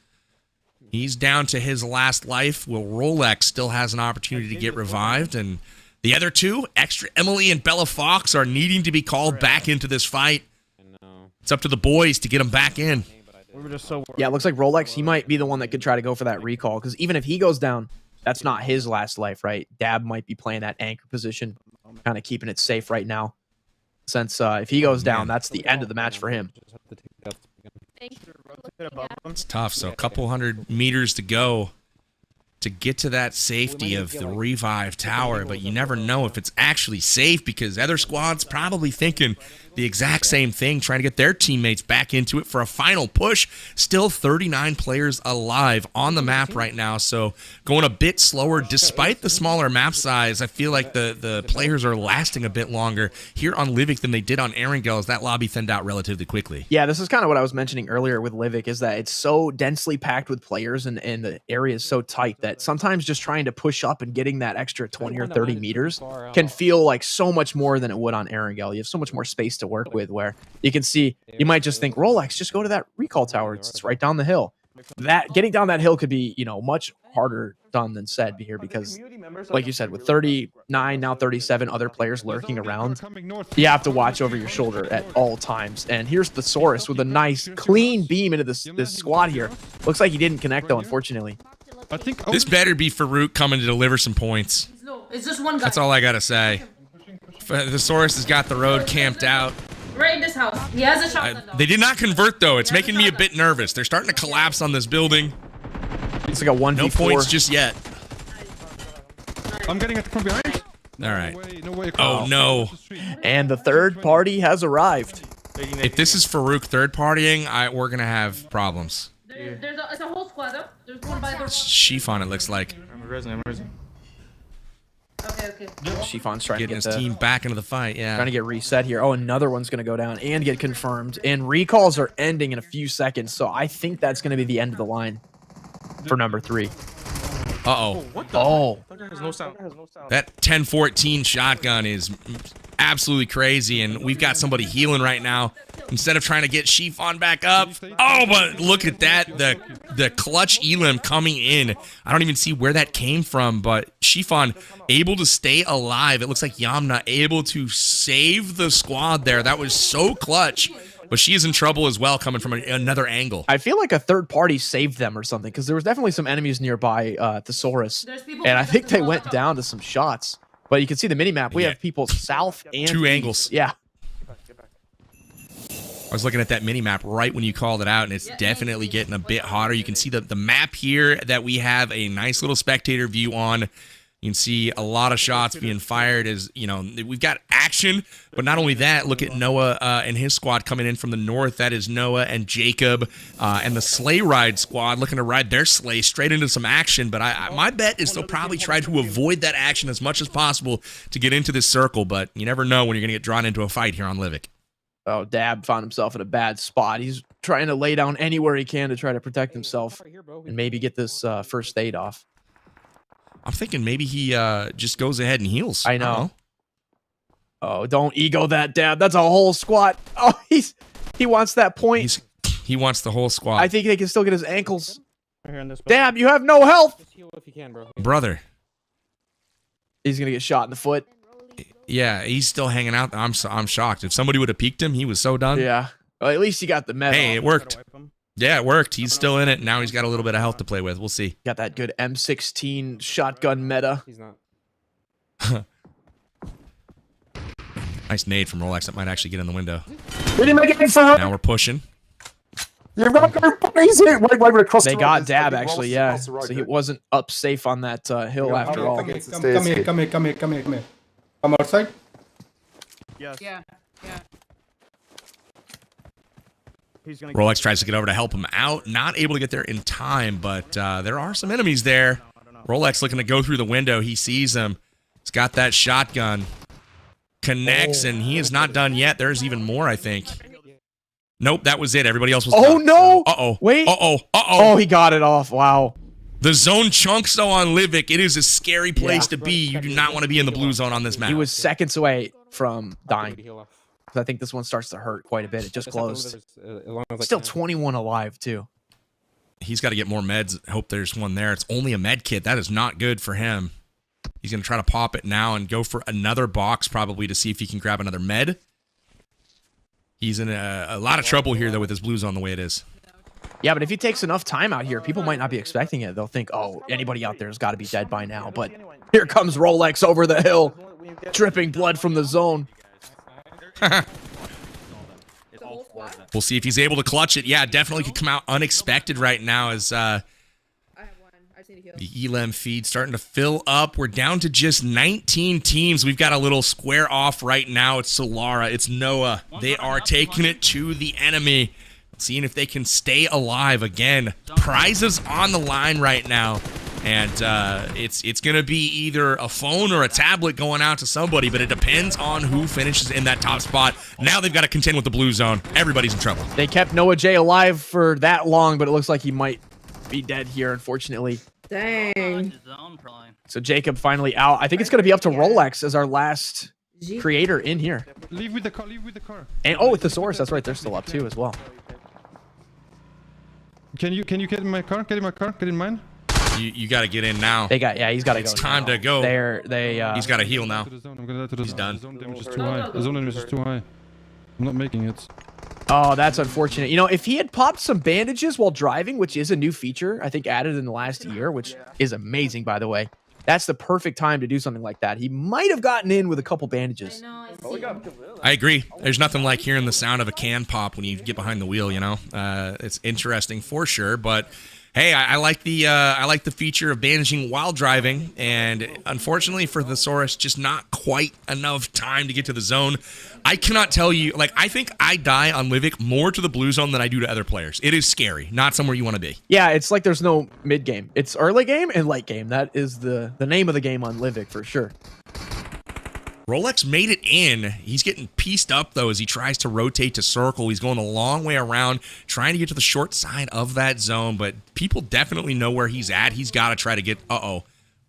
He's down to his last life. Will Rolex still has an opportunity to get revived, and The other two, Extra Emily and Bella Fox, are needing to be called back into this fight. It's up to the boys to get them back in. We were just so yeah, it looks like Rolex, he might be the one that could try to go for that recall, because even if he goes down, that's not his last life, right? Dab might be playing that anchor position, kind of keeping it safe right now. Since if he goes down, that's the end of the match for him. It's tough, so a couple 100 meters to go to get to that safety of the revive tower, but you never know if it's actually safe because other squads probably thinking the exact same thing, trying to get their teammates back into it for a final push. Still 39 players alive on the map right now, so going a bit slower despite the smaller map size. I feel like the players are lasting a bit longer here on Livik than they did on Erangel, as that lobby thinned out relatively quickly. Yeah, this is kind of what I was mentioning earlier with Livik, is that it's so densely packed with players and the area is so tight that sometimes just trying to push up and getting that extra 20 or 30 meters can feel like so much more than it would on Erangel. You have so much more space to work with, where you can see, you might just think, Rolex, just go to that recall tower. It's right down the hill. That getting down that hill could be, you know, much harder done than said here, because like you said, with 39, now 37 other players lurking around, you have to watch over your shoulder at all times. And here's the Saurus with a nice clean beam into this squad here. Looks like he didn't connect though, unfortunately. I think this better be Farouk coming to deliver some points. It's just one guy. That's all I gotta say. The Saurus has got the road camped out. Right in this house. He has a shotgun. They did not convert though. It's making me a bit nervous. They're starting to collapse on this building. It's like a 1v4. No points just yet. I'm getting it from behind. All right. No way, oh no. And the third party has arrived. If this is Farouk third partying, we're gonna have problems. It's a whole squad up. There's one by the Chiffon, it looks like. Okay. Chiffon's trying to get his team back into the fight, yeah. Trying to get reset here. Oh, another one's going to go down and get confirmed. And recalls are ending in a few seconds, so I think that's going to be the end of the line for number 3. Uh-oh. That 10-14 shotgun is absolutely crazy, and we've got somebody healing right now. Instead of trying to get Chiffon back up. Oh, but look at that. The clutch elim coming in. I don't even see where that came from, but Chiffon able to stay alive. It looks like Yamna able to save the squad there. That was so clutch. But she is in trouble as well, coming from another angle. I feel like a third party saved them or something, because there was definitely some enemies nearby Thesaurus. And I think they went down to some shots. But you can see the minimap. We have people south and 2 angles. Yeah. I was looking at that mini map right when you called it out, and it's definitely getting a bit hotter. You can see the map here that we have a nice little spectator view on. You can see a lot of shots being fired as, you know, we've got action. But not only that, look at Noah and his squad coming in from the north. That is Noah and Jacob and the sleigh ride squad looking to ride their sleigh straight into some action. But my bet is they'll probably try to avoid that action as much as possible to get into this circle. But you never know when you're going to get drawn into a fight here on Livik. Oh, Dab found himself in a bad spot. He's trying to lay down anywhere he can to try to protect himself and maybe get this first aid off. I'm thinking maybe he just goes ahead and heals. I know. Oh, don't ego that, Dab. That's a whole squad. Oh, he wants that point. He wants the whole squad. I think they can still get his ankles. Dab, you have no health. Brother. He's going to get shot in the foot. Yeah, he's still hanging out. I'm shocked. If somebody would have peeked him, he was so done. Yeah. Well, at least he got the medal. Hey, it worked. Yeah, it worked. He's still in it. Now he's got a little bit of health to play with. We'll see. Got that good M16 shotgun meta. He's not. Nice nade from Rolex. That might actually get in the window. We didn't make it inside. Now we're pushing. You've got everybody's here. Wait, across they the got road. Dab, actually, yeah. So he wasn't up safe on that hill after all. Come here. Come outside. Yes. Yeah. Rolex tries to get over to help him out. Not able to get there in time, but there are some enemies there. Rolex looking to go through the window. He sees him. He's got that shotgun. Connects, and he is not done yet. There's even more, I think. Nope, that was it. Everybody else was Oh, done. no! Uh-oh. Wait. Uh-oh. Oh, he got it off. Wow. The zone chunks, though, on Livik. It is a scary place to be. You do not want to be in the blue zone on this map. He was seconds away from dying. I think this one starts to hurt quite a bit. It just closed. Still 21 alive, too. He's got to get more meds. Hope there's one there. It's only a med kit. That is not good for him. He's going to try to pop it now and go for another box probably to see if he can grab another med. He's in a lot of trouble here, though, with his blue zone the way it is. Yeah, but if he takes enough time out here, people might not be expecting it. They'll think, oh, anybody out there has got to be dead by now. But here comes Rolex over the hill, dripping blood from the zone. We'll see if he's able to clutch it. Yeah, definitely could come out unexpected right now as the Elam feed starting to fill up. We're down to just 19 teams. We've got a little square off right now. It's Solara. It's Noah. They are taking it to the enemy. Seeing if they can stay alive again. Prizes on the line right now. And it's going to be either a phone or a tablet going out to somebody, but it depends on who finishes in that top spot. Now they've got to contend with the blue zone. Everybody's in trouble. They kept Noah J alive for that long, but it looks like he might be dead here, unfortunately. Dang. So Jacob finally out. I think it's going to be up to Rolex as our last creator in here. Leave with the car, leave with the car. And oh, with the source, that's right. They're still up too as well. Can you get in my car? Get in my car? Get in mine? You got to get in now. He's got to go. It's time to go. He's got to heal now. He's done. The zone damage is too high. The zone damage is too high. I'm not making it. Oh, that's unfortunate. You know, if he had popped some bandages while driving, which is a new feature, I think added in the last year, which is amazing, by the way. That's the perfect time to do something like that. He might have gotten in with a couple bandages. I agree. There's nothing like hearing the sound of a can pop when you get behind the wheel, you know? It's interesting for sure, but hey, I like the feature of bandaging while driving, and unfortunately for the Saurus, just not quite enough time to get to the zone. I cannot tell you, like, I think I die on Livik more to the blue zone than I do to other players. It is scary, not somewhere you want to be. Yeah, it's like there's no mid game. It's early game and late game. That is the name of the game on Livik for sure. Rolex made it in. He's getting pieced up, though, as he tries to rotate to circle. He's going a long way around, trying to get to the short side of that zone, but people definitely know where he's at. He's got to try to get... Uh-oh.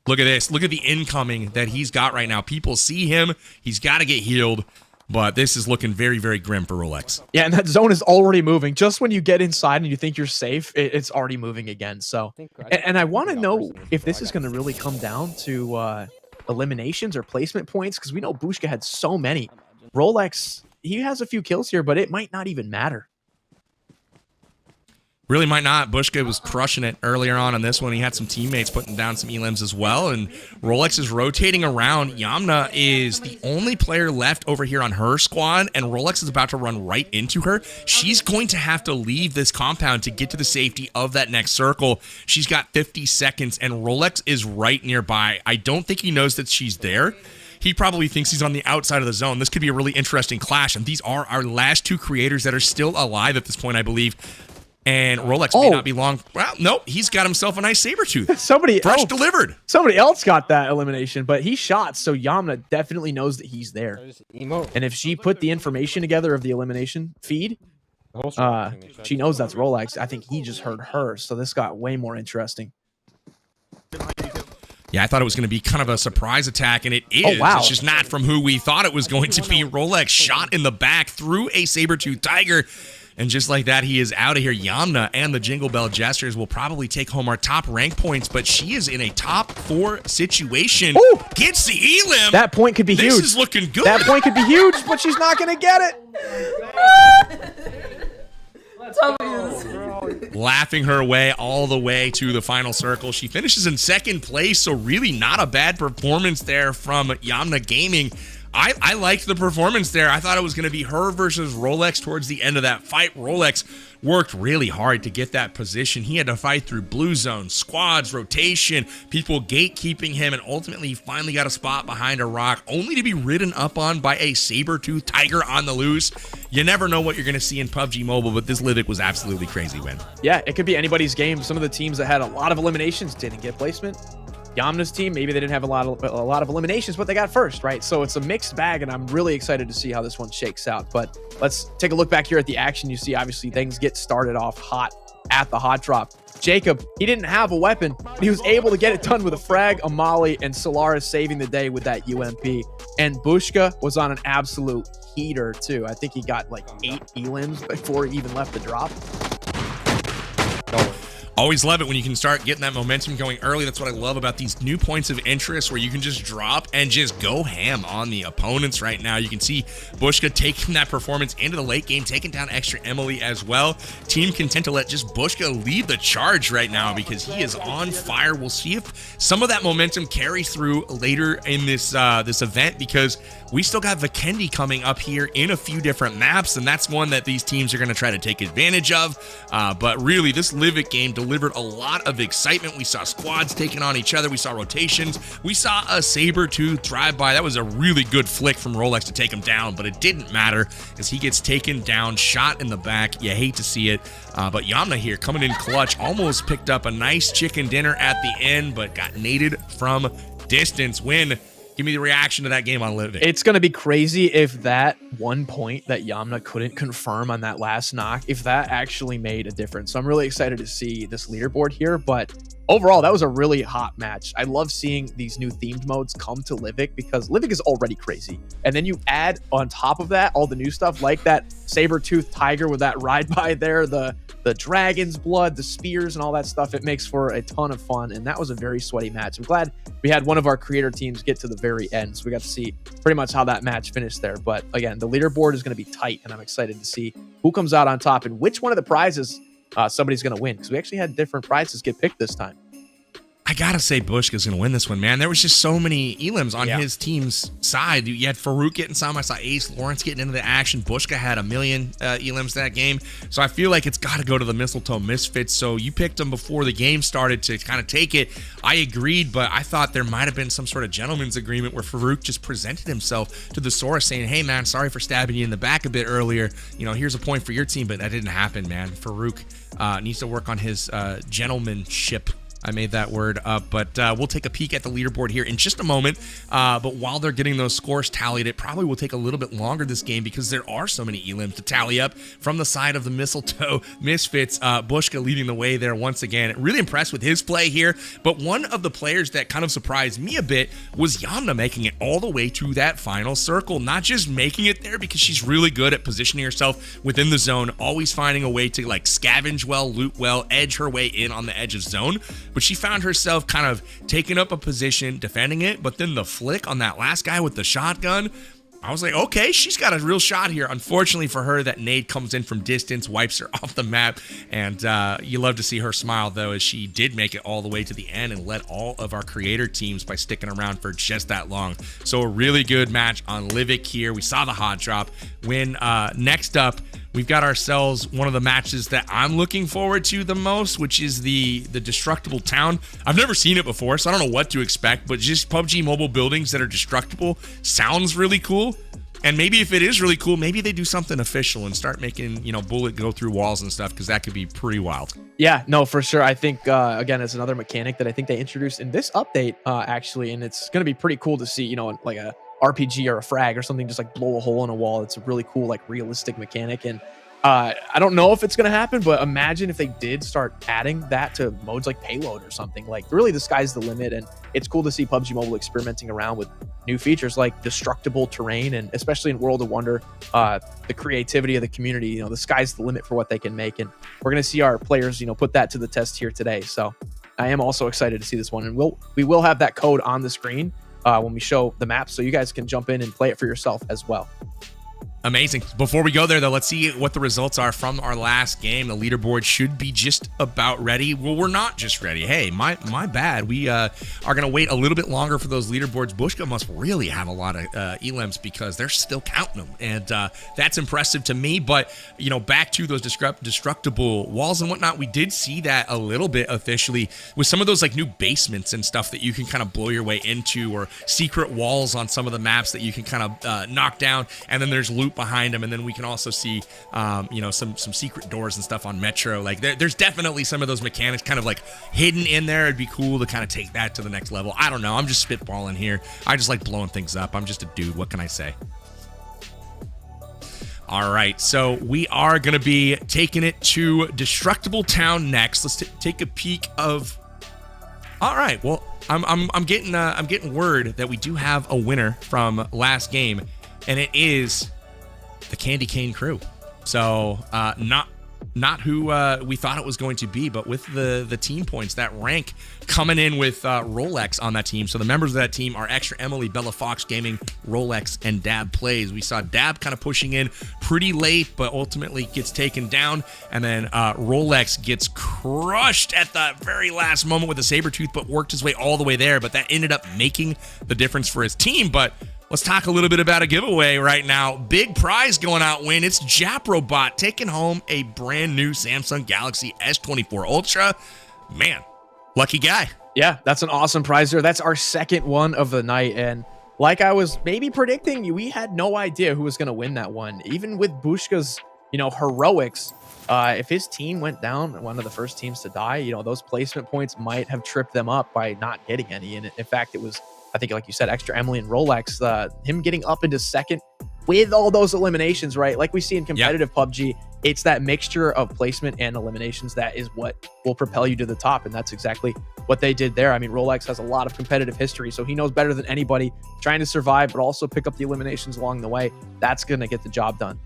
Look at this. Look at the incoming that he's got right now. People see him. He's got to get healed, but this is looking very, very grim for Rolex. Yeah, and that zone is already moving. Just when you get inside and you think you're safe, it's already moving again. So, and I want to know if this is going to really come down to... eliminations or placement points, because we know Bushka had so many. Rolex, he has a few kills here, but it might not even matter. Really might not. Bushka was crushing it earlier on in this one. He had some teammates putting down some elims as well, and Rolex is rotating around. Yamna is the only player left over here on her squad, and Rolex is about to run right into her. She's going to have to leave this compound to get to the safety of that next circle. She's got 50 seconds, and Rolex is right nearby. I don't think he knows that she's there. He probably thinks he's on the outside of the zone. This could be a really interesting clash, and these are our last two creators that are still alive at this point, I believe. And Rolex may not be long. Well, nope, he's got himself a nice saber tooth. Somebody fresh delivered. Somebody else got that elimination, but he shot, so Yamna definitely knows that he's there. And if she put the information together of the elimination feed, she knows that's Rolex. I think he just heard her, so this got way more interesting. Yeah, I thought it was going to be kind of a surprise attack, and it is. Oh, wow. It's just not from who we thought it was going to be. Rolex shot in the back through a saber-tooth tiger. And just like that, he is out of here. Yamna and the Jingle Bell Jesters will probably take home our top rank points, but she is in a top 4 situation. Ooh. Gets the elim. That point could be huge. This is looking good. That point could be huge, but she's not going to get it. Laughing her way all the way to the final circle. She finishes in 2nd place, so really not a bad performance there from Yamna Gaming. I liked the performance there. I thought it was going to be her versus Rolex towards the end of that fight. Rolex worked really hard to get that position. He had to fight through blue zone, squads, rotation, people gatekeeping him, and ultimately he finally got a spot behind a rock, only to be ridden up on by a saber-tooth tiger on the loose. You never know what you're going to see in PUBG Mobile, but this Livik was absolutely crazy win. Yeah, it could be anybody's game. Some of the teams that had a lot of eliminations didn't get placement. Yamna's team, maybe they didn't have a lot of eliminations, but they got first, right? So it's a mixed bag, and I'm really excited to see how this one shakes out. But let's take a look back here at the action. You see, obviously, things get started off hot at the hot drop. Jacob, he didn't have a weapon, but he was able to get it done with a frag, a molly, and Solara saving the day with that UMP. And Bushka was on an absolute heater, too. I think he got like 8 elims before he even left the drop. Always love it when you can start getting that momentum going early. That's what I love about these new points of interest where you can just drop and just go ham on the opponents right now. You can see Bushka taking that performance into the late game, taking down extra Emily as well. Team content to let just Bushka lead the charge right now because he is on fire. We'll see if some of that momentum carries through later in this this event, because we still got Vikendi coming up here in a few different maps, and that's one that these teams are going to try to take advantage of. But really, this Livik game delivered a lot of excitement. We saw squads taking on each other. We saw rotations. We saw a saber-tooth drive-by. That was a really good flick from Rolex to take him down, but it didn't matter as he gets taken down, shot in the back. You hate to see it. But Yamna here coming in clutch, almost picked up a nice chicken dinner at the end, but got naded from distance. Win. Give me the reaction to that game on Livik. It's going to be crazy if that 1 point that Yamna couldn't confirm on that last knock, if that actually made a difference. So I'm really excited to see this leaderboard here. But overall, that was a really hot match. I love seeing these new themed modes come to Livik because Livik is already crazy. And then you add on top of that all the new stuff like that saber-tooth tiger with that ride by there, the dragon's blood, the spears, and all that stuff. It makes for a ton of fun, and that was a very sweaty match. I'm glad we had one of our creator teams get to the very end, so we got to see pretty much how that match finished there. But again, the leaderboard is going to be tight, and I'm excited to see who comes out on top and which one of the prizes somebody's going to win, because we actually had different prizes get picked this time. I gotta say Bushka's gonna win this one, man. There was just so many elims on his team's side. You had Farouk getting some. I saw Ace Lawrence getting into the action. Bushka had 1 million elims that game. So I feel like it's got to go to the Mistletoe Misfits. So you picked them before the game started to kind of take it. I agreed, but I thought there might have been some sort of gentleman's agreement where Farouk just presented himself to the Sora saying, hey, man, sorry for stabbing you in the back a bit earlier. You know, here's a point for your team, but that didn't happen, man. Farouk needs to work on his gentlemanship. I made that word up, but we'll take a peek at the leaderboard here in just a moment. But while they're getting those scores tallied, it probably will take a little bit longer this game because there are so many elims to tally up from the side of the Mistletoe Misfits. Bushka leading the way there once again. Really impressed with his play here, but one of the players that kind of surprised me a bit was Yamna making it all the way to that final circle. Not just making it there because she's really good at positioning herself within the zone, always finding a way to like scavenge well, loot well, edge her way in on the edge of zone. But she found herself kind of taking up a position, defending it, but then the flick on that last guy with the shotgun, I was like, okay, she's got a real shot here. Unfortunately for her, that nade comes in from distance, wipes her off the map, and you love to see her smile, though, as she did make it all the way to the end and led all of our creator teams by sticking around for just that long. So a really good match on Livik here. We saw the hot drop. When next up, we've got ourselves one of the matches that I'm looking forward to the most, which is the destructible town. I've never seen it before, so I don't know what to expect, but just PUBG Mobile buildings that are destructible sounds really cool. And maybe if it is really cool, maybe they do something official and start making, you know, bullet go through walls and stuff, because that could be pretty wild. Yeah, no, for sure. I think, again, it's another mechanic that I think they introduced in this update, actually, and it's going to be pretty cool to see, you know, like a RPG or a frag or something just like blow a hole in a wall. It's a really cool, like realistic mechanic. And I don't know if it's going to happen, but imagine if they did start adding that to modes like payload or something. Like really the sky's the limit. And it's cool to see PUBG Mobile experimenting around with new features like destructible terrain, and especially in World of Wonder, the creativity of the community, you know, the sky's the limit for what they can make. And we're going to see our players, you know, put that to the test here today. So I am also excited to see this one. And we will have that code on the screen when we show the map, so you guys can jump in and play it for yourself as well. Amazing. Before we go there, though, let's see what the results are from our last game. The leaderboard should be just about ready. Well, we're not just ready. Hey, my bad. We are going to wait a little bit longer for those leaderboards. Bushka must really have a lot of elims because they're still counting them, and that's impressive to me. But, you know, back to those destructible walls and whatnot, we did see that a little bit officially with some of those like new basements and stuff that you can kind of blow your way into, or secret walls on some of the maps that you can kind of knock down, and then there's loot behind them, and then we can also see you know, some secret doors and stuff on Metro. Like there's definitely some of those mechanics kind of like hidden in there. It'd be cool to kind of take that to the next level. I don't know, I'm just spitballing here. I just like blowing things up. I'm just a dude, what can I say? All right, so we are gonna be taking it to Destructible Town next. Let's take a peek of. All right, well, I'm getting word that we do have a winner from last game, and it is the Candy Cane crew. So not not who we thought it was going to be, but with the team points, that rank coming in with Rolex on that team. So the members of that team are Extra Emily, Bella Fox Gaming, Rolex, and Dab Plays. We saw Dab kind of pushing in pretty late, but ultimately gets taken down. And then Rolex gets crushed at the very last moment with a Sabertooth, but worked his way all the way there. But that ended up making the difference for his team. But let's talk a little bit about a giveaway right now. Big prize going out win. It's Japrobot taking home a brand new Samsung Galaxy S24 Ultra. Man, lucky guy. Yeah, that's an awesome prize there. That's our second one of the night. And like I was maybe predicting, we had no idea who was going to win that one. Even with Bushka's, heroics, if his team went down, one of the first teams to die, those placement points might have tripped them up by not getting any. And in fact, it was, I think, like you said, Extra Emily and Rolex, him getting up into second with all those eliminations, right? Like we see in competitive PUBG, it's that mixture of placement and eliminations that is what will propel you to the top. And that's exactly what they did there. I mean, Rolex has a lot of competitive history, so he knows better than anybody trying to survive, but also pick up the eliminations along the way. That's going to get the job done.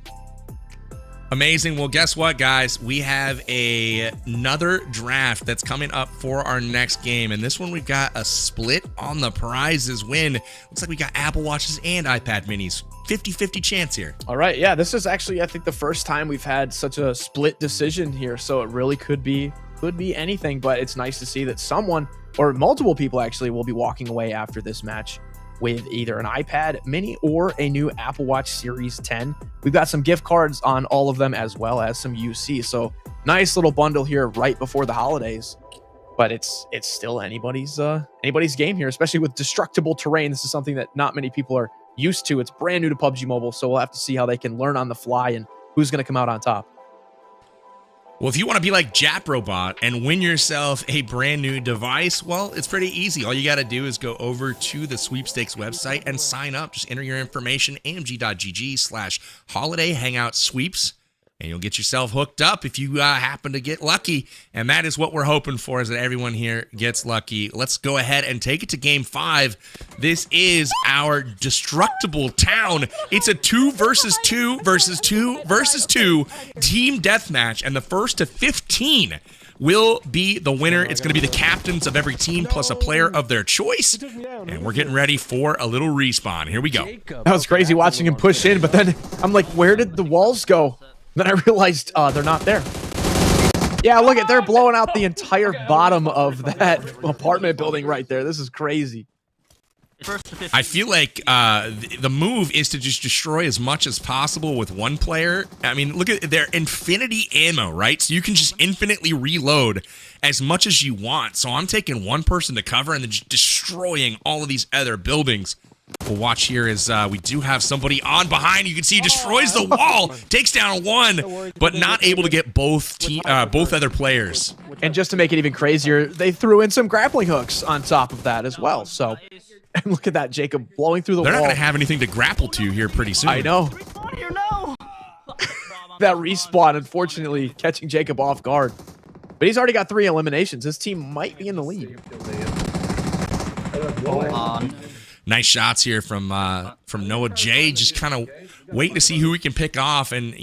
Amazing. Well, guess what, guys? We have another draft that's coming up for our next game. And this one, we've got a split on the prizes win. Looks like we got Apple Watches and iPad minis. 50-50 chance here. All right. Yeah, this is actually, I think, the first time we've had such a split decision here. So it really could be anything. But it's nice to see that someone, or multiple people actually, will be walking away after this match with either an iPad mini or a new Apple Watch Series 10. We've got some gift cards on all of them, as well as some UC. So nice little bundle here right before the holidays. But it's still anybody's game here, especially with destructible terrain. This is something that not many people are used to. It's brand new to PUBG Mobile, so we'll have to see how they can learn on the fly and who's going to come out on top. Well, if you want to be like Japrobot and win yourself a brand new device, well, it's pretty easy. All you got to do is go over to the Sweepstakes website and sign up. Just enter your information, amg.gg/holiday hangout sweeps, and you'll get yourself hooked up if you happen to get lucky. And that is what we're hoping for, is that everyone here gets lucky. Let's go ahead and take it to game 5. This is our destructible town. It's a 2 versus 2 versus 2 versus 2 team deathmatch, and the first to 15 will be the winner. It's going to be the captains of every team plus a player of their choice. And we're getting ready for a little respawn. Here we go. That was crazy watching him push in, but then I'm like, where did the walls go? Then I realized they're not there. Yeah, look at, they're blowing out the entire bottom of that apartment building right there. This is crazy. I feel like the move is to just destroy as much as possible with one player. I mean, look at their infinity ammo, right? So you can just infinitely reload as much as you want. So I'm taking one person to cover and then just destroying all of these other buildings. We'll watch here as we do have somebody on behind. You can see he destroys the wall, takes down one, but not able to get both other players. And just to make it even crazier, they threw in some grappling hooks on top of that as well. So, and look at that, Jacob blowing through the wall. They're not going to have anything to grapple to here pretty soon. I know. That respawn, unfortunately, catching Jacob off guard. But he's already got 3 eliminations. His team might be in the lead. Nice shots here from Noah J. Just kind of waiting to see who we can pick off. And,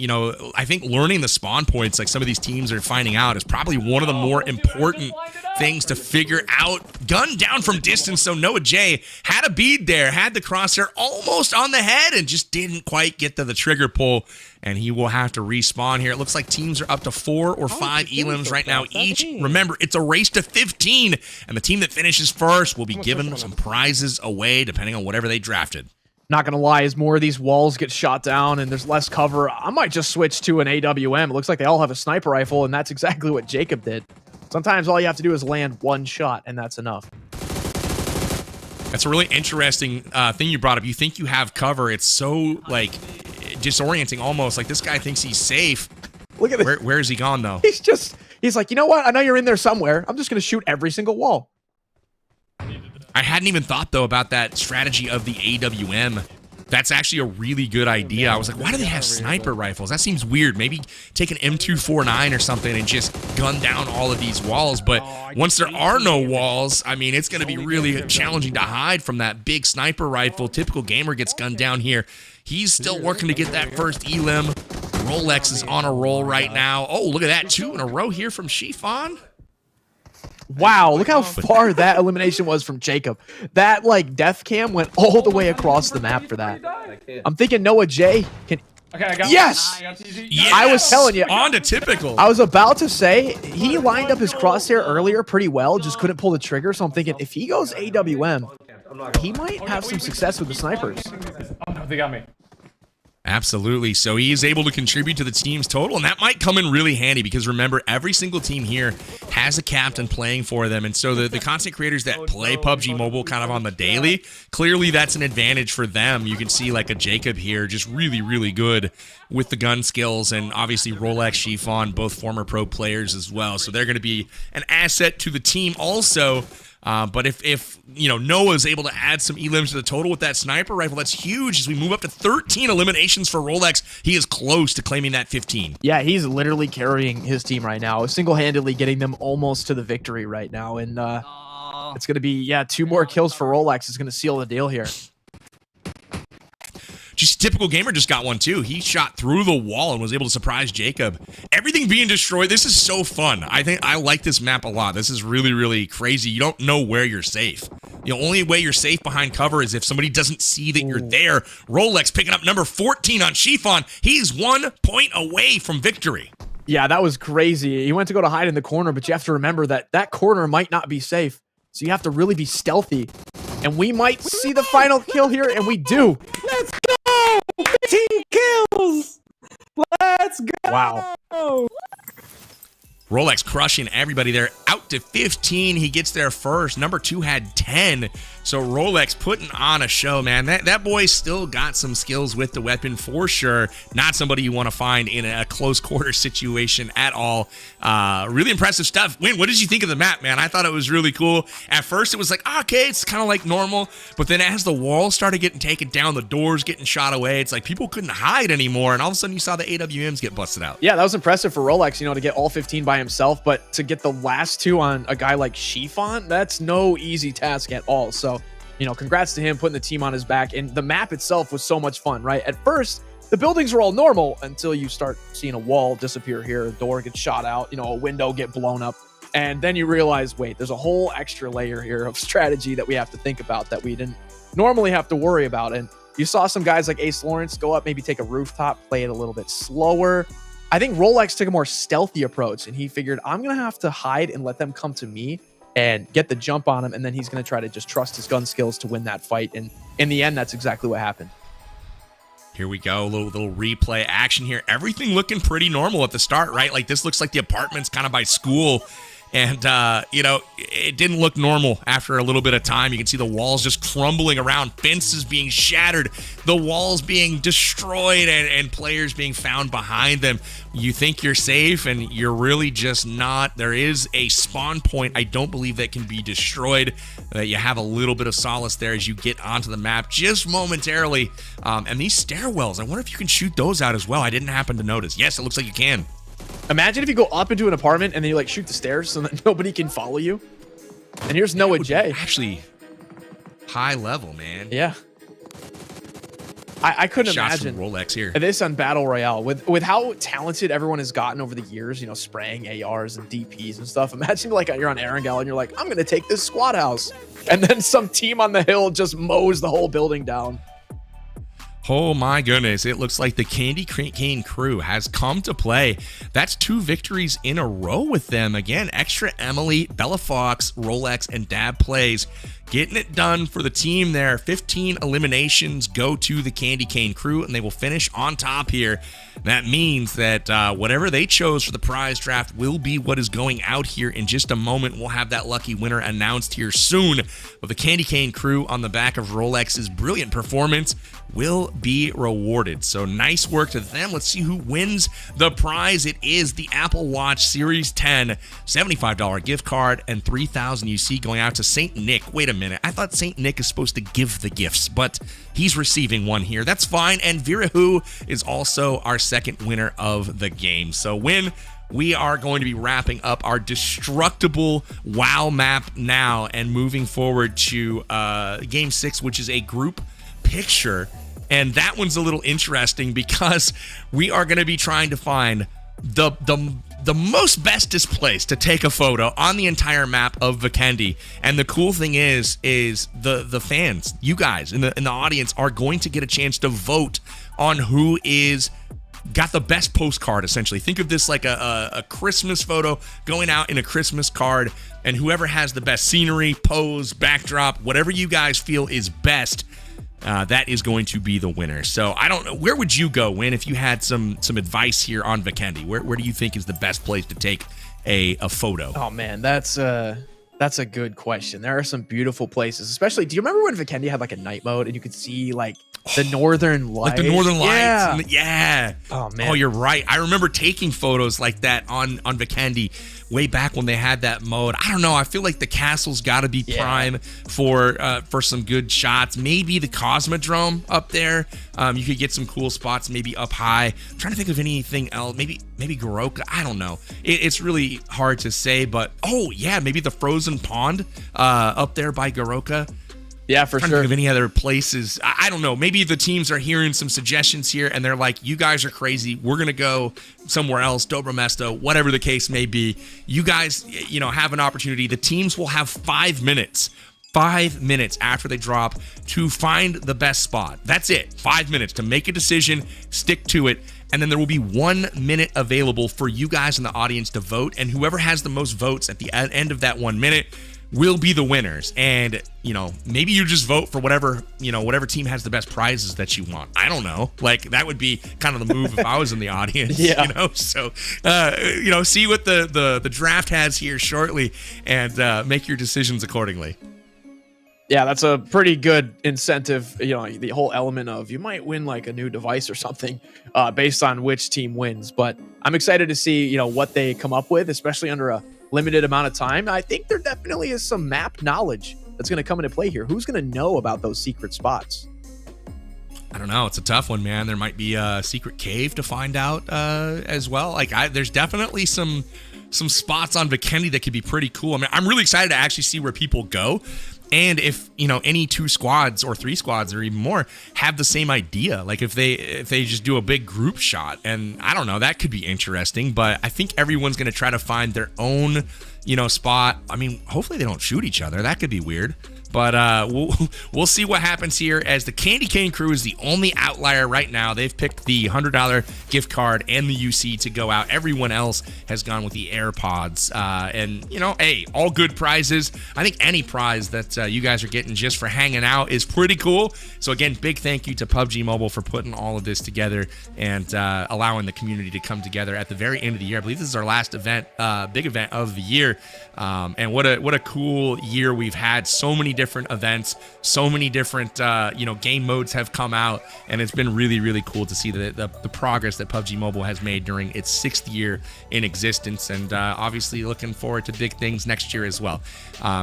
I think learning the spawn points, like some of these teams are finding out, is probably one of the more important things to figure out. Gun down from distance, so Noah J had a bead there, had the crosshair almost on the head, and just didn't quite get to the trigger pull. And he will have to respawn here. It looks like teams are up to 4 or 5 elims right now each. Remember, it's a race to 15, and the team that finishes first will be given some prizes away, depending on whatever they drafted. Not gonna lie, as more of these walls get shot down and there's less cover, I might just switch to an AWM. It looks like they all have a sniper rifle, and that's exactly what Jacob did. Sometimes all you have to do is land one shot, and that's enough. That's a really interesting thing you brought up. You think you have cover. It's so, disorienting almost. Like, this guy thinks he's safe. Look at this. Where is he gone, though? He's like, you know what? I know you're in there somewhere. I'm just going to shoot every single wall. I hadn't even thought, though, about that strategy of the AWM. That's actually a really good idea. I was like, why do they have sniper rifles? That seems weird. Maybe take an M249 or something and just gun down all of these walls. But once there are no walls, I mean, it's going to be really challenging to hide from that big sniper rifle. Typical gamer gets gunned down here. He's still working to get that first elim. Rolex is on a roll right now. Oh, look at that. 2 in a row here from Chiffon. Wow, look how far that elimination was from Jacob. That, like, death cam went all the way across the map for that. I'm thinking Noah J can... Okay, I got Yes! Yes! I was telling you. On to typical. I was about to say, he lined up his crosshair earlier pretty well, just couldn't pull the trigger. So I'm thinking, if he goes AWM, he might have some success with the snipers. Oh, no, they got me. Absolutely. So he is able to contribute to the team's total, and that might come in really handy because remember, every single team here has a captain playing for them. And so the content creators that play PUBG Mobile kind of on the daily, clearly that's an advantage for them. You can see like a Jacob here, just really, really good with the gun skills, and obviously Rolex, Chiffon, both former pro players as well. So they're going to be an asset to the team also. But if you know, Noah's able to add some elims to the total with that sniper rifle, that's huge. As we move up to 13 eliminations for Rolex, he is close to claiming that 15. Yeah, he's literally carrying his team right now, single-handedly getting them almost to the victory right now. And it's going to be, 2 more kills for Rolex is going to seal the deal here. Just typical gamer just got one too. He shot through the wall and was able to surprise Jacob. Everything being destroyed. This is so fun. I think I like this map a lot. This is really, really crazy. You don't know where you're safe. The only way you're safe behind cover is if somebody doesn't see that you're there. Rolex picking up number 14 on Chiffon. He's 1 point away from victory. Yeah, that was crazy. He went to go to hide in the corner, but you have to remember that that corner might not be safe. So you have to really be stealthy. And we might see the final kill here, and we do. Let's go! 15 kills! Let's go! Wow. Rolex crushing everybody there, out to 15. He gets there first. Number 2 had 10. So Rolex putting on a show, man. That boy still got some skills with the weapon for sure. Not somebody you want to find in a close quarter situation at all. Really impressive stuff. Win, what did you think of the map, man? I thought it was really cool. At first it was like, okay, it's kind of like normal. But then as the walls started getting taken down, the doors getting shot away, it's like people couldn't hide anymore. And all of a sudden you saw the AWMs get busted out. Yeah, that was impressive for Rolex, to get all 15 by himself. But to get the last 2 on a guy like Chiffon, that's no easy task at all. So, congrats to him putting the team on his back. And the map itself was so much fun, right? At first, the buildings were all normal until you start seeing a wall disappear here, a door gets shot out, a window get blown up. And then you realize, wait, there's a whole extra layer here of strategy that we have to think about that we didn't normally have to worry about. And you saw some guys like Ace Lawrence go up, maybe take a rooftop, play it a little bit slower. I think Rolex took a more stealthy approach, and he figured, I'm going to have to hide and let them come to me and get the jump on him, and then he's going to try to just trust his gun skills to win that fight. And in the end, that's exactly what happened. Here we go, a little replay action here. Everything looking pretty normal at the start, right? Like, this looks like the apartments kind of by school. And, it didn't look normal after a little bit of time. You can see the walls just crumbling around, fences being shattered, the walls being destroyed, and players being found behind them. You think you're safe, and you're really just not. There is a spawn point, I don't believe, that can be destroyed. You have a little bit of solace there as you get onto the map just momentarily. And these stairwells, I wonder if you can shoot those out as well. I didn't happen to notice. Yes, it looks like you can. Imagine if you go up into an apartment and then you shoot the stairs so that nobody can follow you. And here's Noah J. Actually, high level, man. Yeah. I couldn't Shots imagine from Rolex here. this on Battle Royale with how talented everyone has gotten over the years, spraying ARs and DPs and stuff. Imagine you're on Erangel and you're like, I'm going to take this squad house. And then some team on the hill just mows the whole building down. Oh my goodness, it looks like the Candy Cane crew has come to play. That's 2 victories in a row with them. Again, Extra Emily, Bella Fox, Rolex, and Dab Plays getting it done for the team there. 15 eliminations go to the Candy Cane crew, and they will finish on top here. That means that whatever they chose for the prize draft will be what is going out here in just a moment. We'll have that lucky winner announced here soon. But the Candy Cane crew on the back of Rolex's brilliant performance will be rewarded. So nice work to them. Let's see who wins the prize. It is the Apple Watch Series 10, $75 gift card, and 3,000 UC going out to St. Nick. Wait a minute. I thought St. Nick is supposed to give the gifts, but he's receiving one here. That's fine. And Virahu is also our second winner of the game. So we are going to be wrapping up our destructible WoW map now and moving forward to Game 6, which is a group picture. And that one's a little interesting because we are going to be trying to find the most bestest place to take a photo on the entire map of Vikendi. And the cool thing is the fans, you guys in the audience, are going to get a chance to vote on who is got the best postcard. Essentially, think of this like a Christmas photo going out in a Christmas card, and whoever has the best scenery, pose, backdrop, whatever you guys feel is best, that is going to be the winner. So I don't know, where would you go, Win, if you had some advice here on Vikendi? Where do you think is the best place to take a photo? Oh man, that's a good question. There are some beautiful places, especially, do you remember when Vikendi had like a night mode and you could see like the northern lights? Like the northern lights. Yeah. Yeah. Oh man. Oh, you're right. I remember taking photos like that on Vikendi way back when they had that mode. I don't know. I feel like the castle's got to be prime for some good shots. Maybe the Cosmodrome up there. You could get some cool spots maybe up high. I'm trying to think of anything else. Maybe Goroka. I don't know. It's really hard to say, but oh yeah, maybe the Frozen Pond up there by Goroka. Yeah, for sure. Think of any other places. I don't know. Maybe the teams are hearing some suggestions here and they're like, you guys are crazy. We're going to go somewhere else, Dobro Mesto, whatever the case may be. You guys, have an opportunity. The teams will have 5 minutes. 5 minutes after they drop to find the best spot. That's it. 5 minutes to make a decision, stick to it, and then there will be 1 minute available for you guys in the audience to vote, and whoever has the most votes at the end of that 1 minute will be the winners. And maybe you just vote for whatever team has the best prizes that you want. I don't know, like that would be kind of the move if I was in the audience. So see what the draft has here shortly and make your decisions accordingly. Yeah, that's a pretty good incentive. The whole element of you might win like a new device or something based on which team wins. But I'm excited to see, what they come up with, especially under a limited amount of time. I think there definitely is some map knowledge that's going to come into play here. Who's going to know about those secret spots? I don't know. It's a tough one, man. There might be a secret cave to find out as well. Like there's definitely some spots on Vikendi that could be pretty cool. I mean, I'm really excited to actually see where people go. And if, any 2 squads or 3 squads or even more have the same idea, like if they just do a big group shot, and I don't know, that could be interesting, but I think everyone's going to try to find their own, spot. I mean, hopefully they don't shoot each other. That could be weird. But we'll see what happens here, as the Candy Cane crew is the only outlier right now. They've picked the $100 gift card and the UC to go out. Everyone else has gone with the AirPods. And, hey, all good prizes. I think any prize that you guys are getting just for hanging out is pretty cool. So, again, big thank you to PUBG Mobile for putting all of this together and allowing the community to come together at the very end of the year. I believe this is our last event, big event of the year. And what a cool year we've had. So many different events, so many different game modes have come out, and it's been really, really cool to see the progress that PUBG Mobile has made during its 6th year in existence, and obviously looking forward to big things next year as well.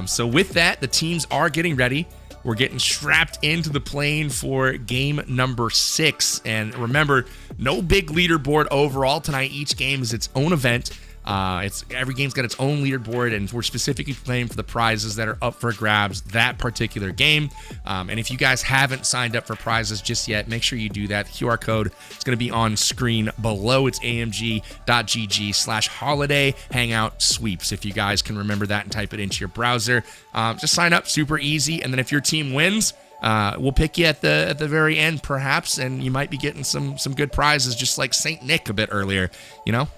So with that, the teams are getting ready. We're getting strapped into the plane for game number 6, and remember, no big leaderboard overall tonight. Each game is its own event. Every game's got its own leaderboard, and we're specifically playing for the prizes that are up for grabs that particular game. And if you guys haven't signed up for prizes just yet, make sure you do that. The QR code is going to be on screen below. It's amg.gg/holiday hangout sweeps. If you guys can remember that and type it into your browser, just sign up, super easy. And then if your team wins, we'll pick you at the very end, perhaps, and you might be getting some good prizes, just like Saint Nick a bit earlier.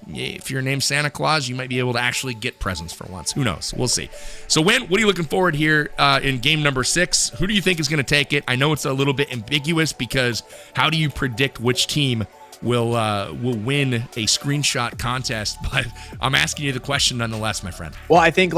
If you're named Santa Claus, you might be able to actually get presents for once. Who knows? We'll see. So, Win, what are you looking forward here in game number 6? Who do you think is going to take it? I know it's a little bit ambiguous, because how do you predict which team will win a screenshot contest? But I'm asking you the question nonetheless, my friend. Well, I think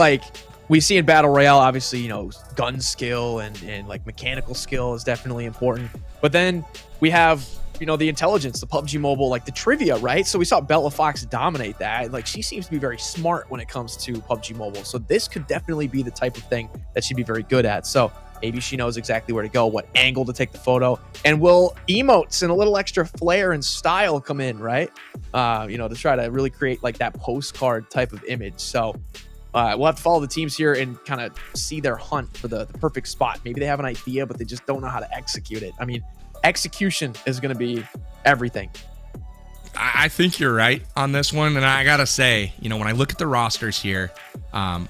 we see in Battle Royale, obviously, gun skill and like mechanical skill is definitely important. But then we have, the intelligence, the PUBG Mobile, like the trivia, right? So we saw Bella Fox dominate that. Like, she seems to be very smart when it comes to PUBG Mobile. So this could definitely be the type of thing that she'd be very good at. So maybe she knows exactly where to go, what angle to take the photo, and will emotes and a little extra flair and style come in, right? To try to really create like that postcard type of image. So we'll have to follow the teams here and kind of see their hunt for the perfect spot. Maybe they have an idea, but they just don't know how to execute it. I mean, execution is going to be everything. I think you're right on this one, and I gotta say, you know, when I look at the rosters here,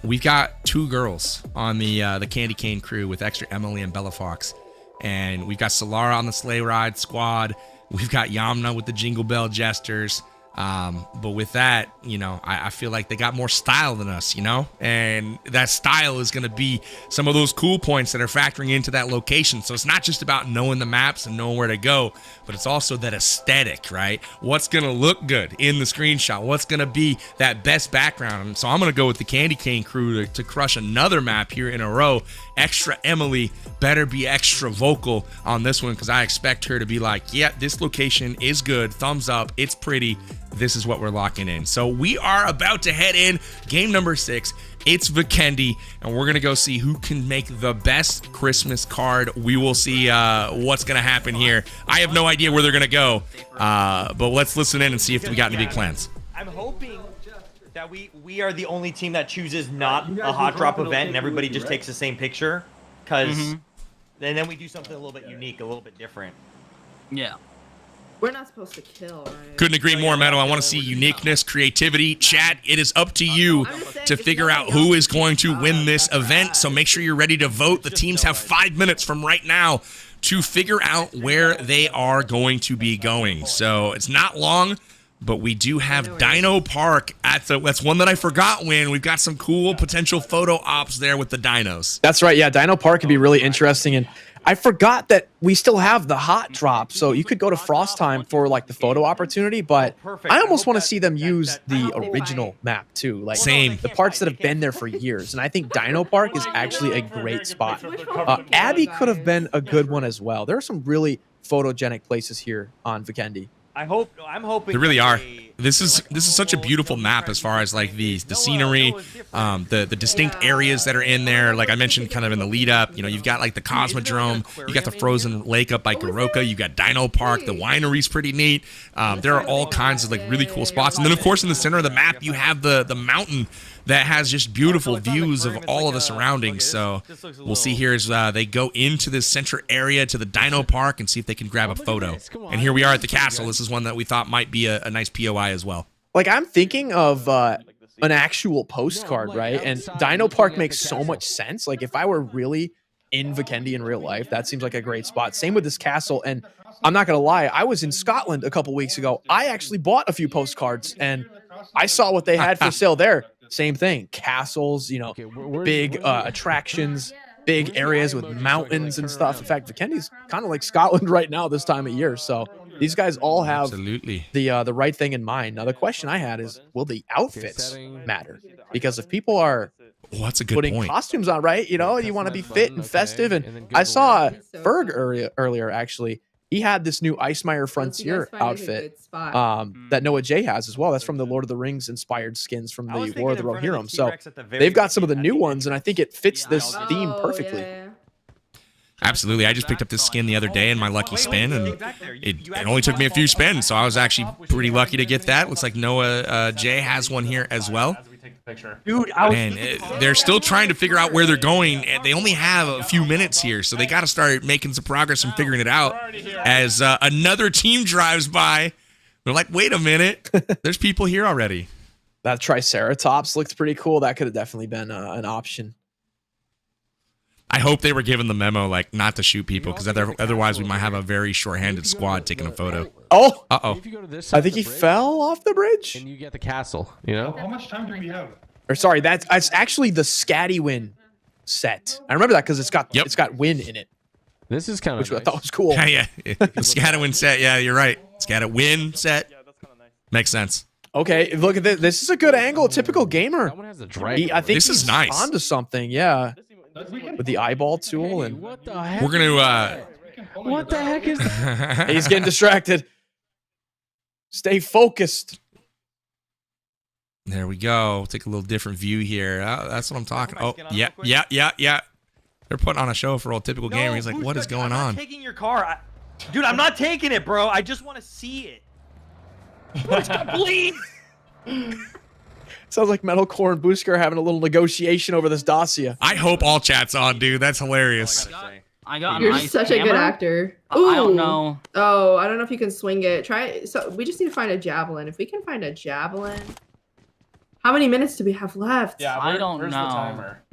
we've got 2 girls on the Candy Cane crew with extra Emily and Bella Fox, and we've got Solara on the sleigh ride squad. We've got Yamna with the Jingle Bell Jesters. But with that, you know, I feel like they got more style than us, you know, and that style is going to be some of those cool points that are factoring into that location. So it's not just about knowing the maps and knowing where to go, but it's also that aesthetic, right? What's going to look good in the screenshot? What's going to be that best background? And so I'm going to go with the Candy Cane crew to crush another map here in a row. Extra Emily better be extra vocal on this one, because I expect her to be like, yeah, this location is good. Thumbs up. It's pretty. This is what we're locking in. So we are about to head in game number 6. It's Vikendi, and we're going to go see who can make the best Christmas card. We will see what's going to happen here. I have no idea where they're going to go, but let's listen in and see if we got any big plans. I'm hoping that we are the only team that chooses not a hot drop event and everybody just takes the same picture, because and then we do something a little bit unique, a little bit different. Yeah. We're not supposed to kill, right? Couldn't agree more, Meadow. I want to see uniqueness, creativity. Chat, it is up to you to figure out who is going to win this event. So make sure you're ready to vote. The teams have 5 minutes from right now to figure out where they are going to be going. So it's not long, but we do have Dino Park that's one that I forgot when. We've got some cool potential photo ops there with the dinos. That's right. Yeah, Dino Park could be really interesting. And I forgot that we still have the hot drop, so you could go to Frost Time for like the photo opportunity, but I almost want to see them use the original map too, like the parts that have been there for years. And I think Dino Park is actually a great spot. Abbey could have been a good one as well. There are some really photogenic places here on Vikendi. I'm hoping there really are. This is such a beautiful map as far as like the scenery, the distinct areas that are in there. Like I mentioned, kind of in the lead up, you know, you've got like the Cosmodrome, you got the frozen lake up by Garoka, you got Dino Park, the winery's pretty neat. There are all kinds of like really cool spots, and then of course in the center of the map you have the mountain that has just beautiful views of all of the surroundings. So we'll see here as they go into this center area to the Dino Park and see if they can grab a photo. And here we are at the castle. This is one that we thought might be a nice POI as well. Like I'm thinking of an actual postcard, right? And Dino Park makes so much sense. Like if I were really in Vikendi in real life, that seems like a great spot. Same with this castle. And I'm not going to lie, I was in Scotland a couple weeks ago. I actually bought a few postcards and I saw what they had for sale there. Same thing, castles, you know, big attractions, big areas with mountains and stuff. In fact, Vikendi's kind of like Scotland right now this time of year. So these guys all have the right thing in mind. Now, the question I had is, will the outfits matter? Because if people are putting costumes on, right, you know, you want to be fit and festive. And I saw Ferg earlier, actually. He had this new Icemire Frontier outfit that Noah J has as well. That's from the Lord of the Rings inspired skins from the War of the Rohirrim. So they've got some of the new ones, and I think it fits this theme perfectly. Absolutely. I just picked up this skin the other day in my lucky spin, and it only took me a few spins, so I was actually pretty lucky to get that. Looks like Noah J has one here as well. Dude, they're still trying to figure out where they're going, and they only have a few minutes here, so they got to start making some progress and figuring it out. As another team drives by, they're like, "Wait a minute, there's people here already." That Triceratops looks pretty cool. That could have definitely been an option. I hope they were given the memo, like, not to shoot people, because otherwise we might have a very short-handed squad taking a photo. Oh! Uh-oh. I think he fell off the bridge. And you get the castle, you know? How much time do we have? Or sorry, that's actually the Scatty-Win set. I remember that because it's got win in it. This is kind of which I thought was cool. Yeah. The Scatty-Win set. Yeah, you're right. Scatty-Win set. Makes sense. Okay, look at this. This is a good angle. Typical gamer. That one has a dragon. I think this is nice. Onto something, yeah. With the eyeball tool, and what the heck? We're gonna. What the heck is that? He's getting distracted. Stay focused. There we go. Take a little different view here. That's what I'm talking. Oh, yeah. They're putting on a show for old typical gamer. He's like, what is going on? I'm not taking your car. Dude, I'm not taking it, bro. I just want to see it. Please. Sounds like Metalcore and Boosker are having a little negotiation over this dossier. I hope all chat's on, dude. That's hilarious. I got. You're an such ice a good hammer. actor. I don't know. Oh, I don't know if you can swing it. Try. So we just need to find a javelin. If we can find a javelin. How many minutes do we have left? Yeah, I don't know. The timer?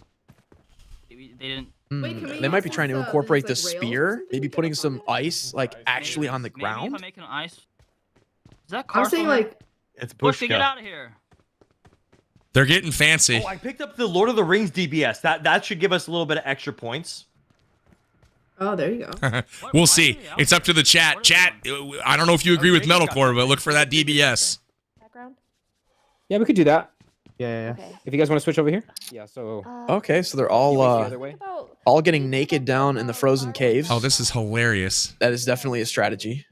They didn't. They might be trying to incorporate the spear, maybe putting some ice like actually on the Maybe if ground. I make an ice. Is that car? I'm saying like. It's Pushka, get Pushka. out of here. They're getting fancy. Oh, I picked up the Lord of the Rings DBS. That should give us a little bit of extra points. Oh, there you go. We'll see. It's up to the chat. Chat, I don't know if you agree with Metalcore, but look for that DBS. Background. Yeah, we could do that. Yeah. If you guys want to switch over here. Yeah. So. Okay, so they're all getting naked down in the frozen caves. Oh, this is hilarious. That is definitely a strategy.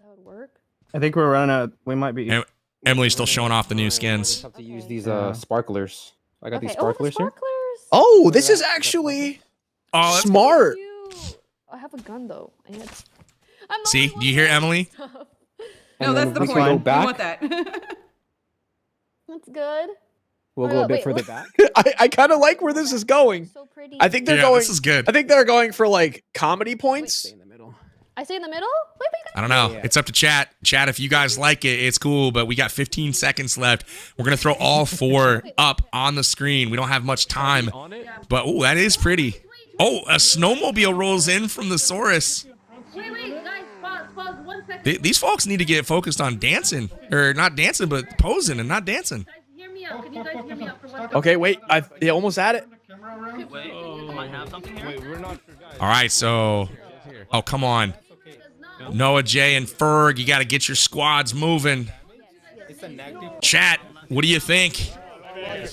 I think we're running out. We might be. Emily's still showing off the new skins. Have to use these sparklers. I got these sparklers here. Oh, this is actually smart. I have a gun though. And it's... See, do you hear Emily? No, that's the point. Go We back. want that. That's good. We'll go a bit further back. I kind of like where this is going. So pretty. I think they're Yeah, going. this is good. I think they're going for like comedy points. I stay in the middle. I don't know. It's up to chat. Chat, if you guys like it, it's cool, but we got 15 seconds left. We're going to throw all 4 up on the screen. We don't have much time, but oh, that is pretty. Oh, a snowmobile rolls in from the Saurus. Wait, guys, pause 1 second. These folks need to get focused on dancing, or not dancing, but posing and not dancing. Hear me out. Can you guys hear me out for 1 second? Okay, wait. They almost had it. Wait, I might have something here. Wait, we're not. All right, so, oh, come on. Noah, Jay, and Ferg, you got to get your squads moving. Chat, what do you think? I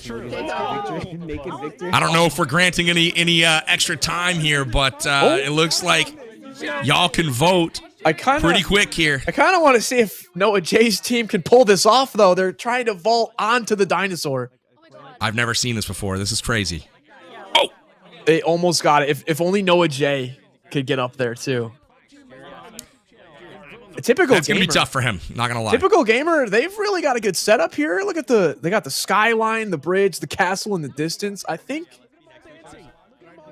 don't know if we're granting any extra time here, but it looks like y'all can vote pretty quick here. I kind of want to see if Noah Jay's team can pull this off, though. They're trying to vault onto the dinosaur. I've never seen this before. This is crazy. Oh, they almost got it. If only Noah Jay could get up there too. A typical That's gamer. gonna be tough for him. Not gonna lie. Typical gamer. They've really got a good setup here. Look at they got the skyline, the bridge, the castle in the distance. I think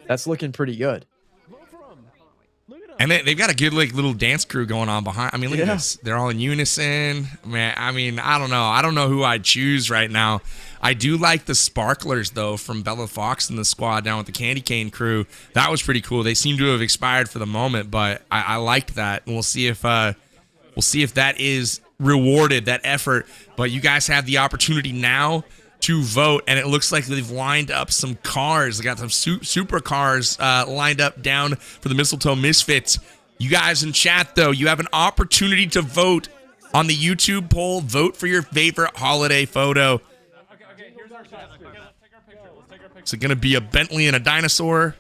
that's looking pretty good. And they've got a good like little dance crew going on behind. I mean, look at this. They're all in unison. Man, I mean, I don't know. I don't know who I'd choose right now. I do like the sparklers though from Bella Fox and the squad down with the Candy Cane crew. That was pretty cool. They seem to have expired for the moment, but I liked that. And we'll see if that is rewarded, that effort. But you guys have the opportunity now to vote, and it looks like they've lined up some cars. They got some super cars lined up down for the Mistletoe Misfits. You guys in chat, though, you have an opportunity to vote on the YouTube poll. Vote for your favorite holiday photo. Is it going to be a Bentley and a dinosaur?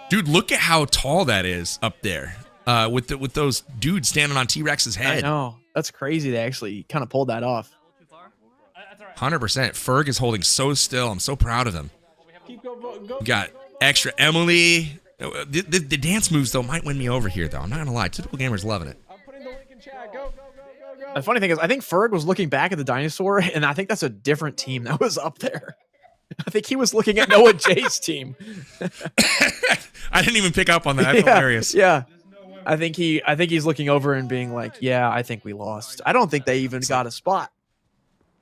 Dude, look at how tall that is up there with those dudes standing on T-Rex's head. I know. That's crazy. They actually kind of pulled that off. 100%. Ferg is holding so still. I'm so proud of him. We got extra Emily. The dance moves, though, might win me over here, though. I'm not going to lie. Typical Gamer's loving it. The funny thing is, I think Ferg was looking back at the dinosaur, and I think that's a different team that was up there. I think he was looking at Noah Jay's team. I didn't even pick up on that. That's hilarious. Yeah. I think he's looking over and being like, yeah, I think we lost. I don't think they even got a spot.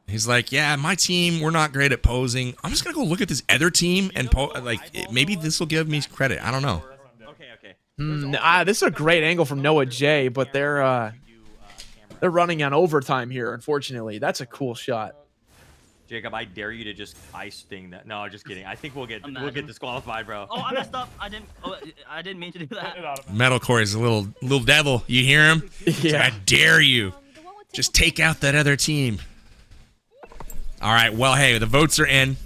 He's like, yeah, my team, we're not great at posing. I'm just going to go look at this other team and maybe this will give me credit. I don't know. Okay. This is a great angle from Noah Jay, but they're running on overtime here, unfortunately. That's a cool shot. Jacob, I dare you to just ice thing that. No, just kidding. I think we'll get disqualified, bro. Oh, I messed up. I didn't mean to do that. Metalcore is a little devil. You hear him? Yeah. I dare you. Just take out that other team. All right. Well, hey, the votes are in.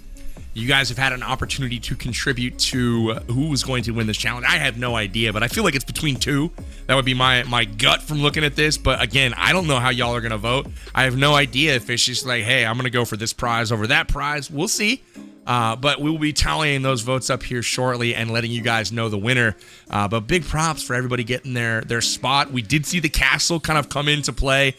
You guys have had an opportunity to contribute to who is going to win this challenge. I have no idea, but I feel like it's between two. That would be my gut from looking at this. But again, I don't know how y'all are going to vote. I have no idea if it's just like, hey, I'm going to go for this prize over that prize. We'll see. But we will be tallying those votes up here shortly and letting you guys know the winner. But big props for everybody getting their spot. We did see the castle kind of come into play.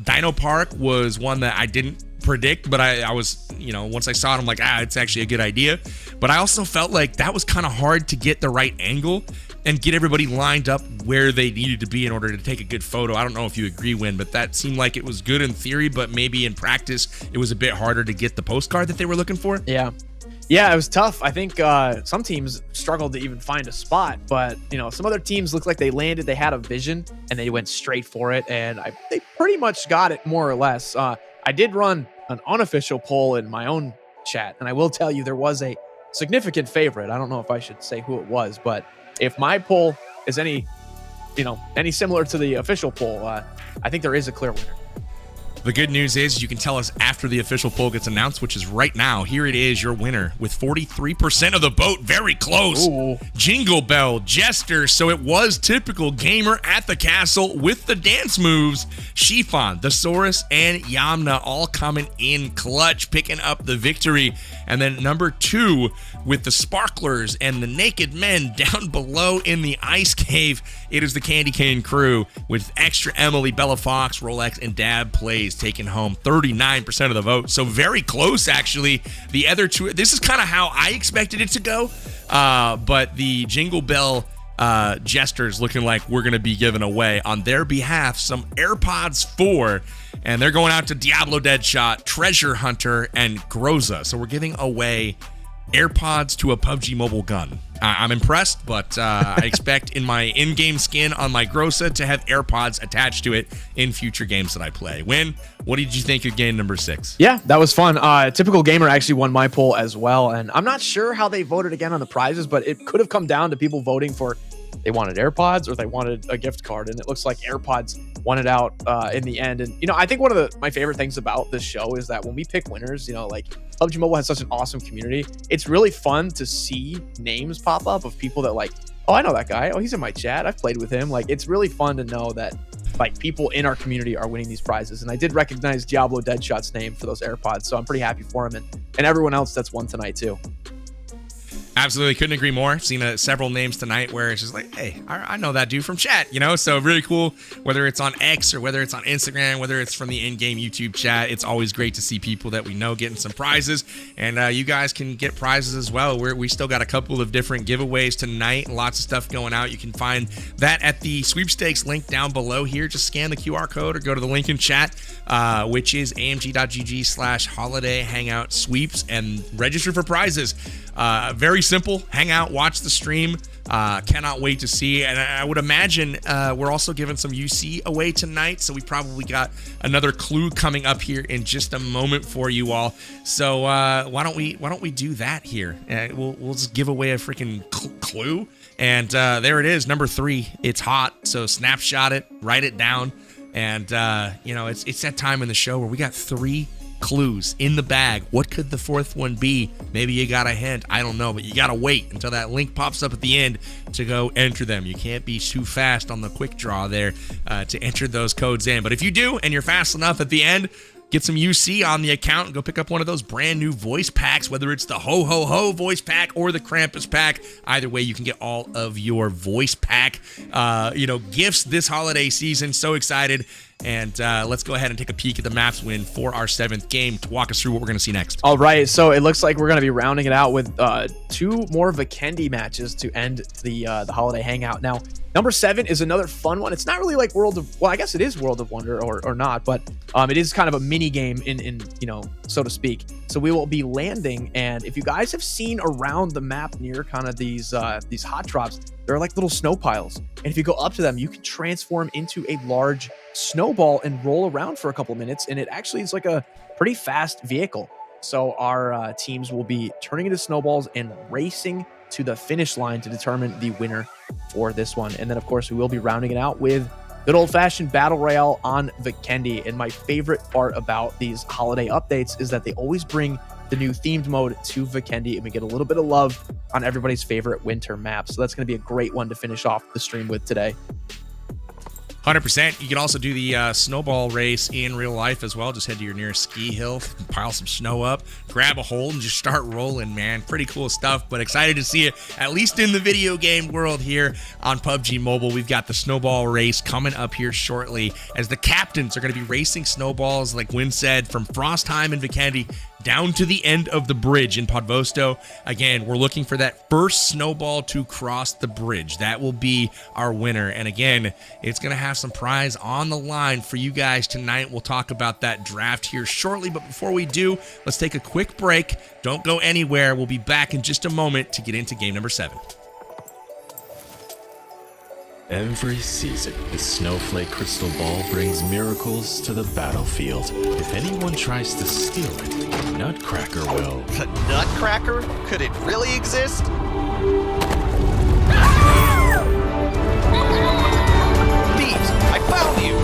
Dino Park was one that I didn't predict, but I was, once I saw it, I'm like, it's actually a good idea. But I also felt like that was kind of hard to get the right angle and get everybody lined up where they needed to be in order to take a good photo. I don't know if you agree, Win, but that seemed like it was good in theory, but maybe in practice it was a bit harder to get the postcard that they were looking for. Yeah, it was tough. I think some teams struggled to even find a spot, but some other teams looked like they landed, they had a vision, and they went straight for it, and they pretty much got it more or less. I did run an unofficial poll in my own chat, and I will tell you there was a significant favorite. I don't know if I should say who it was, but if my poll is any similar to the official poll, I think there is a clear winner. The good news is you can tell us after the official poll gets announced, which is right now. Here it is, your winner with 43% of the vote. Very close. Ooh. Jingle Bell Jester. So it was typical gamer at the castle with the dance moves. Shifan, Thesaurus, and Yamna all coming in clutch, picking up the victory. And then number 2 with the Sparklers and the Naked Men down below in the ice cave. It is the Candy Cane crew with Extra Emily, Bella Fox, Rolex, and Dab Plays taking home 39% of the vote. So very close, actually. The other two, this is kind of how I expected it to go. But the Jingle Bell Jesters looking like we're going to be giving away on their behalf some AirPods 4. And they're going out to Diablo Deadshot, Treasure Hunter, and Groza. So we're giving away AirPods to a PUBG Mobile gun. I'm impressed, but I expect in my in-game skin on my Groza to have AirPods attached to it in future games that I play. Win, what did you think of game number 6? Yeah, that was fun. Typical Gamer actually won my poll as well, and I'm not sure how they voted again on the prizes, but it could have come down to people voting for they wanted AirPods or they wanted a gift card, and it looks like AirPods won it out in the end. And I think one of my favorite things about this show is that when we pick winners, like PUBG Mobile has such an awesome community. It's really fun to see names pop up of people that I know that guy. Oh, he's in my chat. I've played with him. It's really fun to know that people in our community are winning these prizes. And I did recognize Diablo Deadshot's name for those AirPods, so I'm pretty happy for him and everyone else that's won tonight too. Absolutely, couldn't agree more. I've seen several names tonight where it's just like, hey, I know that dude from chat, So really cool, whether it's on X or whether it's on Instagram, whether it's from the in-game YouTube chat. It's always great to see people that we know getting some prizes. And you guys can get prizes as well. We still got a couple of different giveaways tonight. Lots of stuff going out. You can find that at the sweepstakes link down below here. Just scan the QR code or go to the link in chat, which is amg.gg/holiday hangout sweeps, and register for prizes. Very simple. Hang out, watch the stream. Cannot wait to see. And I would imagine we're also giving some UC away tonight, so we probably got another clue coming up here in just a moment for you all. So why don't we do that here? We'll just give away a freaking clue. And there it is, number 3. It's hot, so snapshot it, write it down. And it's that time in the show where we got 3 clues in the bag. What could the 4th one be? Maybe you got a hint. I don't know, but you gotta wait until that link pops up at the end to go enter them. You can't be too fast on the quick draw there to enter those codes in. But if you do and you're fast enough at the end, get some UC on the account and go pick up one of those brand new voice packs, whether it's the Ho Ho Ho voice pack or the Krampus pack. Either way, you can get all of your voice pack gifts this holiday season. So excited. And let's go ahead and take a peek at the maps win for our 7th game to walk us through what we're going to see next. All right, so it looks like we're going to be rounding it out with 2 more Vikendi matches to end the holiday hangout. Now, number 7 is another fun one. It's not really like I guess it is World of Wonder or not, but it is kind of a mini game in so to speak. So we will be landing, and if you guys have seen around the map near kind of these hot drops, they're like little snow piles. And if you go up to them, you can transform into a large snowball and roll around for a couple minutes. And it actually is like a pretty fast vehicle. So our teams will be turning into snowballs and racing to the finish line to determine the winner for this one. And then, of course, we will be rounding it out with good old-fashioned Battle Royale on Vikendi. And my favorite part about these holiday updates is that they always bring the new themed mode to Vikendi, and we get a little bit of love on everybody's favorite winter map. So that's going to be a great one to finish off the stream with today. 100%. You can also do the snowball race in real life as well. Just head to your nearest ski hill, pile some snow up, grab a hole, and just start rolling, man. Pretty cool stuff, but excited to see it, at least in the video game world here on PUBG Mobile. We've got the snowball race coming up here shortly as the captains are going to be racing snowballs, like Win said, from Frostheim and Vikendi down to the end of the bridge in Podvosto. Again, we're looking for that first snowball to cross the bridge. That will be our winner. And again, it's going to have some prize on the line for you guys tonight. We'll talk about that draft here shortly. But before we do, let's take a quick break. Don't go anywhere. We'll be back in just a moment to get into game number 7. Every season, the snowflake crystal ball brings miracles to the battlefield. If anyone tries to steal it, Nutcracker will. The Nutcracker? Could it really exist? Thieves, I found you!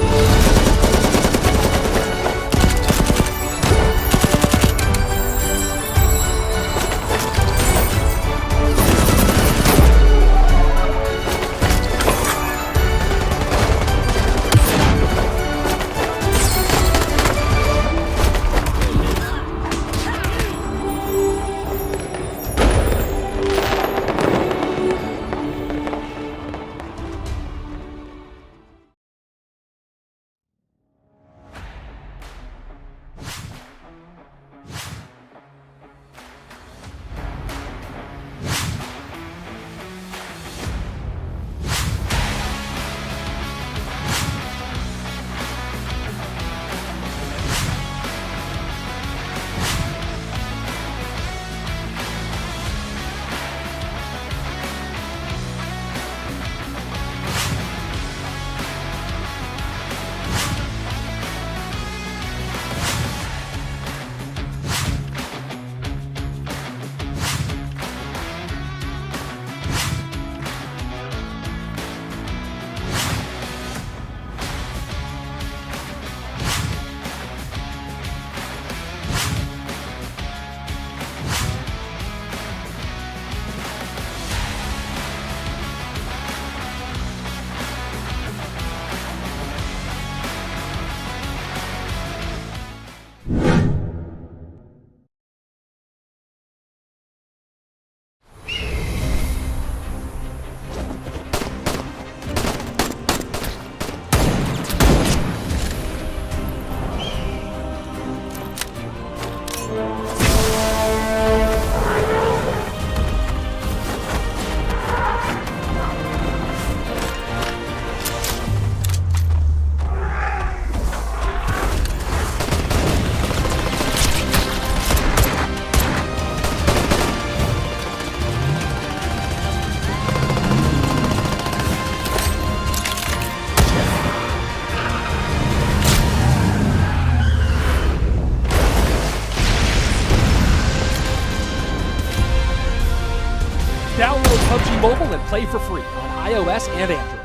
Download PUBG Mobile and play for free on iOS and Android.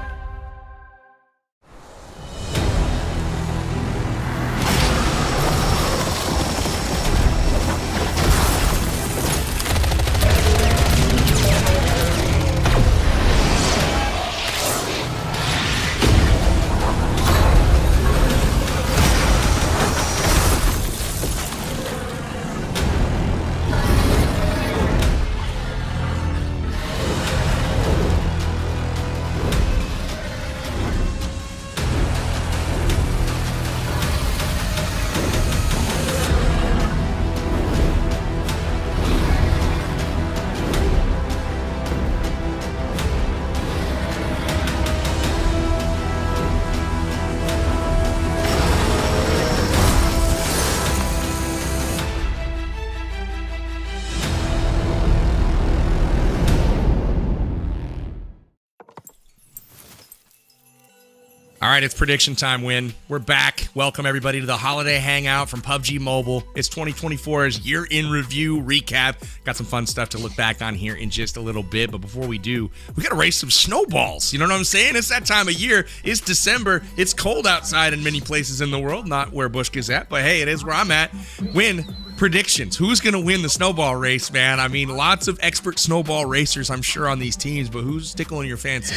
All right, it's prediction time, Win. We're back. Welcome, everybody, to the holiday hangout from PUBG Mobile. It's 2024's year in review recap. Got some fun stuff to look back on here in just a little bit. But before we do, we got to race some snowballs. You know what I'm saying? It's that time of year. It's December. It's cold outside in many places in the world. Not where Bushka's at, but hey, it is where I'm at. Win, predictions. Who's going to win the snowball race, man? I mean, lots of expert snowball racers, I'm sure, on these teams, but who's tickling your fancy?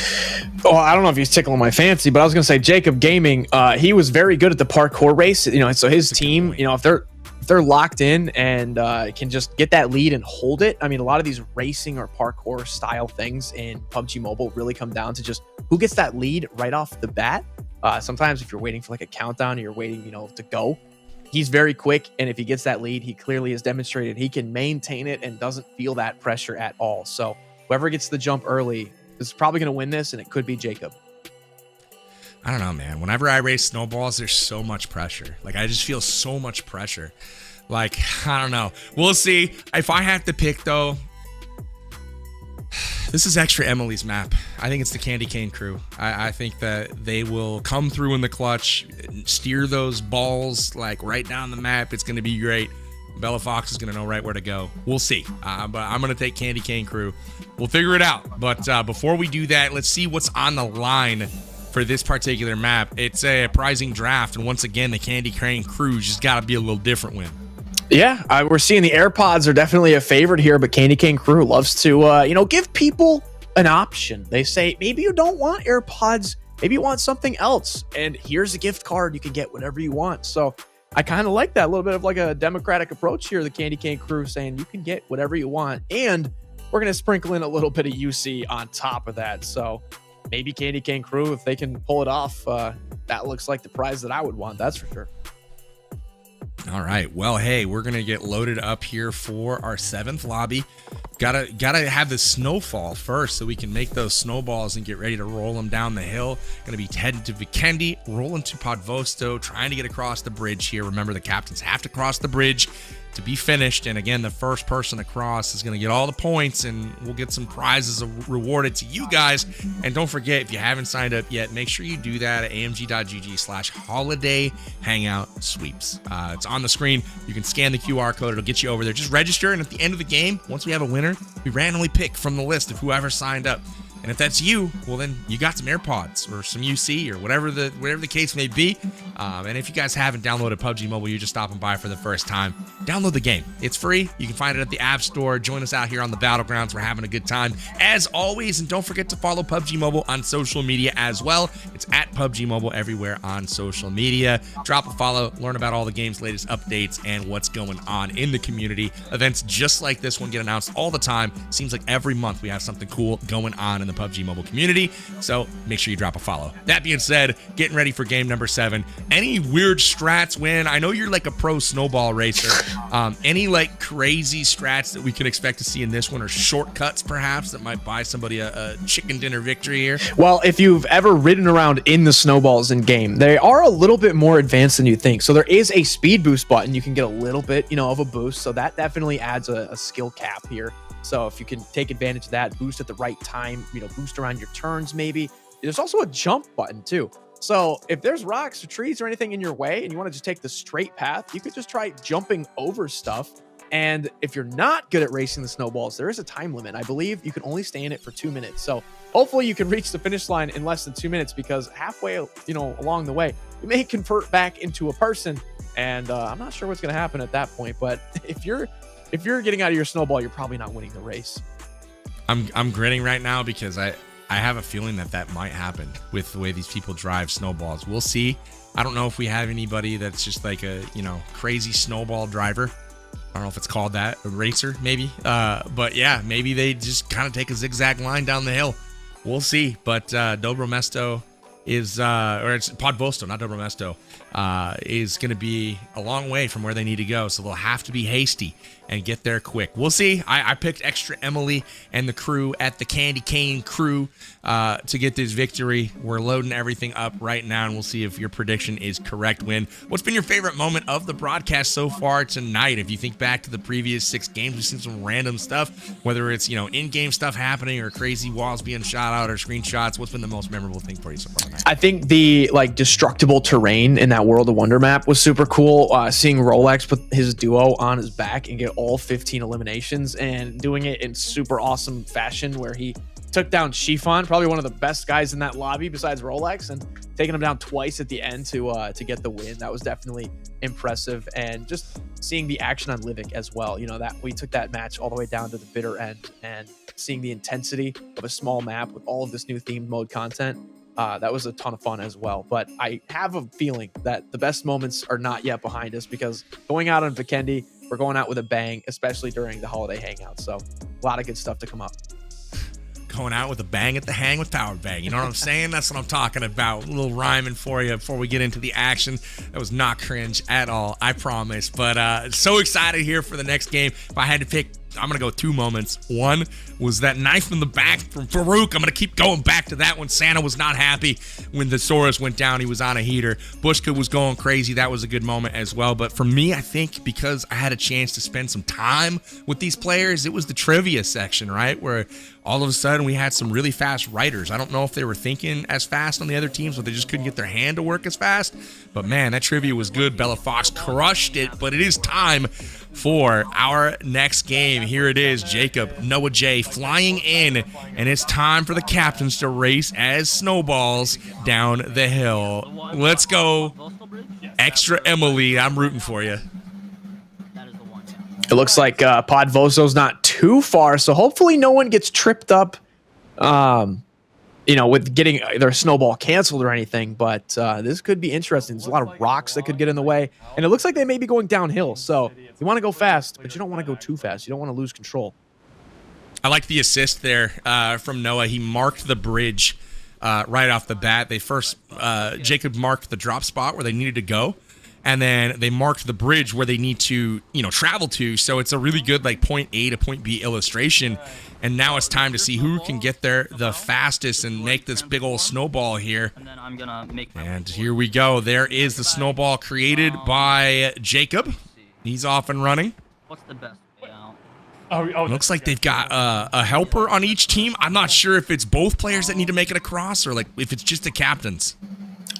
Oh, I don't know if he's tickling my fancy, but I was going to say Jacob Gaming. He was very good at the parkour race. You know, so his team, you know, if they're locked in and can just get that lead and hold it. I mean, a lot of these racing or parkour style things in PUBG Mobile really come down to just who gets that lead right off the bat. Sometimes if you're waiting for like a countdown or you're waiting, you know, to go, he's very quick. And if he gets that lead, he clearly has demonstrated he can maintain it and doesn't feel that pressure at all. So whoever gets the jump early is probably going to win this, and it could be Jacob. I don't know, man. Whenever I race snowballs, there's so much pressure. Like, I just feel so much pressure. Like, I don't know. We'll see. If I have to pick, though, this is Extra Emily's map. I think it's the Candy Cane crew. I think that they will come through in the clutch, steer those balls, like, right down the map. It's going to be great. Bella Fox is going to know right where to go. We'll see. But I'm going to take Candy Cane crew. We'll figure it out. But before we do that, let's see what's on the line for this particular map. It's a prizing draft, and once again, the Candy Cane crew just got to be a little different win. Yeah, we're seeing the AirPods are definitely a favorite here, but Candy Cane crew loves to, you know, give people an option. They say, maybe you don't want AirPods, maybe you want something else, and here's a gift card. You can get whatever you want. So I kind of like that, a little bit of like a democratic approach here. The Candy Cane crew saying you can get whatever you want, and we're going to sprinkle in a little bit of UC on top of that. So maybe Candy Cane crew, if they can pull it off, that looks like the prize that I would want. That's for sure. All right. Well, hey, we're going to get loaded up here for our 7th lobby. Gotta have the snowfall first so we can make those snowballs and get ready to roll them down the hill. Going to be heading to Vikendi, rolling to Podvosto, trying to get across the bridge here. Remember, the captains have to cross the bridge to be finished. And again, the first person across is going to get all the points, and we'll get some prizes rewarded to you guys. And don't forget, if you haven't signed up yet, make sure you do that at amg.gg/holiday hangout sweeps. It's on the screen. You can scan the QR code. It'll get you over there. Just register, and at the end of the game, once we have a winner, we randomly pick from the list of whoever signed up. And if that's you, well, then you got some AirPods or some UC or whatever the case may be. And if you guys haven't downloaded PUBG Mobile, you're just stopping by for the first time, download the game. It's free. You can find it at the App Store. Join us out here on the Battlegrounds. We're having a good time, as always. And don't forget to follow PUBG Mobile on social media as well. It's at PUBG Mobile everywhere on social media. Drop a follow, learn about all the game's latest updates and what's going on in the community. Events just like this one get announced all the time. Seems like every month we have something cool going on in the PUBG Mobile community, so make sure you drop a follow. That being said, getting ready for game number 7. Any weird strats win? I know you're like a pro snowball racer. Any like crazy strats that we can expect to see in this one, or shortcuts perhaps that might buy somebody a chicken dinner victory here? Well, if you've ever ridden around in the snowballs in game, they are a little bit more advanced than you think. So there is a speed boost button. You can get a little bit, you know, of a boost. So that definitely adds a skill cap here. So if you can take advantage of that, boost at the right time, you know, boost around your turns maybe. There's also a jump button too. So if there's rocks or trees or anything in your way and you want to just take the straight path, you could just try jumping over stuff. And if you're not good at racing the snowballs, there is a time limit. I believe you can only stay in it for 2 minutes. So hopefully you can reach the finish line in less than 2 minutes, because halfway, you know, along the way, you may convert back into a person. And I'm not sure what's going to happen at that point. But if you're getting out of your snowball, you're probably not winning the race. I'm grinning right now because I have a feeling that might happen with the way these people drive snowballs. We'll see. I don't know if we have anybody that's just like a, you know, crazy snowball driver. I don't know if it's called that, a racer maybe. But yeah, maybe they just kind of take a zigzag line down the hill. We'll see. But Dobro Mesto is, or it's Podvosto, not Dobro Mesto, is going to be a long way from where they need to go. So they'll have to be hasty and get there quick. We'll see. I picked Extra Emily and the crew at the Candy Cane crew to get this victory. We're loading everything up right now, and we'll see if your prediction is correct. Win. What's been your favorite moment of the broadcast so far tonight? If you think back to the previous 6 games, we've seen some random stuff, whether it's, you know, in-game stuff happening or crazy walls being shot out or screenshots. What's been the most memorable thing for you so far tonight? I think the like destructible terrain in that World of Wonder map was super cool. Seeing Rolex put his duo on his back and get all 15 eliminations and doing it in super awesome fashion, where he took down Chiffon, probably one of the best guys in that lobby besides Rolex, and taking him down twice at the end to get the win. That was definitely impressive. And just seeing the action on Livik as well. You know, that we took that match all the way down to the bitter end, and seeing the intensity of a small map with all of this new themed mode content. That was a ton of fun as well. But I have a feeling that the best moments are not yet behind us, because going out on Vikendi, we're going out with a bang, especially during the holiday hangout. So a lot of good stuff to come up. Going out with a bang at the hang with Power Bang. You know what I'm saying? That's what I'm talking about. A little rhyming for you before we get into the action. That was not cringe at all, I promise. But so excited here for the next game. If I had to pick, I'm going to go 2 moments. One was that knife in the back from Farouk. I'm going to keep going back to that one. Santa was not happy when the Saurus went down. He was on a heater. Bushka was going crazy. That was a good moment as well. But for me, I think because I had a chance to spend some time with these players, it was the trivia section, right? Where all of a sudden we had some really fast writers. I don't know if they were thinking as fast on the other teams, or they just couldn't get their hand to work as fast. But man, that trivia was good. Bella Fox crushed it. But it is time for our next game. Here it is, Jacob, Noah J flying in, and it's time for the captains to race as snowballs down the hill. Let's go, Extra Emily. I'm rooting for you. It looks like Podvoso's not too far, so hopefully no one gets tripped up, you know, with getting their snowball canceled or anything. But this could be interesting. There's a lot of rocks that could get in the way, and it looks like they may be going downhill. So you want to go fast, but you don't want to go too fast. You don't want to lose control. I like the assist there from Noah. He marked the bridge right off the bat. They first, Jacob marked the drop spot where they needed to go, and then they marked the bridge where they need to, you know, travel to. So it's a really good like point A to point B illustration. And now it's time to see who can get there the fastest and make this big old snowball here. And then I'm gonna make And here we go. There is the snowball created by Jacob. He's off and running. What's the best way It out? looks like they've got a helper on each team. I'm not sure if it's both players that need to make it across, or like if it's just the captains.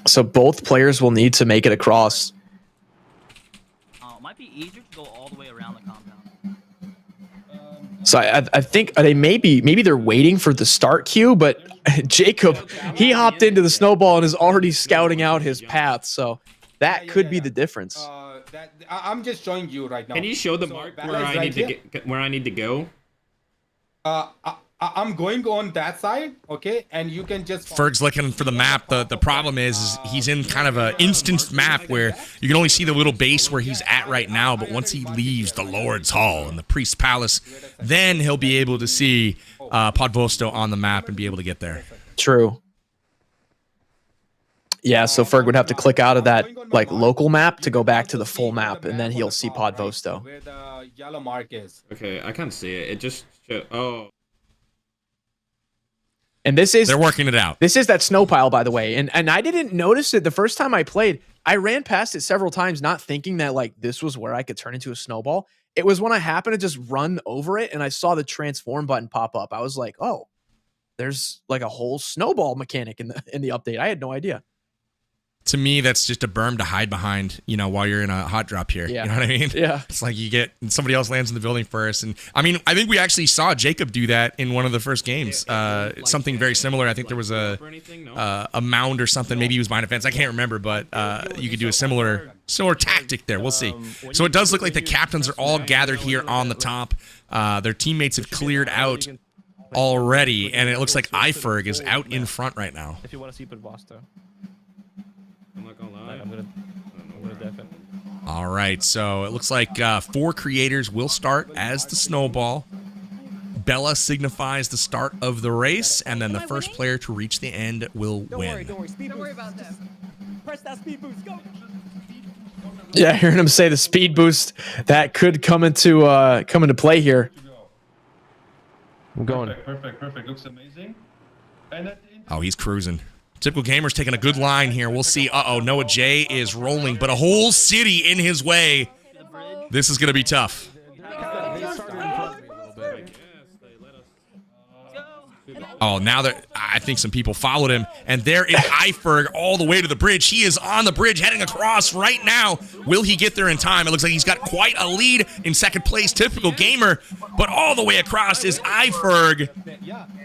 So both players will need to make it across. It might be easier to go all the way around the compound. So I think they maybe they're waiting for the start queue, but Jacob, he hopped into the snowball and is already scouting out his path. So that could be the difference. I'm just showing you right now. Can you show the mark where I need to go? I'm going on that side, okay, and you can just. Ferg's looking for the map. The problem is he's in kind of an instanced map where you can only see the little base where he's at right now. But once he leaves the Lord's Hall and the Priest's Palace, then he'll be able to see Podvosto on the map and be able to get there. True. Yeah, so Ferg would have to click out of that like local map to go back to the full map, and then he'll see Podvosto. Where the yellow mark is. Okay, I can't see it. It just oh. And they're working it out. This is that snow pile, by the way. And I didn't notice it the first time I played. I ran past it several times, not thinking that like this was where I could turn into a snowball. It was when I happened to just run over it and I saw the transform button pop up. I was like, oh, there's like a whole snowball mechanic in the update. I had no idea. To me, that's just a berm to hide behind, you know, while you're in a hot drop here. Yeah. You know what I mean? Yeah. It's like you get somebody else lands in the building first. And I mean, I think we actually saw Jacob do that in one of the first games. Something very similar. I think there was a mound or something. Maybe he was behind a fence. I can't remember, but you could do a similar tactic there. We'll see. So it does look like the captains are all gathered here on the top. Their teammates have cleared out already, and it looks like iFerg is out in front right now. If you want to see Podvosto. I'm not gonna lie. I'm gonna definitely. All right, so it looks like 4 creators will start as the snowball. Bella signifies the start of the race, and then the first player to reach the end will win. Don't worry about that. Press that speed boost. Go. Yeah, hearing him say the speed boost, that could come into play here. I'm going. Perfect. Looks amazing. Oh, he's cruising. Typical Gamer's taking a good line here. We'll see. Uh-oh, Noah J is rolling, but a whole city in his way. This is going to be tough. Oh, now that I think some people followed him, and there is Iferg all the way to the bridge. He is on the bridge heading across right now. Will he get there in time? It looks like he's got quite a lead in second place, typical gamer, but all the way across is Iferg,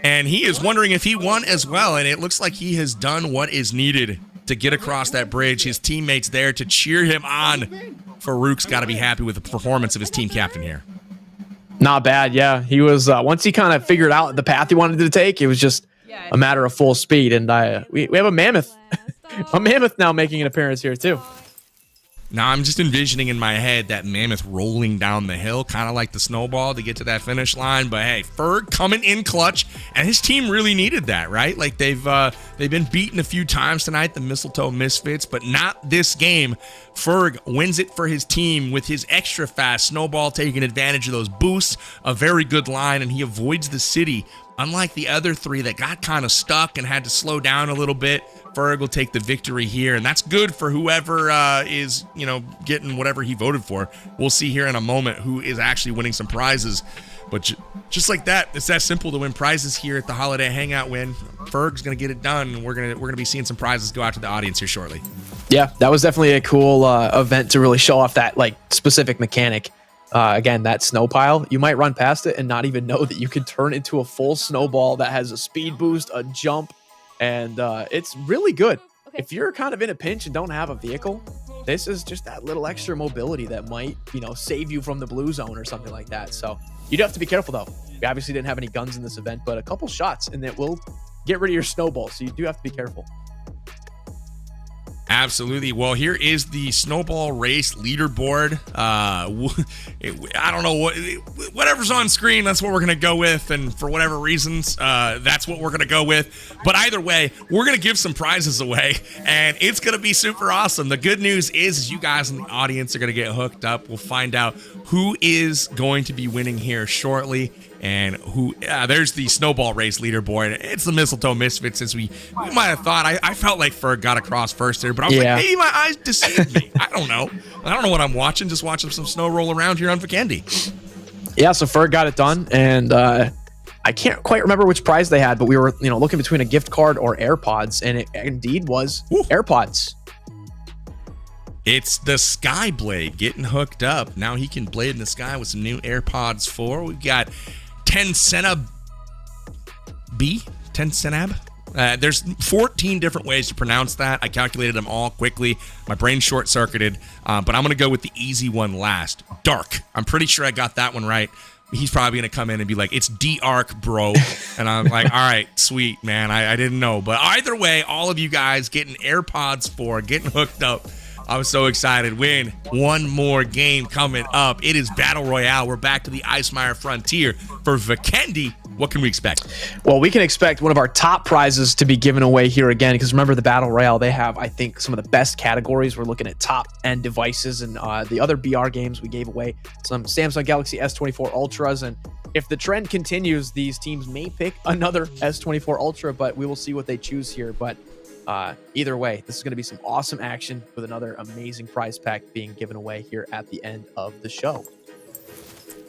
and he is wondering if he won as well, and it looks like he has done what is needed to get across that bridge. His teammates there to cheer him on. Farouk's got to be happy with the performance of his team captain here. Not bad, yeah. He was once he kind of figured out the path he wanted to take, it was just a matter of full speed. And we have a mammoth, a mammoth now making an appearance here too. Now I'm just envisioning in my head that mammoth rolling down the hill, kind of like the snowball to get to that finish line. But hey, Ferg coming in clutch, and his team really needed that, right? Like they've been beaten a few times tonight, the Mistletoe Misfits, but not this game. Ferg wins it for his team with his extra fast snowball, taking advantage of those boosts, a very good line, and he avoids the city. Unlike the other three that got kind of stuck and had to slow down a little bit, Ferg will take the victory here, and that's good for whoever is, getting whatever he voted for. We'll see here in a moment who is actually winning some prizes. But just like that, it's that simple to win prizes here at the Holiday Hangout. Ferg's gonna get it done, and we're gonna be seeing some prizes go out to the audience here shortly. Yeah, that was definitely a cool event to really show off that specific mechanic. Again, that snow pile, you might run past it and not even know that you could turn into a full snowball that has a speed boost, a jump, and it's really good. Okay. If you're kind of in a pinch and don't have a vehicle, this is just that little extra mobility that might, save you from the blue zone or something like that. So you do have to be careful though. We obviously didn't have any guns in this event, but a couple shots and it will get rid of your snowball. So you do have to be careful. Absolutely. Well, here is the snowball race leaderboard. I don't know whatever's on screen, that's what we're going to go with. And for whatever reasons, that's what we're going to go with. But either way, we're going to give some prizes away, and it's going to be super awesome. The good news is you guys in the audience are going to get hooked up. We'll find out who is going to be winning here shortly. And there's the snowball race leaderboard. It's the Mistletoe Misfits, as we might have thought. I felt like Ferg got across first there, but I was like, maybe my eyes deceived me. I don't know what I'm watching. Just watching some snow roll around here on Vikendi. Yeah, so Ferg got it done, and I can't quite remember which prize they had, but we were looking between a gift card or AirPods, and it indeed was AirPods. It's the Skyblade getting hooked up. Now he can blade in the sky with some new AirPods 4. We've got 10 Senab. There's 14 different ways to pronounce that. I calculated them all quickly. My brain short-circuited, but I'm going to go with the easy one last. Dark. I'm pretty sure I got that one right. He's probably going to come in and be like, it's D-Arc, bro. And I'm like, all right, sweet, man. I didn't know. But either way, all of you guys getting AirPods 4, getting hooked up. I was so excited. Win one more game coming up. It is Battle Royale. We're back to the Icemire Frontier. For Vikendi, what can we expect? Well, we can expect one of our top prizes to be given away here again, because remember the Battle Royale, they have, I think, some of the best categories. We're looking at top-end devices, and the other BR games we gave away some Samsung Galaxy S24 Ultras, and if the trend continues, these teams may pick another S24 Ultra, but we will see what they choose here. But either way, this is going to be some awesome action with another amazing prize pack being given away here at the end of the show.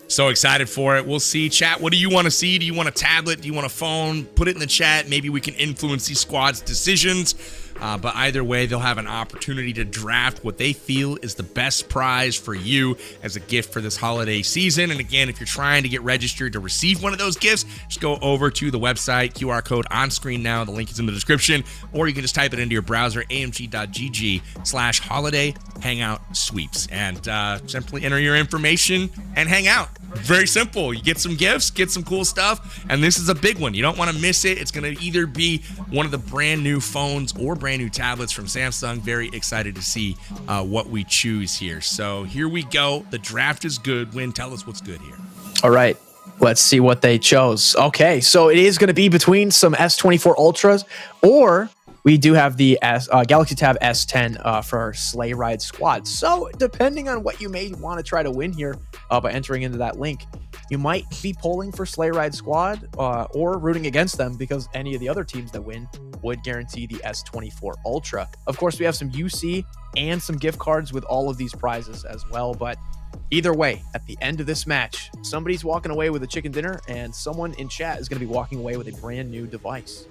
So excited for it. We'll see. Chat, what do you want to see? Do you want a tablet? Do you want a phone? Put it in the chat. Maybe we can influence these squads' decisions. But either way, they'll have an opportunity to draft what they feel is the best prize for you as a gift for this holiday season. And again, if you're trying to get registered to receive one of those gifts, just go over to the website, QR code on screen now. The link is in the description, or you can just type it into your browser, amg.gg/holiday hangout sweeps, and simply enter your information and hang out. Very simple. You get some gifts, get some cool stuff, and this is a big one. You don't want to miss it. It's going to either be one of the brand new phones or brand new tablets from Samsung. Very excited to see what we choose here. So here we go. The draft is good. Win, tell us what's good here. All right. Let's see what they chose. Okay, so it is going to be between some S24 Ultras, or we do have the Galaxy Tab S10 for our Sleigh Ride Squad. So depending on what you may want to try to win here by entering into that link, you might be polling for Sleigh Ride Squad or rooting against them, because any of the other teams that win would guarantee the S24 Ultra. Of course, we have some UC and some gift cards with all of these prizes as well, but Either way, at the end of this match, somebody's walking away with a chicken dinner and someone in chat is going to be walking away with a brand new device.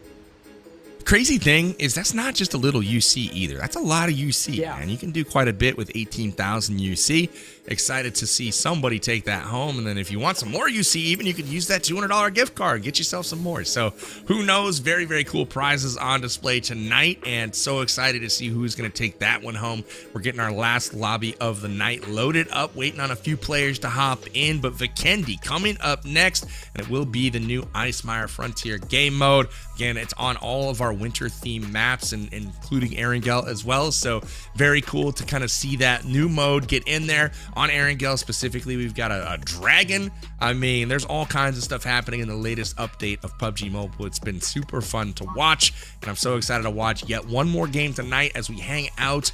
Crazy thing is that's not just a little UC either. That's a lot of UC, man. You can do quite a bit with 18,000 UC. Excited to see somebody take that home. And then if you want some more UC, even you could use that $200 gift card. Get yourself some more. So who knows? Very, very cool prizes on display tonight. And so excited to see who's going to take that one home. We're getting our last lobby of the night loaded up, waiting on a few players to hop in. But Vikendi coming up next, and it will be the new Icemire Frontier game mode. Again, it's on all of our winter theme maps, and including Erangel as well. So very cool to kind of see that new mode get in there. On Erangel specifically, we've got a dragon. I mean, there's all kinds of stuff happening in the latest update of PUBG Mobile. It's been super fun to watch, and I'm so excited to watch yet one more game tonight as we hang out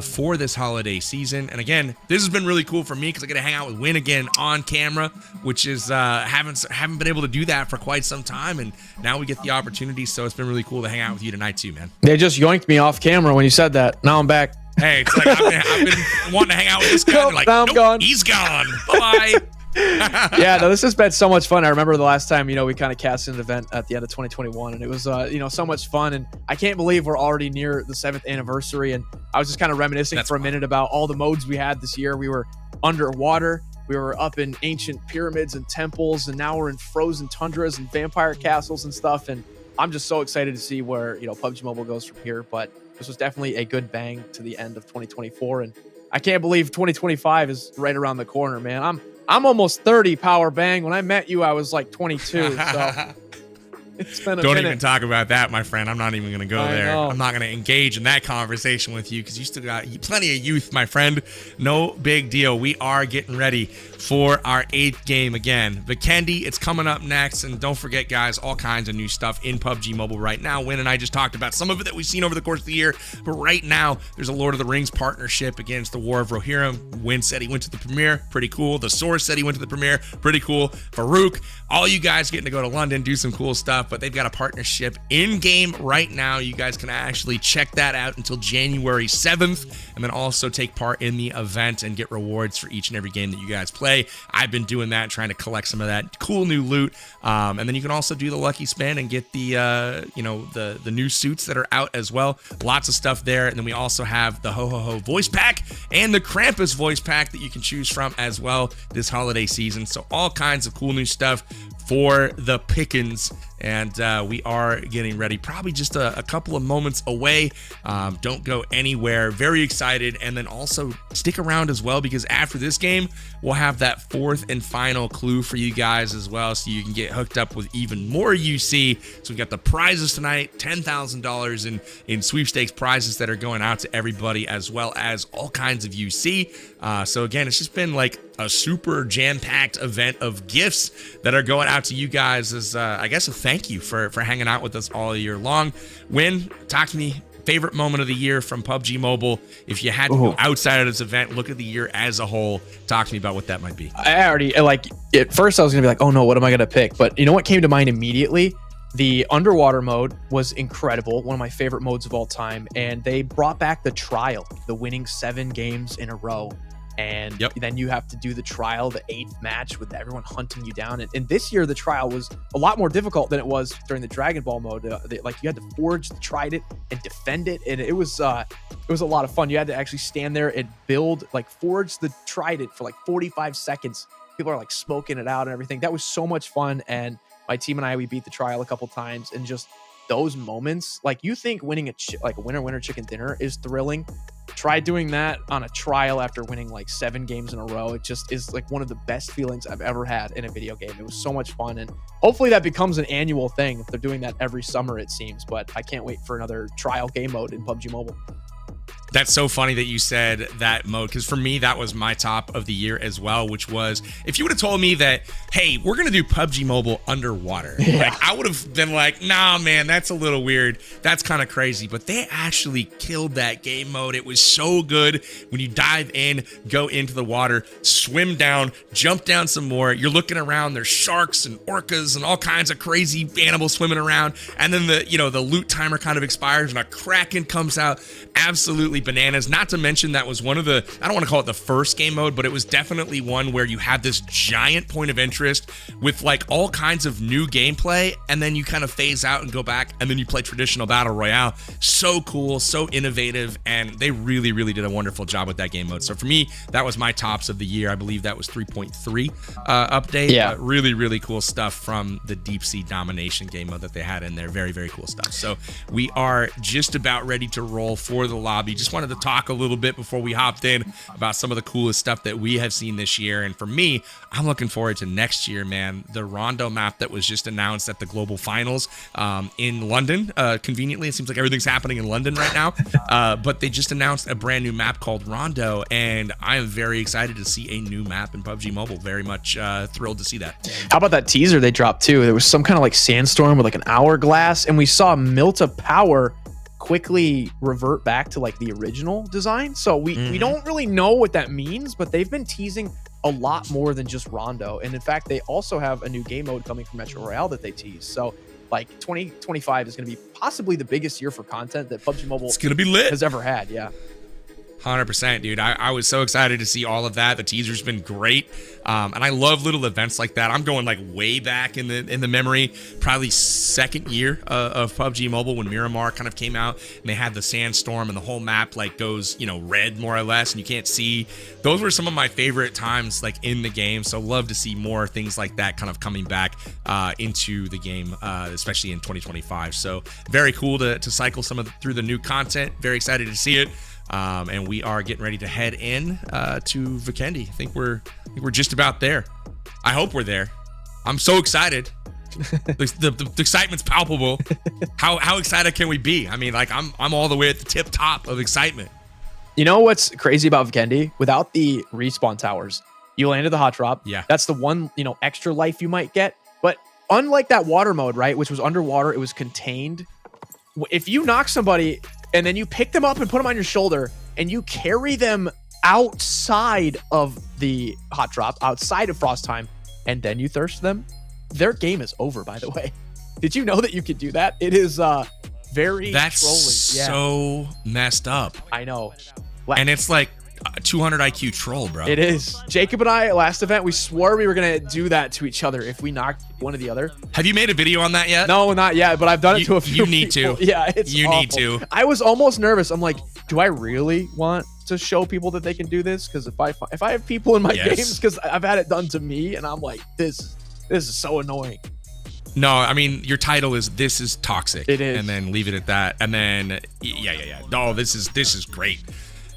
for this holiday season. And again, this has been really cool for me because I get to hang out with Win again on camera, which is haven't been able to do that for quite some time, and now we get the opportunity. So it's been really cool to hang out with you tonight too, man. They just yoinked me off camera when you said that. Now I'm back. Hey, it's like I've been wanting to hang out with this guy. Like, now I'm gone. He's gone. Bye-bye. Yeah, no, this has been so much fun. I remember the last time, we kind of casted an event at the end of 2021, and it was, so much fun. And I can't believe we're already near the 7th anniversary. And I was just kind of reminiscing for a minute about all the modes we had this year. We were underwater. We were up in ancient pyramids and temples, and now we're in frozen tundras and vampire castles and stuff. And I'm just so excited to see where, PUBG Mobile goes from here. But this was definitely a good bang to the end of 2024. And I can't believe 2025 is right around the corner, man. I'm almost 30, Power Bang. When I met you, I was like 22. So it's been a Don't minute. even talk about that, my friend. I'm not even going to go there. know. I'm not going to engage in that conversation with you because you still got plenty of youth, my friend. No big deal. We are getting ready for our 8th game again. Vikendi, it's coming up next. And don't forget, guys, all kinds of new stuff in PUBG Mobile right now. Win and I just talked about some of it that we've seen over the course of the year. But right now, there's a Lord of the Rings partnership against the War of Rohirrim. Win said he went to the premiere. Pretty cool. The Source said he went to the premiere. Pretty cool. Farouk, all you guys getting to go to London, do some cool stuff. But they've got a partnership in-game right now. You guys can actually check that out until January 7th, and then also take part in the event and get rewards for each and every game that you guys play. I've been doing that, trying to collect some of that cool new loot, and then you can also do the lucky spin and get the the new suits that are out as well. Lots of stuff there. And then we also have the Ho Ho Ho voice pack and the Krampus voice pack that you can choose from as well this holiday season. So all kinds of cool new stuff for the pickings, and we are getting ready, probably just a couple of moments away. Don't go anywhere. Very excited. And then also stick around as well, because after this game we'll have that 4th and final clue for you guys as well, so you can get hooked up with even more UC. So we've got the prizes tonight, $10,000 in sweepstakes prizes that are going out to everybody, as well as all kinds of UC. So again, it's just been like a super jam-packed event of gifts that are going out to you guys as I guess a thank you for hanging out with us all year long. Win, talk to me. Favorite moment of the year from PUBG Mobile. If you had to go outside of this event, look at the year as a whole. Talk to me about what that might be. I already, at first I was gonna be like, oh no, what am I gonna pick? But you know what came to mind immediately? The underwater mode was incredible, one of my favorite modes of all time, and they brought back the trial, the winning 7 games in a row. And then you have to do the trial, the 8th match, with everyone hunting you down. And this year, the trial was a lot more difficult than it was during the Dragon Ball mode. You had to forge the trident and defend it, and it was a lot of fun. You had to actually stand there and forge the trident for 45 seconds. People are smoking it out and everything. That was so much fun. And my team and I, we beat the trial a couple times, and just those moments, you think winning a winner chicken dinner is thrilling. Try doing that on a trial after winning 7 games in a row. It just is one of the best feelings I've ever had in a video game. It was so much fun, and hopefully that becomes an annual thing if they're doing that every summer, it seems. But I can't wait for another trial game mode in PUBG Mobile. That's so funny that you said that mode, because for me, that was my top of the year as well, which was, if you would have told me that, hey, we're going to do PUBG Mobile underwater, I would have been like, nah, man, that's a little weird. That's kind of crazy. But they actually killed that game mode. It was so good. When you dive in, go into the water, swim down, jump down some more. You're looking around. There's sharks and orcas and all kinds of crazy animals swimming around. And then the loot timer kind of expires and a kraken comes out. Absolutely absolutely bananas. Not to mention that was one of the, I don't want to call it the first game mode, but it was definitely one where you had this giant point of interest with like all kinds of new gameplay, and then you kind of phase out and go back, and then you play traditional Battle Royale. So cool, so innovative, and they really, really did a wonderful job with that game mode. So for me, that was my tops of the year. I believe that was 3.3 update. Yeah. Really, really cool stuff from the Deep Sea Domination game mode that they had in there. Very, very cool stuff. So we are just about ready to roll for the lobby. Just wanted to talk a little bit before we hopped in about some of the coolest stuff that we have seen this year. And for me, I'm looking forward to next year, man. The Rondo map that was just announced at the Global Finals in London. Conveniently, it seems like everything's happening in London right now. But they just announced a brand new map called Rondo, and I am very excited to see a new map in PUBG Mobile. Very much thrilled to see that. How about that teaser they dropped too? There was some kind of like sandstorm with like an hourglass, and we saw Milta Power quickly revert back to like the original design. So we don't really know what that means, but they've been teasing a lot more than just Rondo. And in fact, they also have a new game mode coming from Metro Royale that they tease. So like 2025 is going to be possibly the biggest year for content that PUBG Mobile has ever had. Yeah. 100%, dude. I was so excited to see all of that. The teaser's been great, and I love little events like that. I'm going like way back in the memory, probably second year of PUBG Mobile when Miramar kind of came out, and they had the sandstorm and the whole map like goes, you know, red more or less, and you can't see. Those were some of my favorite times like in the game. So love to see more things like that kind of coming back into the game, especially in 2025. So very cool to cycle some of through the new content. Very excited to see it. And we are getting ready to head in to Vikendi. I think we're just about there. I hope we're there. I'm so excited. The excitement's palpable. How excited can we be? I mean, like I'm all the way at the tip top of excitement. You know what's crazy about Vikendi? Without the respawn towers, you landed the hot drop. Yeah. That's the one, you know, extra life you might get. But unlike that water mode, right, which was underwater, it was contained. If you knock somebody and then you pick them up and put them on your shoulder and you carry them outside of the hot drop, outside of frost time, and then you thirst them, their game is over, by the way. Did you know that you could do that? It is very That's trolling. Yeah. so messed up. I know. And it's like 200 IQ troll, bro. It is. Jacob and I, last event, we swore we were going to do that to each other if we knocked one or the other. Have you made a video on that yet? No, not yet, but I've done it to a few You need people. to. Yeah, it's You awful. need to. I was almost nervous. I'm like, do I really want to show people that they can do this? Because if I have people in my games, because I've had it done to me, and I'm like, this is so annoying. No, I mean, your title is "This is Toxic." It is. And then leave it at that. And then, yeah. No, this is great.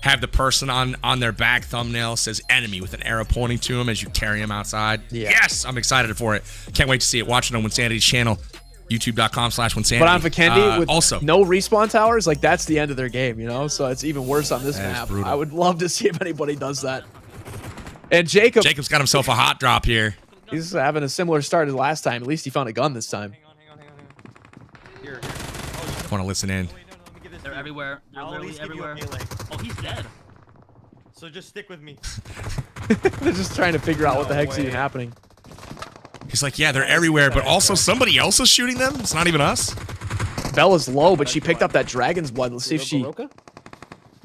Have the person on their back thumbnail says enemy with an arrow pointing to him as you carry him outside. Yeah. Yes, I'm excited for it. Can't wait to see it. Watch it on Winsanity's channel, youtube.com/Winsanity. But on Vikendi, with also no respawn towers, like that's the end of their game, you know? So it's even worse on this That is map. brutal. I would love to see if anybody does that. And Jacob's got himself a hot drop here. He's having a similar start as last time. At least he found a gun this time. Want to listen in? They're everywhere. They're literally everywhere. Oh, he's dead. So just stick with me. They're just trying to figure out what the heck's even happening. He's like, yeah, they're everywhere, but also somebody else is shooting them. It's not even us. Bella's low, but she picked up that dragon's blood. Let's see if she I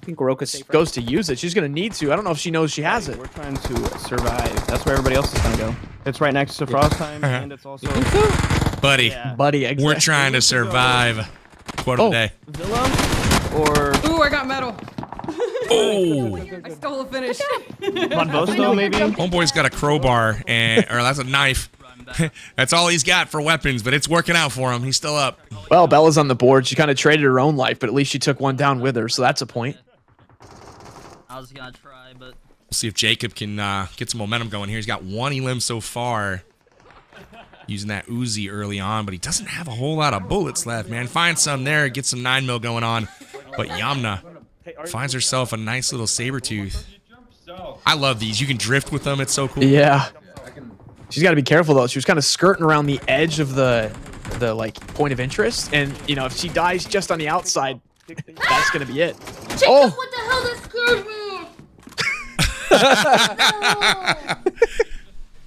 think Roka goes to use it. She's going to need to. I don't know if she knows she has it. We're trying to survive. That's where everybody else is going to go. It's right next to frost time, and it's also... Buddy, Buddy, we're trying to survive. Quote of the day. Villa or... Ooh, I got metal. Oh. I stole a finish. Monbosto, maybe? Homeboy's got a crowbar, or that's a knife. That's all he's got for weapons, but it's working out for him. He's still up. Well, Bella's on the board. She kind of traded her own life, but at least she took one down with her, so that's a point. I was gonna try, but... We'll see if Jacob can get some momentum going here. He's got one elim so far, using that Uzi early on, but he doesn't have a whole lot of bullets left, man. Find some there, get some 9mm going on. But Yamna finds herself a nice little saber tooth. I love these. You can drift with them. It's so cool. Yeah. She's got to be careful, though. She was kind of skirting around the edge of the like point of interest, and you know, if she dies just on the outside, that's gonna be it. Jacob, Oh, what the hell? That scared me.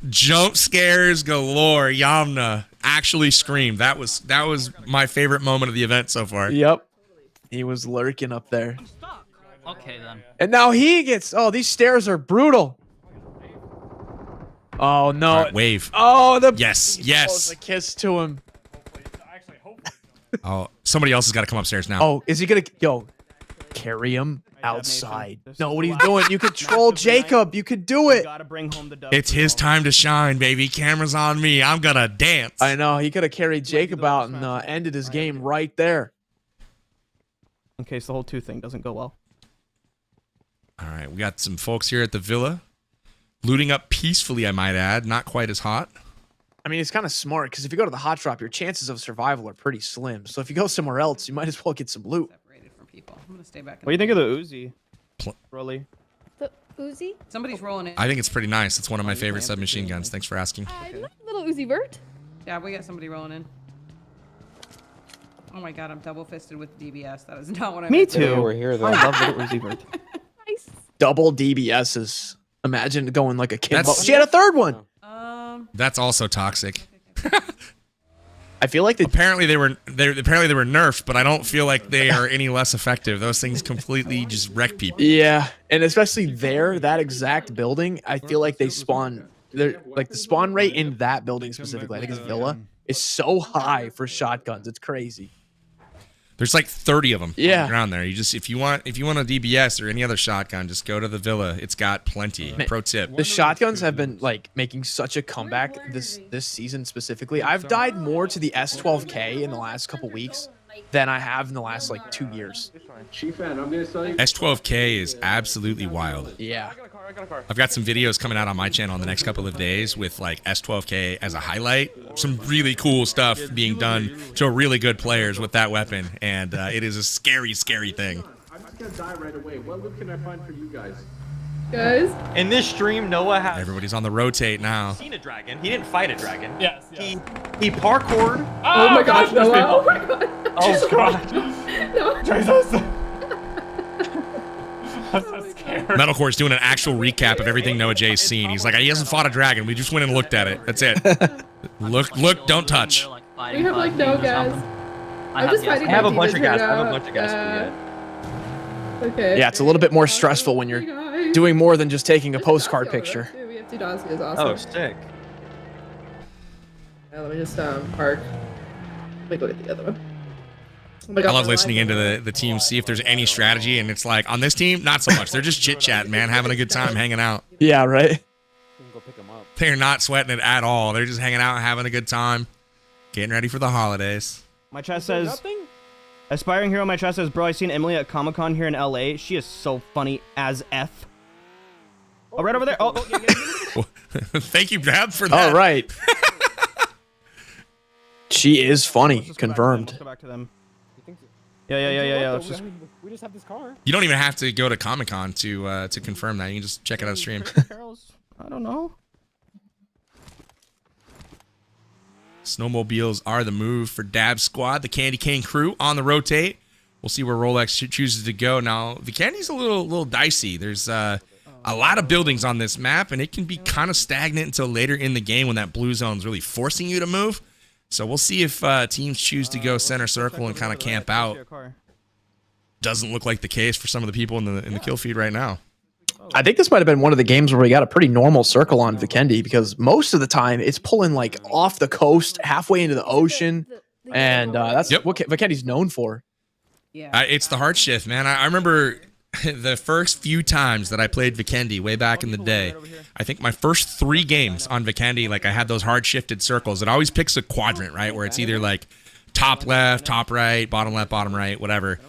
Jump scares galore. Yamna actually screamed. That was my favorite moment of the event so far. Yep. He was lurking up there. Okay then. And now he gets. Oh, these stairs are brutal. Oh no! All right, wave. Oh, the yes. A kiss to him. Oh, somebody else has got to come upstairs now. Oh, is he gonna carry him outside? Know what he's doing? You could troll Jacob. You could do it. It's his time to shine, baby. Camera's on me. I'm gonna dance. I know. He could have carried Jacob out and ended his game right there. In case the whole 2 thing doesn't go well. All right, we got some folks here at the villa, looting up peacefully. I might add, not quite as hot. I mean, it's kind of smart because if you go to the hot drop, your chances of survival are pretty slim. So if you go somewhere else, you might as well get some loot. I'm gonna stay back. What do you think of the Uzi? Rolly. The Uzi? Somebody's rolling in. I think it's pretty nice. It's one of my favorite submachine guns. Thanks for asking. Little Uzi Vert. Yeah, we got somebody rolling in. Oh my god, I'm double fisted with DBS. That is not what I Me meant. too. We're here though. I love little Uzi Vert. Double DBSs. Imagine going like a Kimbo. That's- She had a third one. That's also toxic. I feel like apparently they were nerfed, but I don't feel like they are any less effective. Those things completely just wreck people. Yeah, and especially that exact building, I feel like they spawn. They're like the spawn rate in that building specifically. I think it's Villa is so high for shotguns. It's crazy. There's like 30 of them Yeah. on the ground there. You just if you want a DBS or any other shotgun, just go to the villa. It's got plenty. Pro tip. The shotguns have been like making such a comeback this season specifically. I've died more to the S12K in the last couple weeks than I have in the last like 2 years. S12K is absolutely wild. Yeah. I've got some videos coming out on my channel in the next couple of days with like S12K as a highlight. Some really cool stuff being done to really good players with that weapon, and it is a scary, scary thing. I'm just gonna die right away. What loot can I find for you guys? Guys, in this stream, Noah has Everybody's on the rotate now. seen a dragon. He didn't fight a dragon. Yes. He parkoured. Oh my gosh, Noah! Oh my god. Oh god. No. Jesus. I'm so scared. Metalcore's doing an actual recap of everything Noah J's seen. He's like, he hasn't fought a dragon. We just went and looked at it. That's it. Look, don't touch. We have like no guys. I'm just fighting. I have a my bunch of demons guys. right I have a now. bunch of guys for you. Okay. Yeah, it's a little bit more stressful when you're doing more than just taking a postcard picture. Dude, we have 2 Dossiers. Awesome. Oh, sick. Yeah, let me just park. Let me go get the other one. Oh my I God, love my listening life. into the team, see if there's any strategy, and it's like, on this team, not so much. They're just chit-chatting, man, having a good time, hanging out. Yeah, right? They're not sweating it at all. They're just hanging out, having a good time, getting ready for the holidays. My chat says, aspiring hero. My chat says, bro, I seen Emily at Comic-Con here in LA. She is so funny as F. Oh, right over there. Oh, Thank you, Dab, for that. All right. She is funny. Confirmed. Let's go back to them. Yeah. Let's just. We just have this car. You don't even have to go to Comic-Con to confirm that. You can just check it out on stream. I don't know. Snowmobiles are the move for Dab Squad. The Candy Cane crew on the rotate. We'll see where Rolex chooses to go. Now, Vikendi's a little dicey. There's a lot of buildings on this map, and it can be kind of stagnant until later in the game when that blue zone's really forcing you to move. So we'll see if teams choose to go center circle and kind of camp out. Doesn't look like the case for some of the people in the kill feed right now. I think this might have been one of the games where we got a pretty normal circle on Vikendi because most of the time it's pulling like off the coast, halfway into the ocean, and that's what Vikendi's known for. Yeah. It's the hard shift, man. I remember the first few times that I played Vikendi way back in the day. I think my first 3 games on Vikendi, like I had those hard shifted circles. It always picks a quadrant, right? Where it's either like top left, top right, bottom left, bottom right, whatever.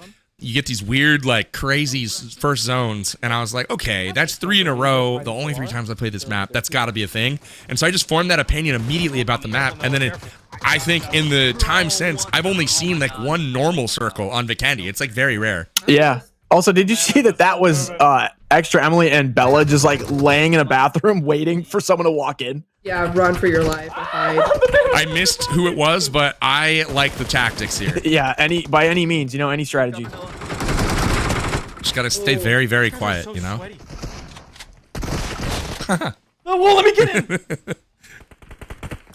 You get these weird, like crazy first zones. And I was like, okay, that's 3 in a row. The only 3 times I played this map, that's got to be a thing. And so I just formed that opinion immediately about the map. And then I think in the time since, I've only seen like 1 normal circle on Vikendi. It's like very rare. Yeah. Also, did you see that was Extra Emily and Bella just like laying in a bathroom waiting for someone to walk in? Yeah, run for your life. I missed who it was, but I like the tactics here. Yeah, by any means, any strategy. Just gotta stay very, very quiet, you know? Oh, well, let me get in.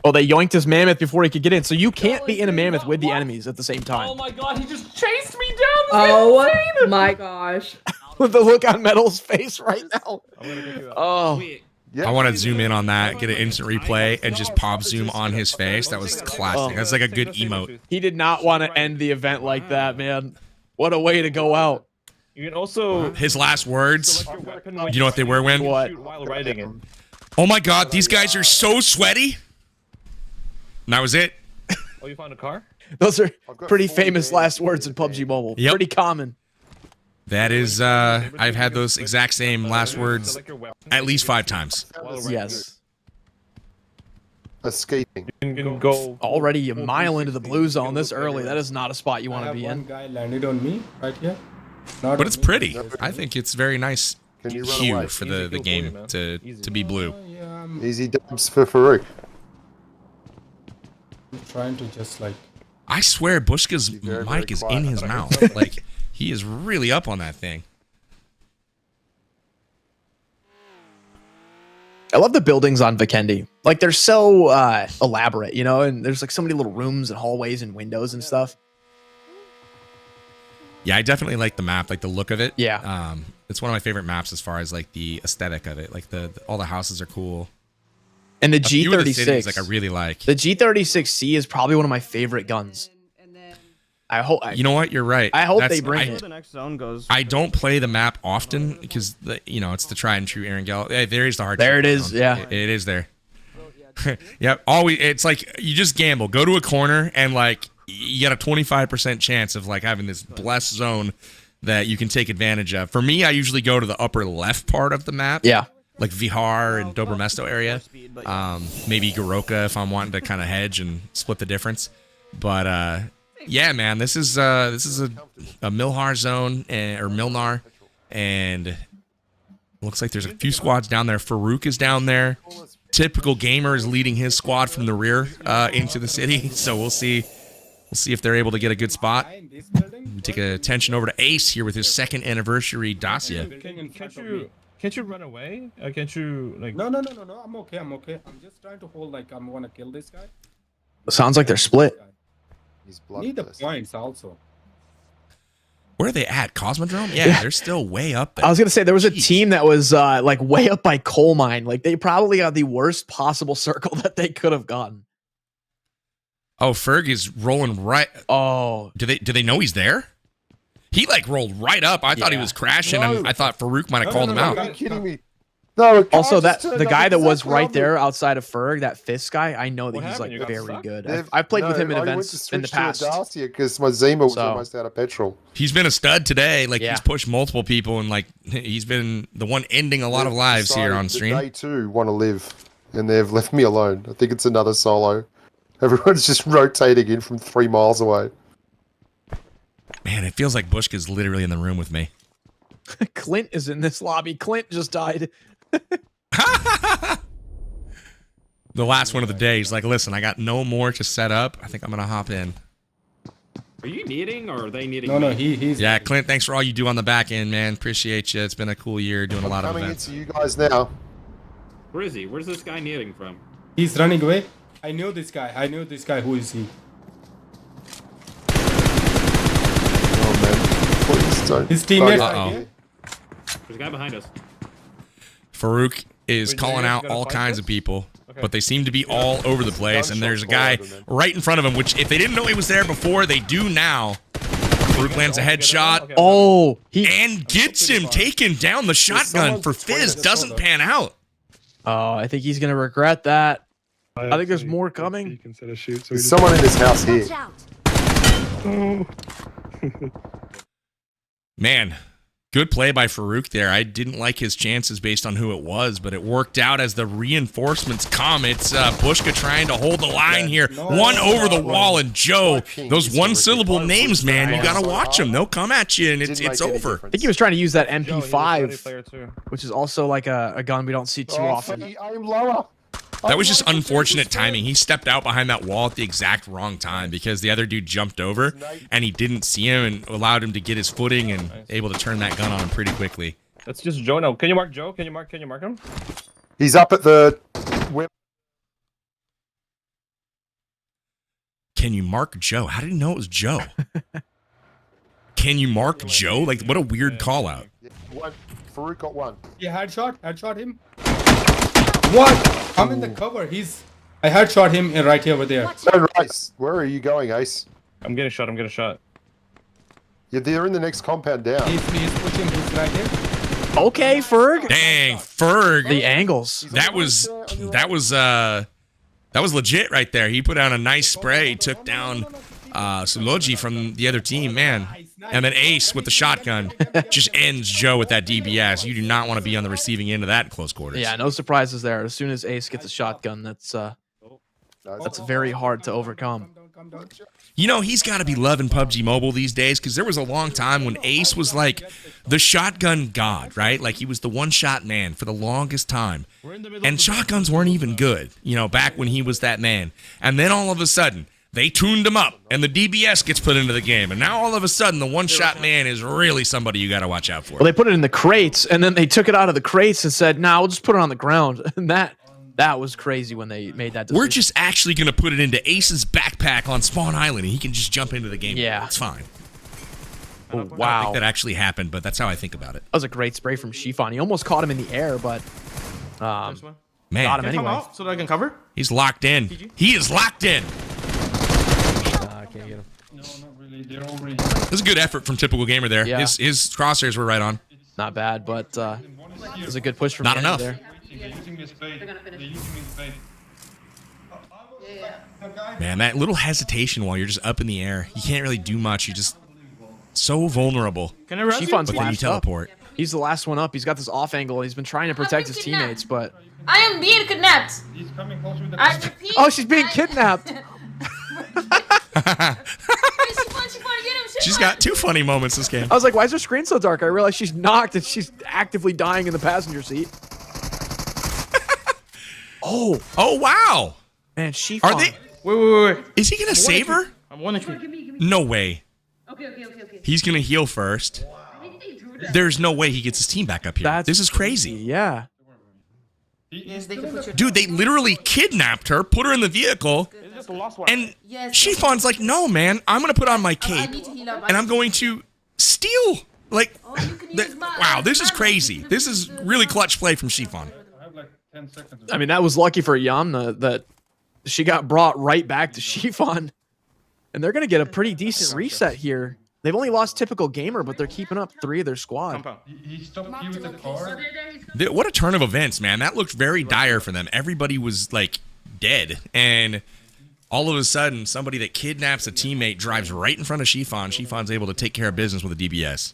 Oh, they yoinked his mammoth before he could get in, so you can't be in a mammoth with the enemies at the same time. Oh my god, he just chased me down. Oh my gosh. with the look on Metal's face right now. Oh. I want to zoom in on that, get an instant replay, and just pop zoom on his face. That was classic. That's like a good emote. He did not want to end the event like that, man. What a way to go out. You can also his last words. You know what they were, Win? What? While riding it. Oh my God, these guys are so sweaty. And that was it. Oh, you found a car? Those are pretty famous last words in PUBG Mobile. Yep. Pretty common. That is, I've had those exact same last words at least 5 times. Yes. Escaping. You can go already a mile into the blue zone this early. That is not a spot you want to be One in. guy landed on me right here. But it's pretty. I think it's very nice Can you run hue away? for the game to be blue. Easy dubs for Farouk. I'm trying to just like. I swear Bushka's mic is in his mouth. Like, he is really up on that thing. I love the buildings on Vikendi. Like, they're so elaborate, you know, and there's like so many little rooms and hallways and windows and stuff. Yeah, I definitely like the map, like the look of it. Yeah. It's one of my favorite maps as far as like the aesthetic of it. Like all the houses are cool. And the A few of the G36, cities, like I really like. the G36C is probably one of my favorite guns. I hope. You know what? You're right. I hope That's- they bring I- it. The next zone goes. I don't play the map often because it's the tried and true Erangel. There is the hard. There it is, zone. yeah. It is there. Yep. Always. It's like you just gamble. Go to a corner and like you got a 25% chance of like having this blessed zone that you can take advantage of. For me, I usually go to the upper left part of the map. Yeah. Like Vihar and Dobro Mesto area. Maybe Goroka if I'm wanting to kind of hedge and split the difference. But yeah, man, this is a Milhar zone or Milnar, and looks like there's a few squads down there. Farouk is down there. Typical Gamer is leading his squad from the rear into the city. So we'll see. We'll see if they're able to get a good spot. We take attention over to Ace here with his 2nd anniversary Dacia. Can't you run away? Can't you like? No. I'm okay. I'm just trying to hold like I want to kill this guy. Sounds like they're split. Need the points also. Where are they at? Cosmodrome? Yeah, they're still way up there. I was gonna say there was a team that was like way up by coal mine. Like they probably got the worst possible circle that they could have gotten. Oh, Ferg is rolling right. Oh, do they know he's there? He like rolled right up. I thought he was crashing, and I thought Farouk might have called him out. Are you kidding me? No. Also, that the guy that was right there outside of Ferg, that Fist guy, I know that he's like very good. I've played with him in events in the past. Because my Zima was almost out of petrol. He's been a stud today. Like he's pushed multiple people, and like he's been the one ending a lot of lives here on stream. They too want to live, and they've left me alone. I think it's another solo. Everyone's just rotating in from 3 miles away. Man, it feels like Bushka's literally in the room with me. Clint is in this lobby. Clint just died. The last one of the day. He's like, listen, I got no more to set up. I think I'm gonna hop in. Are you needing or are they needing? No, he's. Yeah, Clint, thanks for all you do on the back end, man. Appreciate you. It's been a cool year doing a lot of Coming events. into you guys now. Where is he? Where's this guy needing from? He's running away. I know this guy. Who is he? Oh man, please don't. His teammate. There's a guy behind us. Farouk is calling out all kinds of people, but they seem to be all over the place. And there's a guy right in front of him, which if they didn't know he was there before, they do now. Farouk lands a headshot. Oh, and gets him taken down. The shotgun for Fizz doesn't pan out. Oh, I think he's gonna regret that. I think there's more coming. There's someone in this house here. Man, good play by Farouk there. I didn't like his chances based on who it was, but it worked out as the reinforcements come. It's Bushka trying to hold the line here. One over the wall, and Joe, those one-syllable names, man, you got to watch them. They'll come at you, and it's over. I think he was trying to use that MP5, which is also like a gun we don't see too often. I'm lower. That was just unfortunate timing. He stepped out behind that wall at the exact wrong time because the other dude jumped over and he didn't see him and allowed him to get his footing and able to turn that gun on him pretty quickly. That's just Joe now. Can you mark Joe? Can you mark him? He's up at the. Can you mark Joe? How did he know it was Joe? can you mark Joe? Like, what a weird call out. One. Farouk got one. Yeah, headshot him. What? I'm in the cover. I headshot him right here over there. No, Rice. Where are you going, Ace? I'm getting shot. Yeah, they're in the next compound down. He's pushing. He's right here. Okay, Ferg. Dang, Ferg. The angles. That was legit right there. He put down a nice spray, took down Suloji from the other team, man. And then Ace with the shotgun just ends Joe with that DBS. You do not want to be on the receiving end of that in close quarters. Yeah, no surprises there. As soon as Ace gets a shotgun, that's very hard to overcome. You know, he's got to be loving PUBG Mobile these days, because there was a long time when Ace was like the shotgun god, right? Like, he was the one-shot man for the longest time. And shotguns weren't even good, you know, back when he was that man. And then all of a sudden, they tuned him up, and the DBS gets put into the game. And now all of a sudden, the one-shot man is really somebody you got to watch out for. Well, they put it in the crates, and then they took it out of the crates and said, "Nah, we'll just put it on the ground." And that was crazy when they made that decision. We're just actually going to put it into Ace's backpack on Spawn Island, and he can just jump into the game. Yeah. It's fine. Oh, I don't wow. think that actually happened, but that's how I think about it. That was a great spray from Shifan. He almost caught him in the air, but Man. got him anyway. So that I can cover? He's locked in. He is locked in. I can't get him. No, not really. They're all really... This is a good effort from Typical Gamer there. Yeah. His crosshairs were right on. Not bad, but it was a good push from Not Vikendi enough. there. They're using this bait. They're using this bait. Man, that little hesitation while you're just up in the air. You can't really do much. You're just so vulnerable. Can I rush you? Shifan's But then you last teleport. up. He's the last one up. He's got this off angle. He's been trying to protect his teammates, but I am being kidnapped. He's coming closer with the I repeat. oh, she's being kidnapped. She's got 2 funny moments this game. I was like, why is her screen so dark? I realized she's knocked and she's actively dying in the passenger seat. Oh, wow. Man, she. Are they? Wait. Is he gonna save her? I'm 1 HP. No way. Okay. He's gonna heal first. There's no way he gets his team back up here. This is crazy. Yeah. Yes, they can put your. Dude, they literally kidnapped her, put her in the vehicle, and Shifon's like, no, man, I'm going to put on my cape, and I'm going to steal. Like, wow, this is crazy. This is really clutch play from Shifon. I mean, that was lucky for Yamna that she got brought right back to Shifon. And they're going to get a pretty decent reset here. They've only lost Typical Gamer, but they're keeping up 3 of their squad. He stopped you with the car. What a turn of events, man. That looked very dire for them. Everybody was, like, dead. And all of a sudden, somebody that kidnaps a teammate drives right in front of Shifon. Shifon's able to take care of business with a DBS.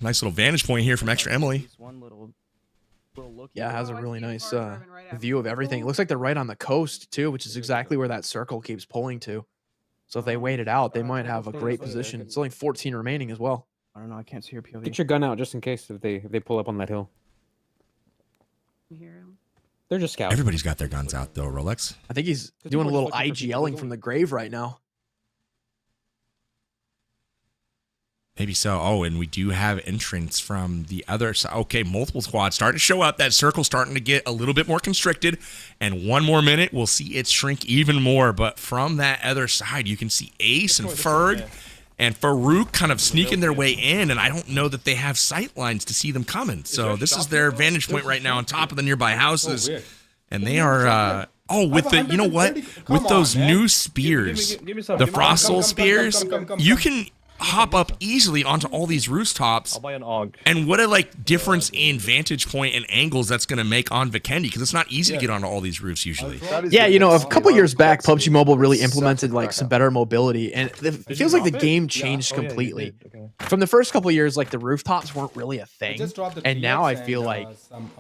Nice little vantage point here from Extra Emily. Yeah, it has a really nice view of everything. It looks like they're right on the coast, too, which is exactly where that circle keeps pulling to. So if they wait it out, they might have a great position. It's only 14 remaining as well. I don't know. I can't see your POV. Get your gun out just in case if they pull up on that hill. They're just scouts. Everybody's got their guns out, though, Rolex. I think he's doing a little IGLing from the grave right now. Maybe so. Oh, and we do have entrance from the other side. Okay, multiple squads starting to show up. That circle starting to get a little bit more constricted. And 1 more minute, we'll see it shrink even more. But from that other side, you can see Ace and Ferg and Farouk kind of sneaking their way in. And I don't know that they have sight lines to see them coming. So this is their vantage point right now on top of the nearby houses. And they are... with the... You know what? With those new spears, the Frost Soul spears, you can... hop up easily onto all these rooftops. I'll buy an AUG. And what a difference in vantage point and angles that's going to make on Vikendi, because it's not easy to get onto all these roofs usually. Yeah, you know, a couple years back, PUBG Mobile really implemented some better mobility, and it feels like the game changed completely. From the first couple years, the rooftops weren't really a thing, and now I feel like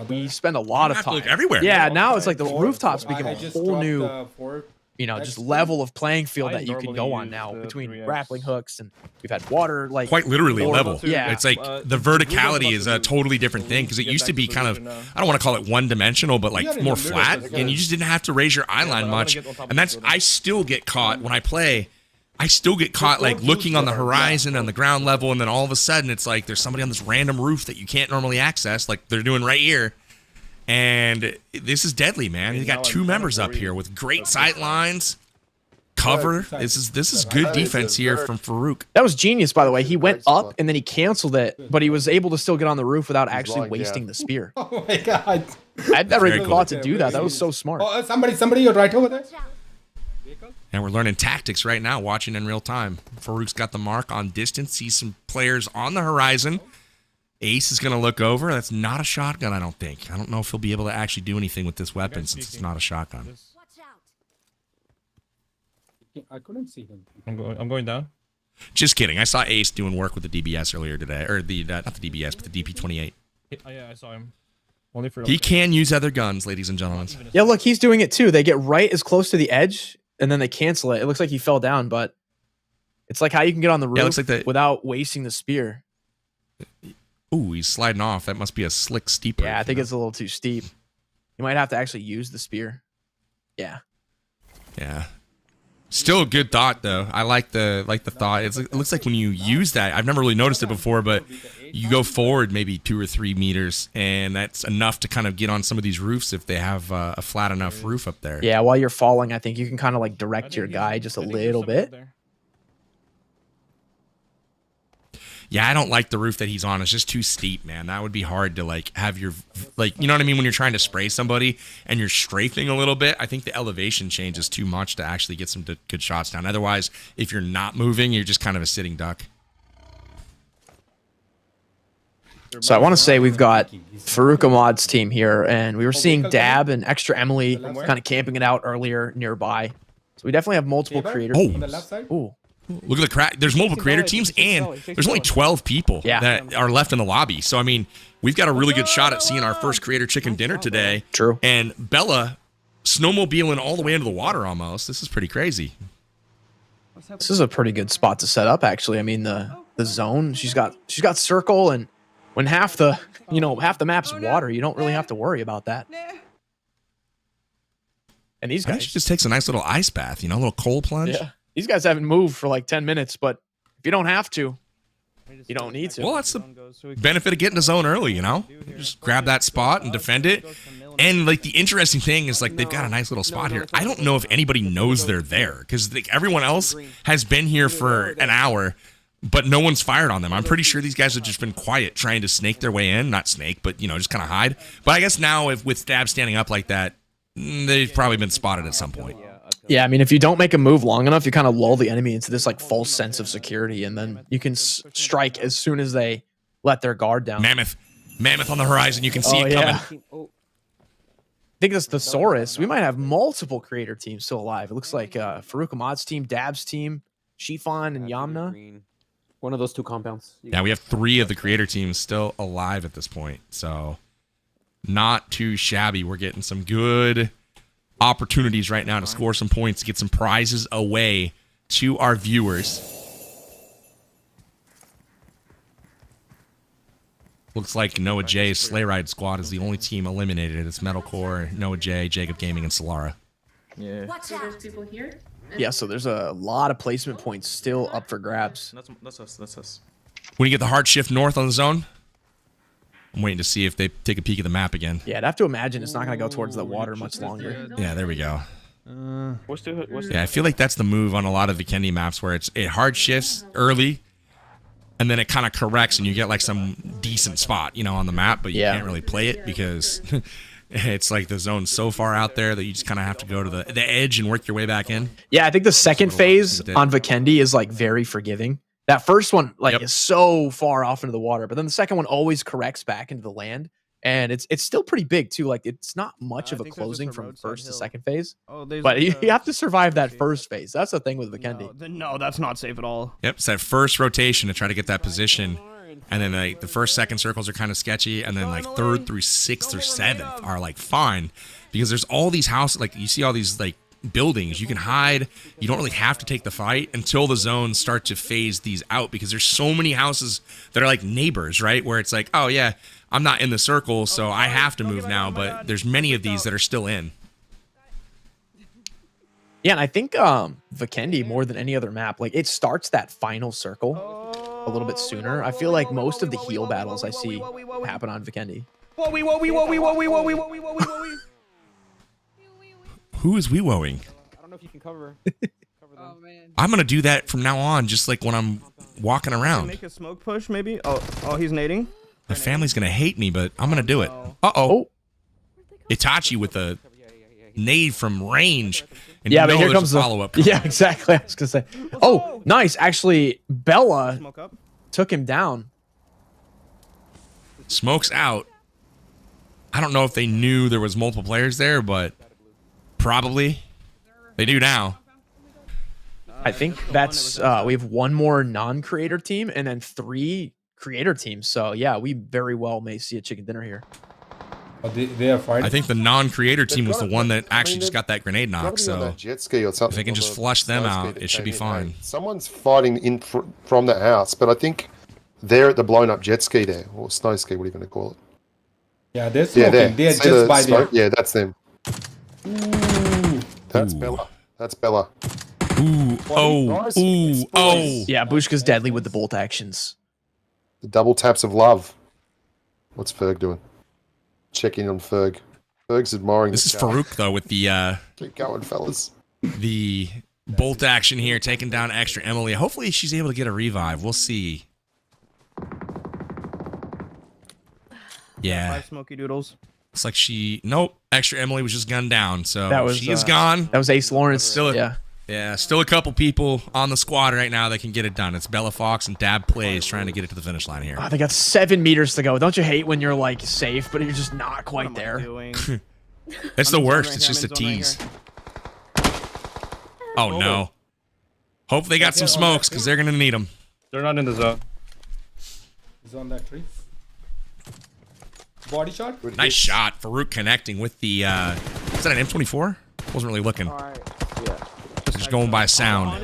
we spend a lot of time everywhere. Yeah, now it's like the rooftops become a whole new, just level of playing field that you can go on now between grappling hooks, and we've had water, quite literally level. Yeah, it's like the verticality is a totally different thing, because it used to be kind of, I don't want to call it one-dimensional, but more flat, and you just didn't have to raise your eye line much. And I still get caught when I play. I still get caught looking on the horizon on the ground level, and then all of a sudden it's like there's somebody on this random roof that you can't normally access, like they're doing right here. And this is deadly, man. You got 2 members up here with great sight lines, cover. This is good defense here from Farouk. That was genius, by the way. He went up and then he canceled it, but he was able to still get on the roof without actually wasting the spear. Oh my god. I'd never even thought to do that. That was so smart. Oh, somebody, you're right over there. And we're learning tactics right now, watching in real time. Farouk's got the mark on distance. Sees some players on the horizon. Ace is going to look over. That's not a shotgun, I don't think. I don't know if he'll be able to actually do anything with this weapon since it's not a shotgun. I couldn't see him. I'm going down. Just kidding. I saw Ace doing work with the DBS earlier today. Or the not the DBS, but the DP28. Yeah, I saw him. Only for He can use other guns, ladies and gentlemen. Yeah, look, he's doing it too. They get right as close to the edge, and then they cancel it. It looks like he fell down, but it's like how you can get on the roof looks like without wasting the spear. Ooh, he's sliding off. That must be a slick steep. Yeah, I think it's a little too steep. You might have to actually use the spear. Yeah. Yeah. Still a good thought though. I like the thought. It looks like when you use that, I've never really noticed it before, but you go forward maybe 2 or 3 meters, and that's enough to kind of get on some of these roofs if they have a flat enough roof up there. Yeah, while you're falling, I think you can kind of like direct your guy just a little bit. Yeah, I don't like the roof that he's on. It's just too steep, man. That would be hard to like have your you know what I mean, when you're trying to spray somebody and you're strafing a little bit. I think the elevation changes too much to actually get some good shots down. Otherwise, if you're not moving, you're just kind of a sitting duck. So I want to say we've got Farouk Ahmad's team here, and we were seeing Dab and Extra Emily kind of camping it out earlier nearby. So we definitely have multiple creator teams. Ooh. Look at the crack. There's multiple creator teams, and there's only 12 people that are left in the lobby. So, I mean, we've got a really good shot at seeing our first creator chicken dinner today. True. And Bella snowmobiling all the way into the water almost. This is pretty crazy. This is a pretty good spot to set up, actually. I mean, the zone, she's got circle, and when half the map's water, you don't really have to worry about that. And these I think guys she just takes a nice little ice bath, a little cold plunge. Yeah. These guys haven't moved for like 10 minutes, but if you don't have to, you don't need to. Well, that's the benefit of getting a zone early, You just grab that spot and defend it. And like the interesting thing is like they've got a nice little spot here. I don't know if anybody knows they're there because everyone else has been here for an hour, but no one's fired on them. I'm pretty sure these guys have just been quiet, trying to snake their way in. Not snake, but just kind of hide. But I guess now with Stab standing up like that, they've probably been spotted at some point. Yeah, I mean, if you don't make a move long enough, you kind of lull the enemy into this like false sense of security, and then you can strike as soon as they let their guard down. Mammoth on the horizon. You can see it coming. I think that's the Saurus. We might have multiple creator teams still alive. It looks like Farouk Ahmad's team, Dab's team, Shifan, and Yamna. One of those 2 compounds. Yeah, we have 3 of the creator teams still alive at this point, so not too shabby. We're getting some good opportunities right now to score some points, get some prizes away to our viewers. Looks like Noah J's Sleigh Ride Squad is the only team eliminated. It's Metalcore, Noah J, Jacob Gaming, and Solara. Yeah. So there's people here. Yeah, so there's a lot of placement points still up for grabs. That's us. When you get the hard shift north on the zone, I'm waiting to see if they take a peek at the map again. Yeah, I'd have to imagine it's not going to go towards the water much longer. Yeah, there we go. Yeah, I feel like that's the move on a lot of Vikendi maps where it hard shifts early, and then it kind of corrects, and you get like some decent spot, on the map, but you can't really play it because it's like the zone's so far out there that you just kind of have to go to the edge and work your way back in. Yeah, I think the second phase on Vikendi is like very forgiving. That first one is so far off into the water, but then the second one always corrects back into the land, and it's still pretty big too. Like it's not much of a closing from first to second phase, but you have to survive that first phase. That's the thing with Vikendi. No, that's not safe at all. Yep, it's that first rotation to try to get that position, and then like the first, second circles are kind of sketchy, and then like 3rd through 6th or 7th are like fine because there's all these houses. Like you see all these like buildings, you can hide. You don't really have to take the fight until the zones start to phase these out because there's so many houses that are like neighbors, right? Where it's like, oh yeah, I'm not in the circle, so I have to move now, but there's many of these that are still in. Yeah, and I think Vikendi, more than any other map, like it starts that final circle a little bit sooner. I feel like most of the heal battles I see happen on Vikendi. Who is we-woing? I don't know if you can cover. I'm gonna do that from now on, just like when I'm walking around. Make a smoke push, maybe. Oh, he's nading. My family's gonna hate me, but I'm gonna do it. Uh-oh. Itachi with a nade from range. And Yeah, you but know here there's comes a the follow-up. Yeah, exactly. I was gonna say. Oh, nice. Actually, Bella took him down. Smoke's out. I don't know if they knew there was multiple players there, but probably they do now. I think that's we have one more non-creator team and then 3 creator teams. So yeah, we very well may see a chicken dinner here. Oh, they are fighting. I think the non-creator team was the one that actually just got that grenade knock. So jet ski or something. if they can just flush them out, it should be fine. Someone's fighting in from the house, but I think they're at the blown up jet ski there, or snow ski, what are you going to call it? Yeah, they're smoking. there. They're See just the by smoke? there. Yeah, that's them. That's Bella. That's Bella. Ooh, oh. Yeah, Bushka's deadly with the bolt actions. The double taps of love. What's Ferg doing? Check in on Ferg. Ferg's admiring This is car. Farouk, though, with the Keep going, fellas. The bolt action here, taking down extra Emily. Hopefully she's able to get a revive. We'll see. Yeah. 5 smoky doodles. It's like nope, extra Emily was just gunned down, so That was, she is gone. That was Ace Lawrence. Still still a couple people on the squad right now that can get it done. It's Bella Fox and Dab Plays trying to get it to the finish line here. Oh, they got 7 meters to go. Don't you hate when you're like safe, but you're just not quite there? It's the worst. It's just a tease. Oh no. Hope they got some smokes because they're gonna need them. They're not in the zone. He's on that tree. Body shot. Nice shot. Farouk connecting with the is that an M24? Wasn't really looking. Just going by sound.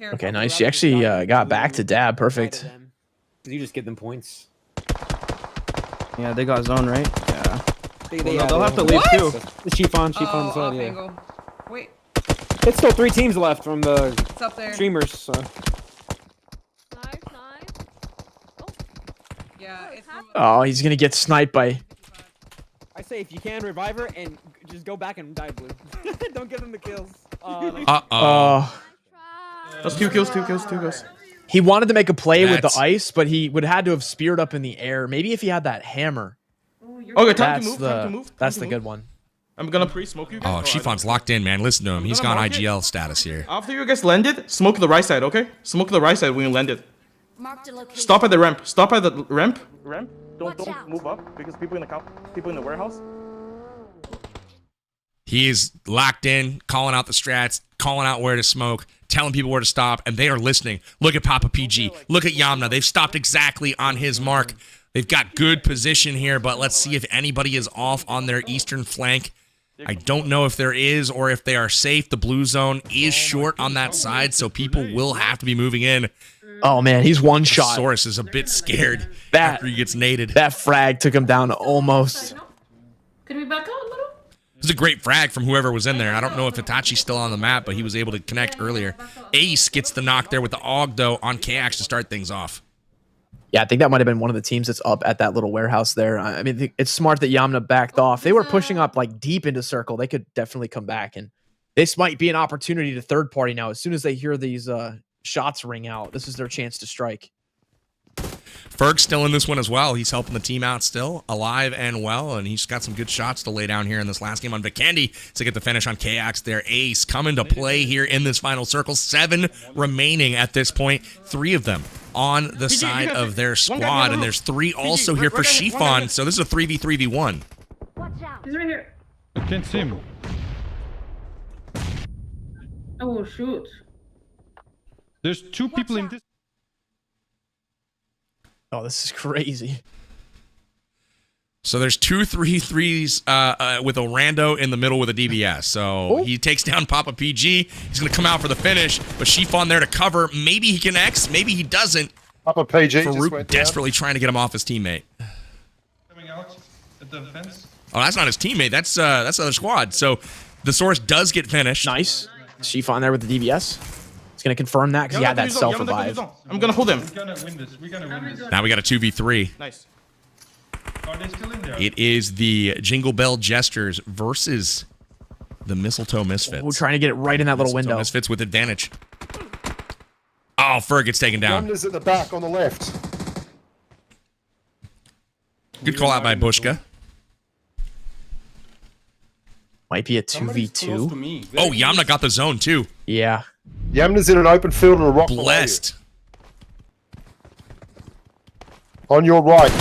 Okay, nice. She actually got back to Dab. Perfect. You just get them points. Yeah, they got zone, right? Yeah. They'll have to leave too. The Chiffon as well, yeah. Angle. Wait. It's still 3 teams left from the It's up there. streamers, so. Yeah, it's Oh, he's gonna get sniped by. I say if you can, revive her and just go back and die blue. Don't give them the kills. That's 2 kills. He wanted to make a play with the ice, but he would have had to have speared up in the air. Maybe if he had that hammer. Okay, time to move. That's the good one. I'm gonna pre-smoke you guys. Oh, Chiffon's locked in, man. Listen to him. He's gone IGL status here. After you guys landed, smoke the right side, okay? Smoke the right side when you landed. Stop at the ramp. Stop at the ramp. Don't move up because people in the warehouse. He is locked in, calling out the strats, calling out where to smoke, telling people where to stop, and they are listening. Look at Papa PG. Look at Yamna. They've stopped exactly on his mark. They've got good position here, but let's see if anybody is off on their eastern flank. I don't know if there is or if they are safe. The blue zone is short on that side, so people will have to be moving in. Oh man, he's one shot. Source is a bit scared after he gets naded. That frag took him down almost. Could we back out a little? It was a great frag from whoever was in there. I don't know if Itachi's still on the map, but he was able to connect earlier. Ace gets the knock there with the AUG, though, on KX to start things off. Yeah, I think that might have been one of the teams that's up at that little warehouse there. I mean, it's smart that Yamna backed off. They were pushing up like deep into circle. They could definitely come back, and this might be an opportunity to third party now. As soon as they hear these shots ring out, this is their chance to strike. Ferg's still in this one as well. He's helping the team out still, alive and well, and he's got some good shots to lay down here in this last game on Vikendi to get the finish on KX. Their ace coming to play here in this final circle. 7 remaining at this point, 3 of them on the side of their squad, and there's 3 also here for Chiffon, so this is a 3v3v1. He's right here. I can't see him. Oh shoot. There's 2 people in this. Oh, this is crazy. So there's 2 3-3s with a rando in the middle with a DBS. So he takes down Papa PG. He's going to come out for the finish, but Chiffon there to cover. Maybe he connects, maybe he doesn't. Papa PG Farouk desperately trying to get him off his teammate. Coming out at the fence. Oh, that's not his teammate. That's other squad. So the source does get finished. Nice. Chiffon there with the DBS. It's going to confirm that because he had that self-revive. I'm going to hold him. We're gonna win this. Now we got a 2v3. Nice. Are they still in there? It is the Jingle Bell Jesters versus the Mistletoe Misfits. We're trying to get it right in that little window. Misfits with advantage. Oh, Ferg gets taken down. Yamna's at the back on the left. Good call out by Bushka. Might be a 2v2. Oh, Yamna got the zone too. Yeah. Yamna's in an open field and a rock. Blessed. On your right.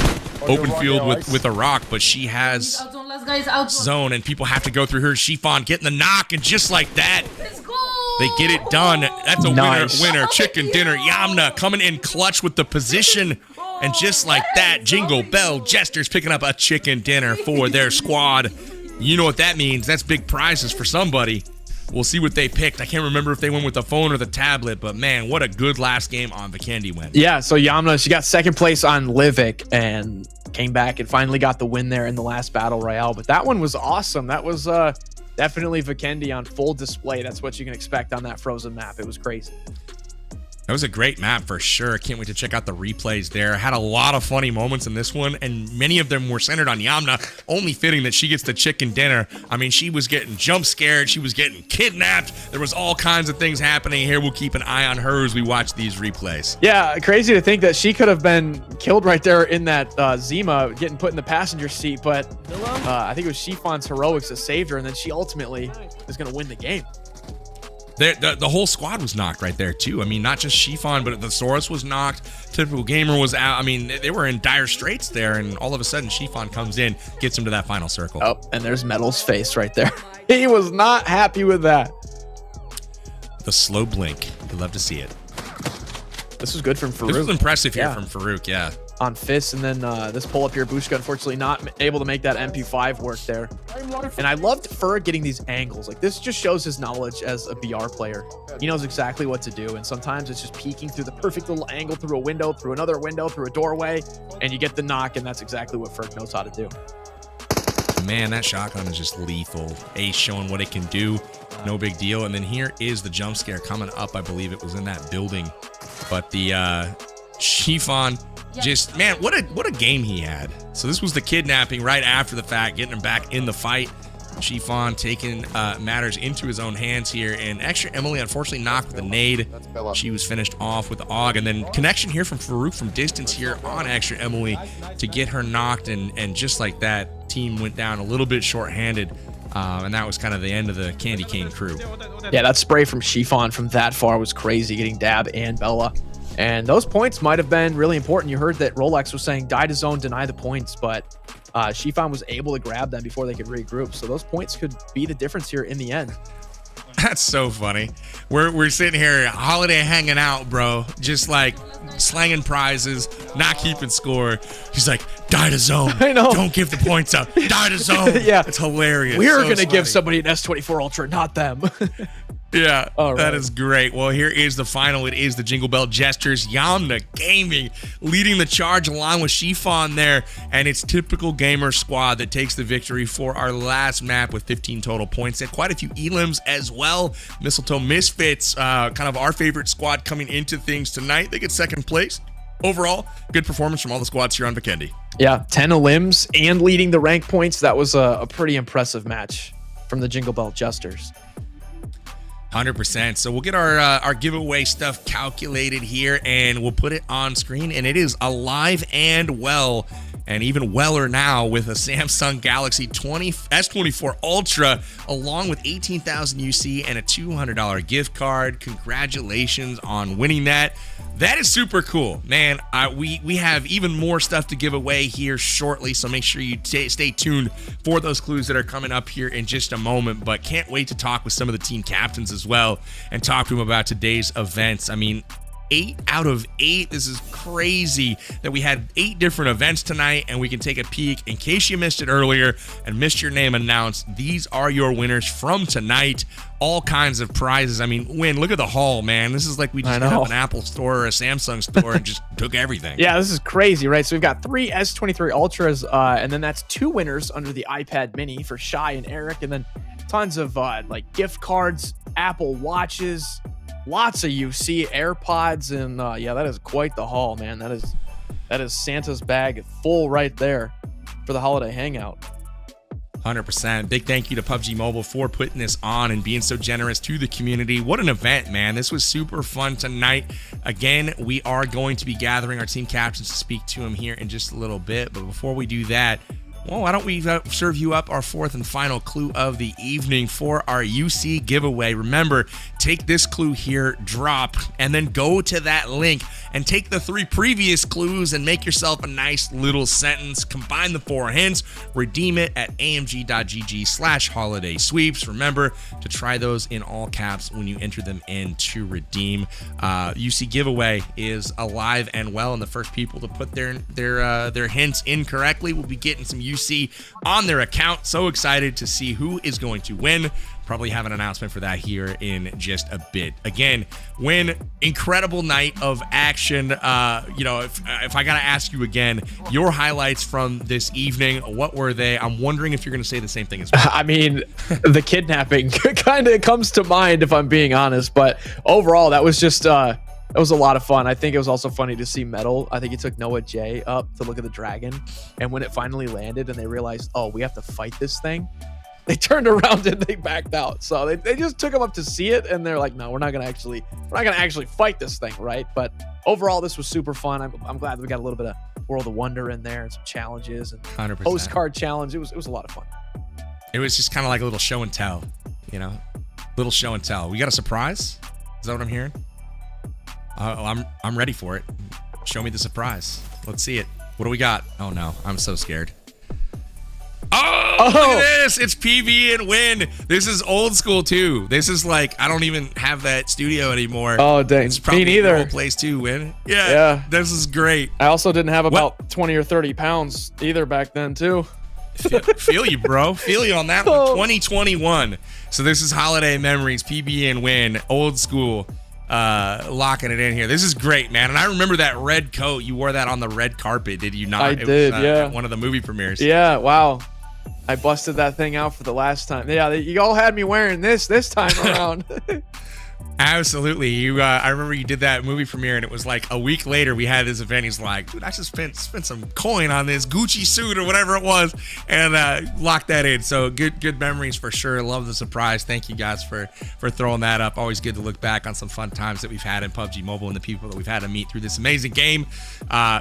Open field with a rock, but she has zone, and people have to go through her. Shifan getting the knock, and just like that, they get it done. That's a winner. Chicken dinner. Yamna coming in clutch with the position, and just like that, Jingle Bell Jesters picking up a chicken dinner for their squad. You know what that means. That's big prizes for somebody. We'll see what they picked. I can't remember if they went with the phone or the tablet, but man, what a good last game on Vikendi win. Yeah, so Yamna, she got second place on Livik and came back and finally got the win there in the last Battle Royale. But that one was awesome. That was definitely Vikendi on full display. That's what you can expect on that frozen map. It was crazy. That was a great map for sure. Can't wait to check out the replays there. Had a lot of funny moments in this one, and many of them were centered on Yamna. Only fitting that she gets the chicken dinner. I mean, she was getting jump scared. She was getting kidnapped. There was all kinds of things happening here. We'll keep an eye on her as we watch these replays. Yeah, crazy to think that she could have been killed right there in that Zima, getting put in the passenger seat, but I think it was Shifan's heroics that saved her, and then she ultimately is going to win the game. The whole squad was knocked right there too. I mean, not just Shifan, but the Saurus was knocked. Typical Gamer was out. I mean, they were in dire straits there, and all of a sudden Shifan comes in, gets him to that final circle. Oh, and there's Metal's face right there. He was not happy with that. The slow blink. You love to see it. This was good from Farouk. This was impressive here from Farouk, yeah. On Fist, and then this pull up here, Bushka unfortunately not able to make that MP5 work there. And I loved Ferg getting these angles. Like, this just shows his knowledge as a BR player. He knows exactly what to do, and sometimes it's just peeking through the perfect little angle, through a window, through another window, through a doorway, and you get the knock, and that's exactly what Ferg knows how to do. Man, that shotgun is just lethal. Ace showing what it can do. No big deal. And then here is the jump scare coming up. I believe it was in that building. But the Shifan, just, man, what a game he had. So this was the kidnapping right after the fact, getting him back in the fight. Shifan taking matters into his own hands here, and Extra Emily unfortunately knocked with a nade. She was finished off with the AUG, and then connection here from Farouk from distance here on Extra Emily to get her knocked, and just like that, team went down a little bit shorthanded, and that was kind of the end of the Candy Cane crew. Yeah, that spray from Shifan from that far was crazy, getting Dab and Bella. And those points might have been really important. You heard that Rolex was saying die to zone, deny the points, but Shifan was able to grab them before they could regroup. So those points could be the difference here in the end. That's so funny. We're sitting here, holiday hanging out, bro. Just like slanging prizes, not keeping score. He's like, die to zone. I know. Don't give the points up. Die to zone. Yeah. It's hilarious. We're going to give somebody an S24 Ultra, not them. Yeah, that is great. Well, here is the final. It is the Jingle Bell Jesters. Yamna Gaming leading the charge along with Shifan there. And it's typical gamer squad that takes the victory for our last map with 15 total points. And quite a few elims as well. Mistletoe Misfits, kind of our favorite squad coming into things tonight. They get second place. Overall, good performance from all the squads here on Vikendi. Yeah, 10 elims and leading the rank points. That was a pretty impressive match from the Jingle Bell Jesters. 100%. So we'll get our giveaway stuff calculated here, and we'll put it on screen, and it is alive and well, and even weller now with a Samsung Galaxy S24 Ultra, along with 18,000 UC and a $200 gift card. Congratulations on winning that. That is super cool, man. We have even more stuff to give away here shortly, so make sure you stay tuned for those clues that are coming up here in just a moment. But can't wait to talk with some of the team captains as well and talk to them about today's events. I mean, 8 out of 8. This is crazy that we had 8 different events tonight, and we can take a peek. In case you missed it earlier and missed your name announced, these are your winners from tonight. All kinds of prizes. I mean, look at the haul, man. This is like we just hit up an Apple store or a Samsung store and just took everything. Yeah, this is crazy, right? So we've got 3 S23 Ultras, and then that's 2 winners under the iPad Mini for Shy and Eric, and then tons of like gift cards, Apple Watches, lots of UC, AirPods, and yeah, that is quite the haul, man. That is Santa's bag full right there for the holiday hangout. 100%. Big thank you to PUBG Mobile for putting this on and being so generous to the community. What an event, man. This was super fun tonight. Again, we are going to be gathering our team captains to speak to them here in just a little bit. But before we do that, well, why don't we serve you up our fourth and final clue of the evening for our UC giveaway. Remember, take this clue here, drop, and then go to that link and take the 3 previous clues and make yourself a nice little sentence. Combine the 4 hints, redeem it at amg.gg/holiday sweeps. Remember to try those in all caps when you enter them in to redeem. UC giveaway is alive and well, and the first people to put their hints in correctly will be getting some UC on their account. So excited to see who is going to win. Probably have an announcement for that here in just a bit. Again, win, incredible night of action. If I gotta ask you again, your highlights from this evening, what were they? I'm wondering if you're gonna say the same thing as well. I mean, the kidnapping kind of comes to mind if I'm being honest, but overall that was just it was a lot of fun. I think it was also funny to see Metal. I think he took Noah J up to look at the dragon, and when it finally landed and they realized, oh, we have to fight this thing, they turned around and they backed out. So they just took him up to see it, and they're like, no, we're not gonna actually fight this thing, right? But overall, this was super fun. I'm glad that we got a little bit of World of Wonder in there and some challenges and 100%. postcard challenge. It was a lot of fun. It was just kind of like a little show and tell, little show and tell. We got a surprise. Is that what I'm hearing? I'm ready for it. Show me the surprise. Let's see it. What do we got? Oh no, I'm so scared. Oh, look at this. It's PB and Win. This is old school too. This is like, I don't even have that studio anymore. Oh, dang. It's probably Me neither. the whole place too, Win. Yeah. This is great. I also didn't have about 20 or 30 pounds either back then too. Feel you, bro. Feel you on that one. 2021. So this is Holiday Memories, PB and Win, old school. Locking it in here. This is great, man. And I remember that red coat. You wore that on the red carpet, did you not? I did, yeah. At one of the movie premieres. Yeah, wow. I busted that thing out for the last time. Yeah, you all had me wearing this time around. Absolutely. I remember you did that movie premiere, and it was like a week later we had this event. He's like, dude, I just spent some coin on this Gucci suit or whatever it was, and locked that in. So good memories for sure. Love the surprise. Thank you guys for throwing that up. Always good to look back on some fun times that we've had in PUBG Mobile and the people that we've had to meet through this amazing game.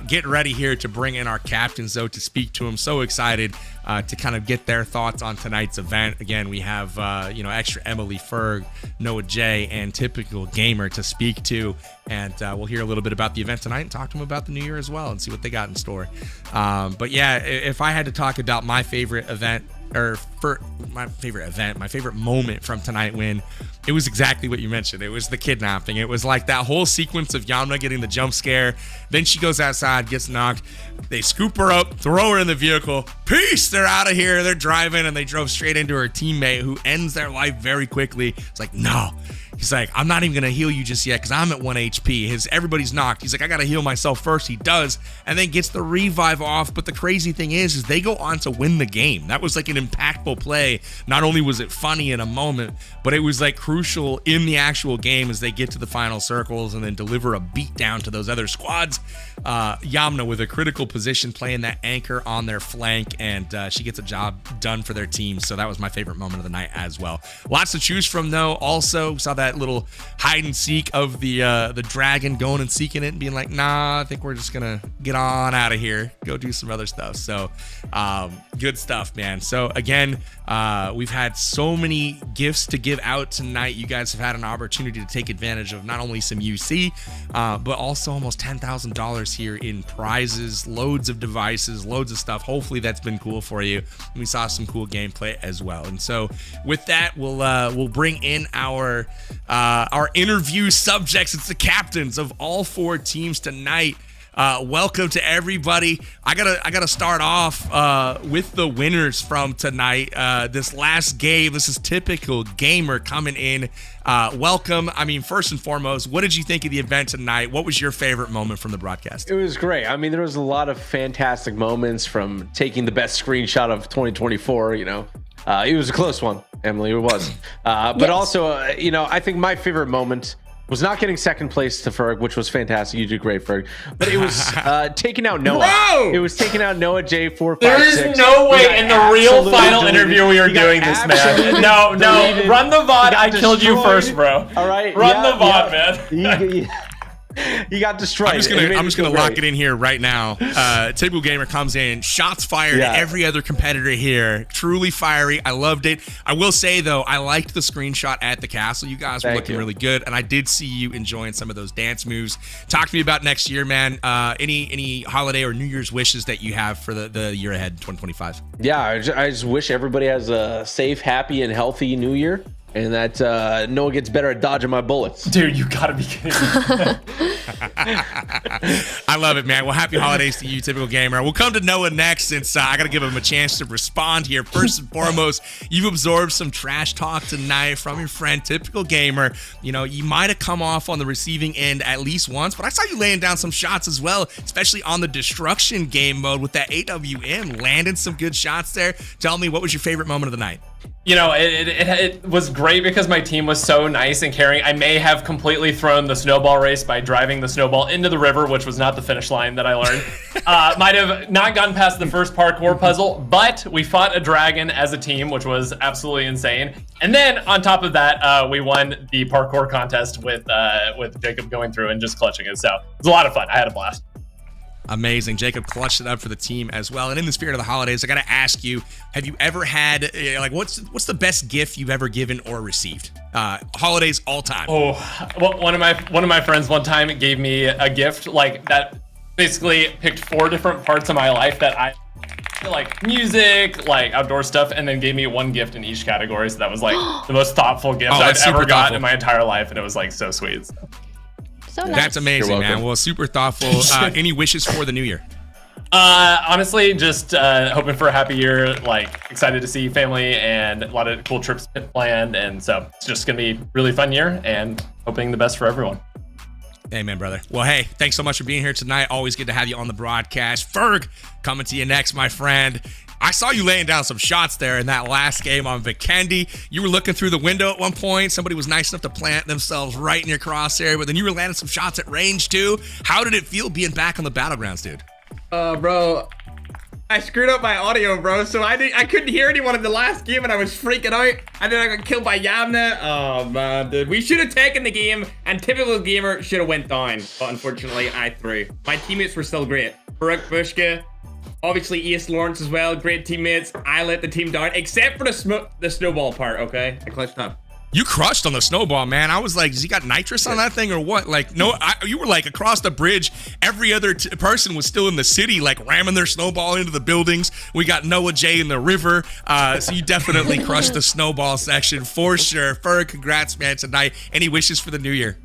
Get ready here to bring in our captains, though, to speak to them. So excited to kind of get their thoughts on tonight's event. Again, we have extra Emily Ferg, Noah J, and Typical Gamer to speak to, and we'll hear a little bit about the event tonight and talk to them about the new year as well and see what they got in store. But yeah, if I had to talk about my favorite event, my favorite moment from tonight, Win, it was exactly what you mentioned. It was the kidnapping. It was like that whole sequence of Yamna getting the jump scare. Then she goes outside, gets knocked. They scoop her up, throw her in the vehicle. Peace! They're out of here. They're driving, and they drove straight into her teammate, who ends their life very quickly. It's like, no. He's like, I'm not even going to heal you just yet because I'm at 1 HP. Everybody's knocked. He's like, I got to heal myself first. He does, and then gets the revive off. But the crazy thing is they go on to win the game. That was like an impactful play. Not only was it funny in a moment, but it was like crucial in the actual game as they get to the final circles and then deliver a beat down to those other squads. Yamna with a critical position, playing that anchor on their flank, and she gets a job done for their team. So that was my favorite moment of the night as well. Lots to choose from, though. Also saw that little hide and seek of the dragon going and seeking it and being like, nah, I think we're just gonna get on out of here, go do some other stuff. So good stuff, man. So again, we've had so many gifts to give out tonight. You guys have had an opportunity to take advantage of not only some UC, but also almost $10,000 here in prizes, loads of devices, loads of stuff. Hopefully that's been cool for you. We saw some cool gameplay as well. And so with that, we'll bring in our interview subjects. It's the captains of all 4 teams tonight. Welcome to everybody. I gotta start off with the winners from tonight. This last game. This is Typical Gamer coming in. Welcome. I mean, first and foremost, what did you think of the event tonight? What was your favorite moment from the broadcast? It was great. I mean, there was a lot of fantastic moments, from taking the best screenshot of 2024. It was a close one, Emily. It was. But yes. Also, I think my favorite moment Was not getting second place to Ferg, which was fantastic. You did great, Ferg. But it was taking out Noah. Bro! It was taking out Noah J456. There is no way in the real final interview we are doing this, man. No, run the VOD. I killed you first, bro. All right, run the VOD, man. You got destroyed. I'm just gonna lock it in here right now. Typical Gamer comes in, shots fired at every other competitor here. Truly fiery. I loved it. I will say though, I liked the screenshot at the castle. You guys were looking really good, and I did see you enjoying some of those dance moves. Talk to me about next year, man. Any holiday or New Year's wishes that you have for the year ahead, 2025? Yeah, I just wish everybody has a safe, happy, and healthy New Year. And that Noah gets better at dodging my bullets. Dude, you gotta be kidding me. I love it, man. Well, happy holidays to you, Typical Gamer. We'll come to Noah next since I got to give him a chance to respond here. First and foremost, you've absorbed some trash talk tonight from your friend, Typical Gamer. You know, you might have come off on the receiving end at least once, but I saw you laying down some shots as well, especially on the destruction game mode with that AWM, landing some good shots there. Tell me, what was your favorite moment of the night? You know, it was great because my team was so nice and caring. I may have completely thrown the snowball race by driving the snowball into the river, which was not the finish line that I learned. Might have not gotten past the first parkour puzzle, but we fought a dragon as a team, which was absolutely insane. And then on top of that, we won the parkour contest with Jacob going through and just clutching it. So it was a lot of fun. I had a blast. Amazing. Jacob clutched it up for the team as well. And in the spirit of the holidays, I got to ask you, have you ever had, like, what's the best gift you've ever given or received? Holidays all time. Oh, well, one of my friends one time gave me a gift like that, basically picked 4 different parts of my life that I like, music, like outdoor stuff, and then gave me one gift in each category. So that was like the most thoughtful gift I've ever gotten in my entire life. And it was like so sweet. So nice. That's amazing, man. Well, super thoughtful. Any wishes for the new year? Honestly, just hoping for a happy year, like excited to see family and a lot of cool trips planned. And so it's just going to be a really fun year and hoping the best for everyone. Amen, brother. Well, hey, thanks so much for being here tonight. Always good to have you on the broadcast. Ferg, coming to you next, my friend. I saw you laying down some shots there in that last game on Vikendi. You were looking through the window at one point. Somebody was nice enough to plant themselves right in your crosshair, but then you were landing some shots at range too. How did it feel being back on the battlegrounds, dude? Bro, I screwed up my audio, bro. So I couldn't hear anyone in the last game, and I was freaking out. And then I got killed by Yamna. Oh man, dude, we should have taken the game, and Typical Gamer should have went down. But unfortunately, I threw. My teammates were still great. Baruch, Bushka. Obviously, East Lawrence as well. Great teammates. I let the team down, except for the snowball part, okay? I clutched up. You crushed on the snowball, man. I was like, has he got nitrous on that thing or what? Like, no, you were like across the bridge. Every other person was still in the city, like ramming their snowball into the buildings. We got Noah J in the river. So you definitely crushed the snowball section for sure. Ferg, congrats, man, tonight. Any wishes for the new year?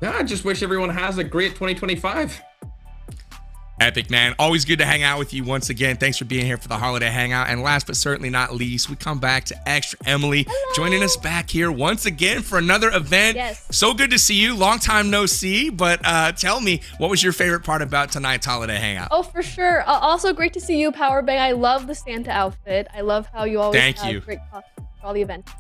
Yeah, I just wish everyone has a great 2025. Epic, man. Always good to hang out with you once again. Thanks for being here for the holiday hangout. And last but certainly not least, we come back to Extra Emily. Hello. Joining us back here once again for another event. Yes. So good to see you. Long time no see. But tell me, what was your favorite part about tonight's holiday hangout? Oh, for sure. Also, great to see you, Powerbang. I love the Santa outfit. I love how you always have great costumes for all the events.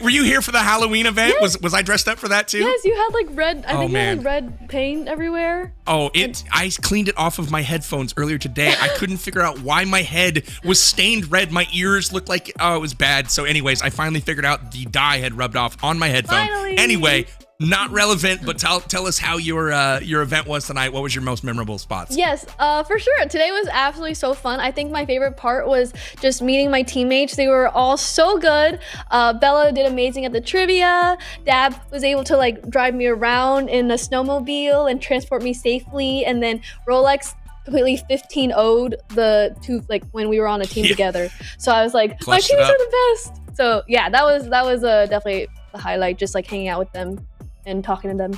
Were you here for the Halloween event? Yes. Was I dressed up for that too? Yes, you had like red. I think you had like red paint everywhere. Oh, I cleaned it off of my headphones earlier today. I couldn't figure out why my head was stained red. My ears looked like, it was bad. So anyways, I finally figured out the dye had rubbed off on my headphone. Finally. Anyway, not relevant, but tell us how your event was tonight. What was your most memorable spots? Yes, for sure. Today was absolutely so fun. I think my favorite part was just meeting my teammates. They were all so good. Bella did amazing at the trivia. Dab was able to like drive me around in a snowmobile and transport me safely. And then Rolex completely 15-0'd the two, like when we were on a team together. So I was like, my teams are the best. So yeah, that was definitely the highlight, just like hanging out with them and talking to them.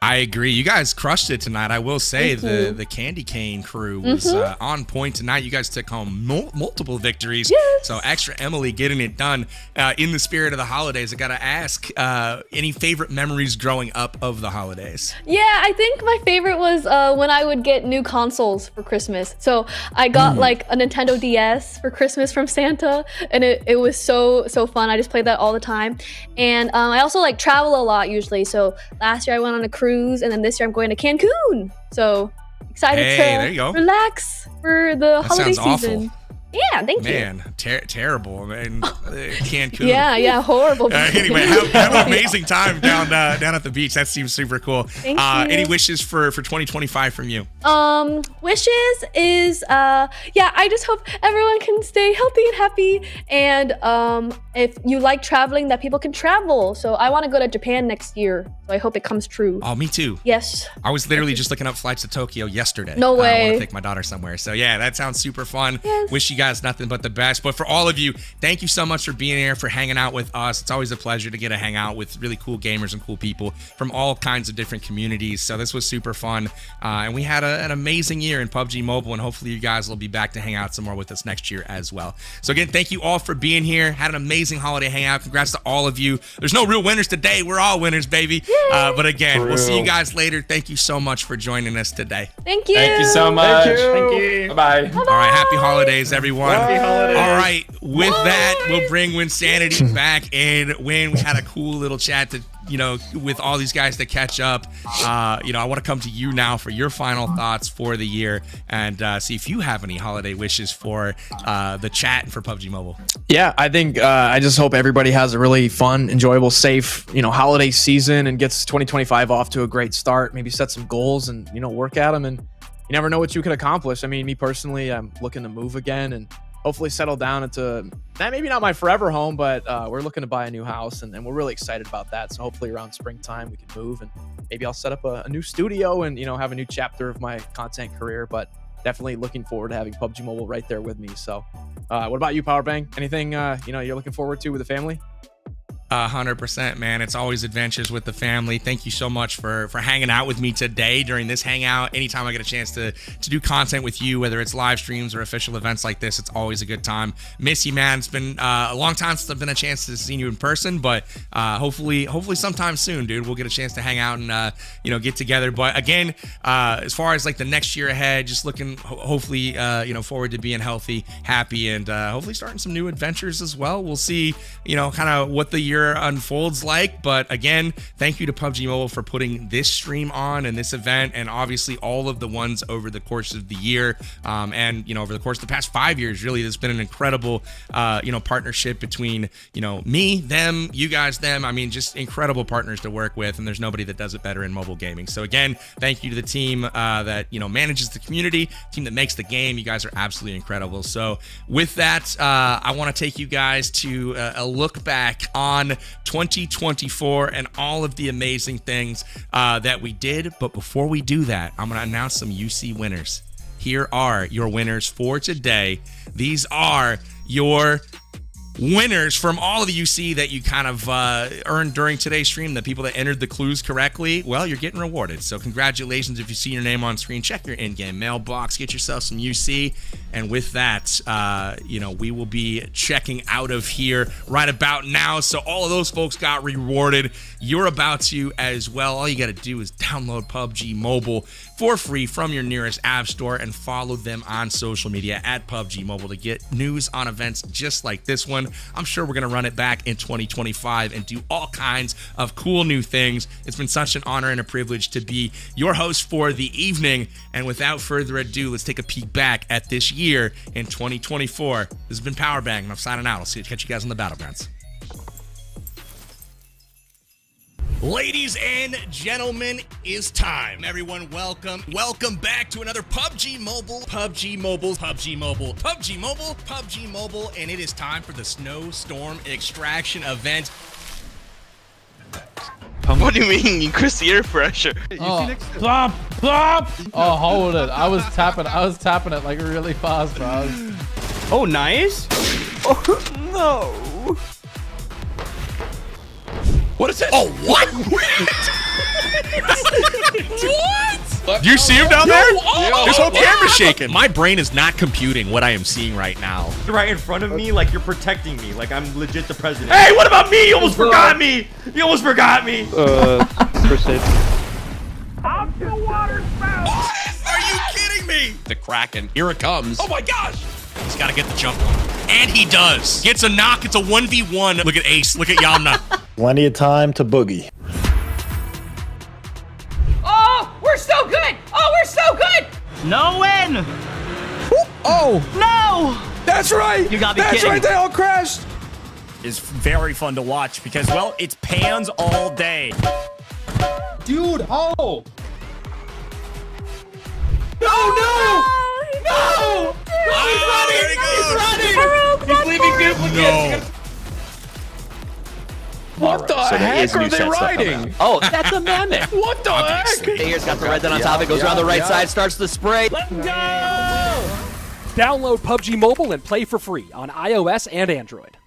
I agree. You guys crushed it tonight. I will say the Candy Cane crew was on point tonight. You guys took home multiple victories. Yes. So extra Emily getting it done. In the spirit of the holidays, I got to ask, any favorite memories growing up of the holidays? Yeah, I think my favorite was when I would get new consoles for Christmas. So I got like a Nintendo DS for Christmas from Santa, and it was so fun. I just played that all the time. And I also like travel a lot usually. So last year I went on a cruise, and then this year I'm going to Cancun. So excited there you go. to relax for the holiday sounds season. awful. Yeah, thank you. Man, terrible. Man, Cancun. Yeah, horrible. Anyway, have an amazing time down at the beach. That seems super cool. Thank you. Any wishes for 2025 from you? Wishes is I just hope everyone can stay healthy and happy, and if you like traveling, that people can travel. So I want to go to Japan next year, so I hope it comes true. Oh, me too. Yes. I was literally just looking up flights to Tokyo yesterday. No way. I want to take my daughter somewhere. So yeah, that sounds super fun. Yes. Wish you guys nothing but the best. But for all of you, thank you so much for being here, for hanging out with us. It's always a pleasure to get to hang out with really cool gamers and cool people from all kinds of different communities. So this was super fun. And we had an amazing year in PUBG Mobile, and hopefully you guys will be back to hang out some more with us next year as well. So again, thank you all for being here. Had an amazing holiday hangout. Congrats to all of you. There's no real winners today. We're all winners, baby. But again, we'll see you guys later. Thank you so much for joining us today. Thank you. Thank you so much. Thank you. Bye-bye. All right, happy holidays, everyone. Happy holidays. All right, with that, we'll bring Winsanity back. And Win, we had a cool little chat to, with all these guys to catch up. I want to come to you now for your final thoughts for the year and see if you have any holiday wishes for the chat and for PUBG Mobile. Yeah, I think I just hope everybody has a really fun, enjoyable, safe, holiday season and gets 2025 off to a great start. Maybe set some goals and, work at them. And you never know what you can accomplish. I mean, me personally, I'm looking to move again and hopefully settle down into maybe not my forever home, but we're looking to buy a new house and we're really excited about that. So hopefully around springtime we can move and maybe I'll set up a new studio and, have a new chapter of my content career. But definitely looking forward to having PUBG Mobile right there with me. So what about you, Powerbang? Anything, you're looking forward to with the family? 100%, man. It's always adventures with the family. Thank you so much for hanging out with me today during this hangout. Anytime I get a chance to do content with you, whether it's live streams or official events like this, it's always a good time. Miss you, man. It's been a long time since I've been a chance to see you in person, but hopefully sometime soon, dude, we'll get a chance to hang out and get together. But again, as far as like the next year ahead, just looking hopefully forward to being healthy, happy, and hopefully starting some new adventures as well. We'll see kind of what the year unfolds like. But again, thank you to PUBG Mobile for putting this stream on and this event, and obviously all of the ones over the course of the year, and over the course of the past 5 years. Really, there's been an incredible partnership between me, them, you guys, them. I mean, just incredible partners to work with, and there's nobody that does it better in mobile gaming. So again, thank you to the team that manages the community, team that makes the game. You guys are absolutely incredible. So with that, I want to take you guys to a look back on 2024 and all of the amazing things that we did. But before we do that, I'm going to announce some UC winners. Here are your winners for today. These are your winners from all of the UC that you kind of earned during today's stream. The people that entered the clues correctly, well, you're getting rewarded. So congratulations if you see your name on screen. Check your in-game mailbox, get yourself some UC. And with that, we will be checking out of here right about now. So all of those folks got rewarded. You're about to as well. All you got to do is download PUBG Mobile for free from your nearest app store and follow them on social media at PUBG Mobile to get news on events just like this one. I'm sure we're going to run it back in 2025 and do all kinds of cool new things. It's been such an honor and a privilege to be your host for the evening. And without further ado, let's take a peek back at this year in 2024. This has been Powerbang, and I'm signing out. I'll catch you guys on the Battlegrounds. Ladies and gentlemen, it's time. Everyone, welcome back to another PUBG Mobile, and it is time for the Snowstorm Extraction event. What do you mean? Increase the air pressure. Plop, plop. Oh, hold it. I was tapping it like really fast, bro. Oh, nice. Oh, no. What is it? Oh, what? What? Do you see him down there? Oh, This whole camera's shaking. My brain is not computing what I am seeing right now. You're right in front of me, like you're protecting me, like I'm legit the president. Hey, what about me? You almost forgot me. You almost forgot me. First aid. Out the water spout. Are you kidding me? The Kraken. Here it comes. Oh my gosh. He's got to get the jump on. And he does. Gets a knock. It's a 1v1. Look at Ace. Look at Yamna. Plenty of time to boogie. Oh, we're so good. Oh, we're so good. No win. Oh No. that's right. You got me That's kidding. right. They all crashed. Is very fun to watch because, well, it's pans all day. Dude, oh! No! He's running! He's running! He's leaving duplicates! No. What the heck are they riding? Oh, that's a mammoth. What the heck? Here's got the red dot on top. It goes around the right side, starts the spray. Let's go! Download PUBG Mobile and play for free on iOS and Android.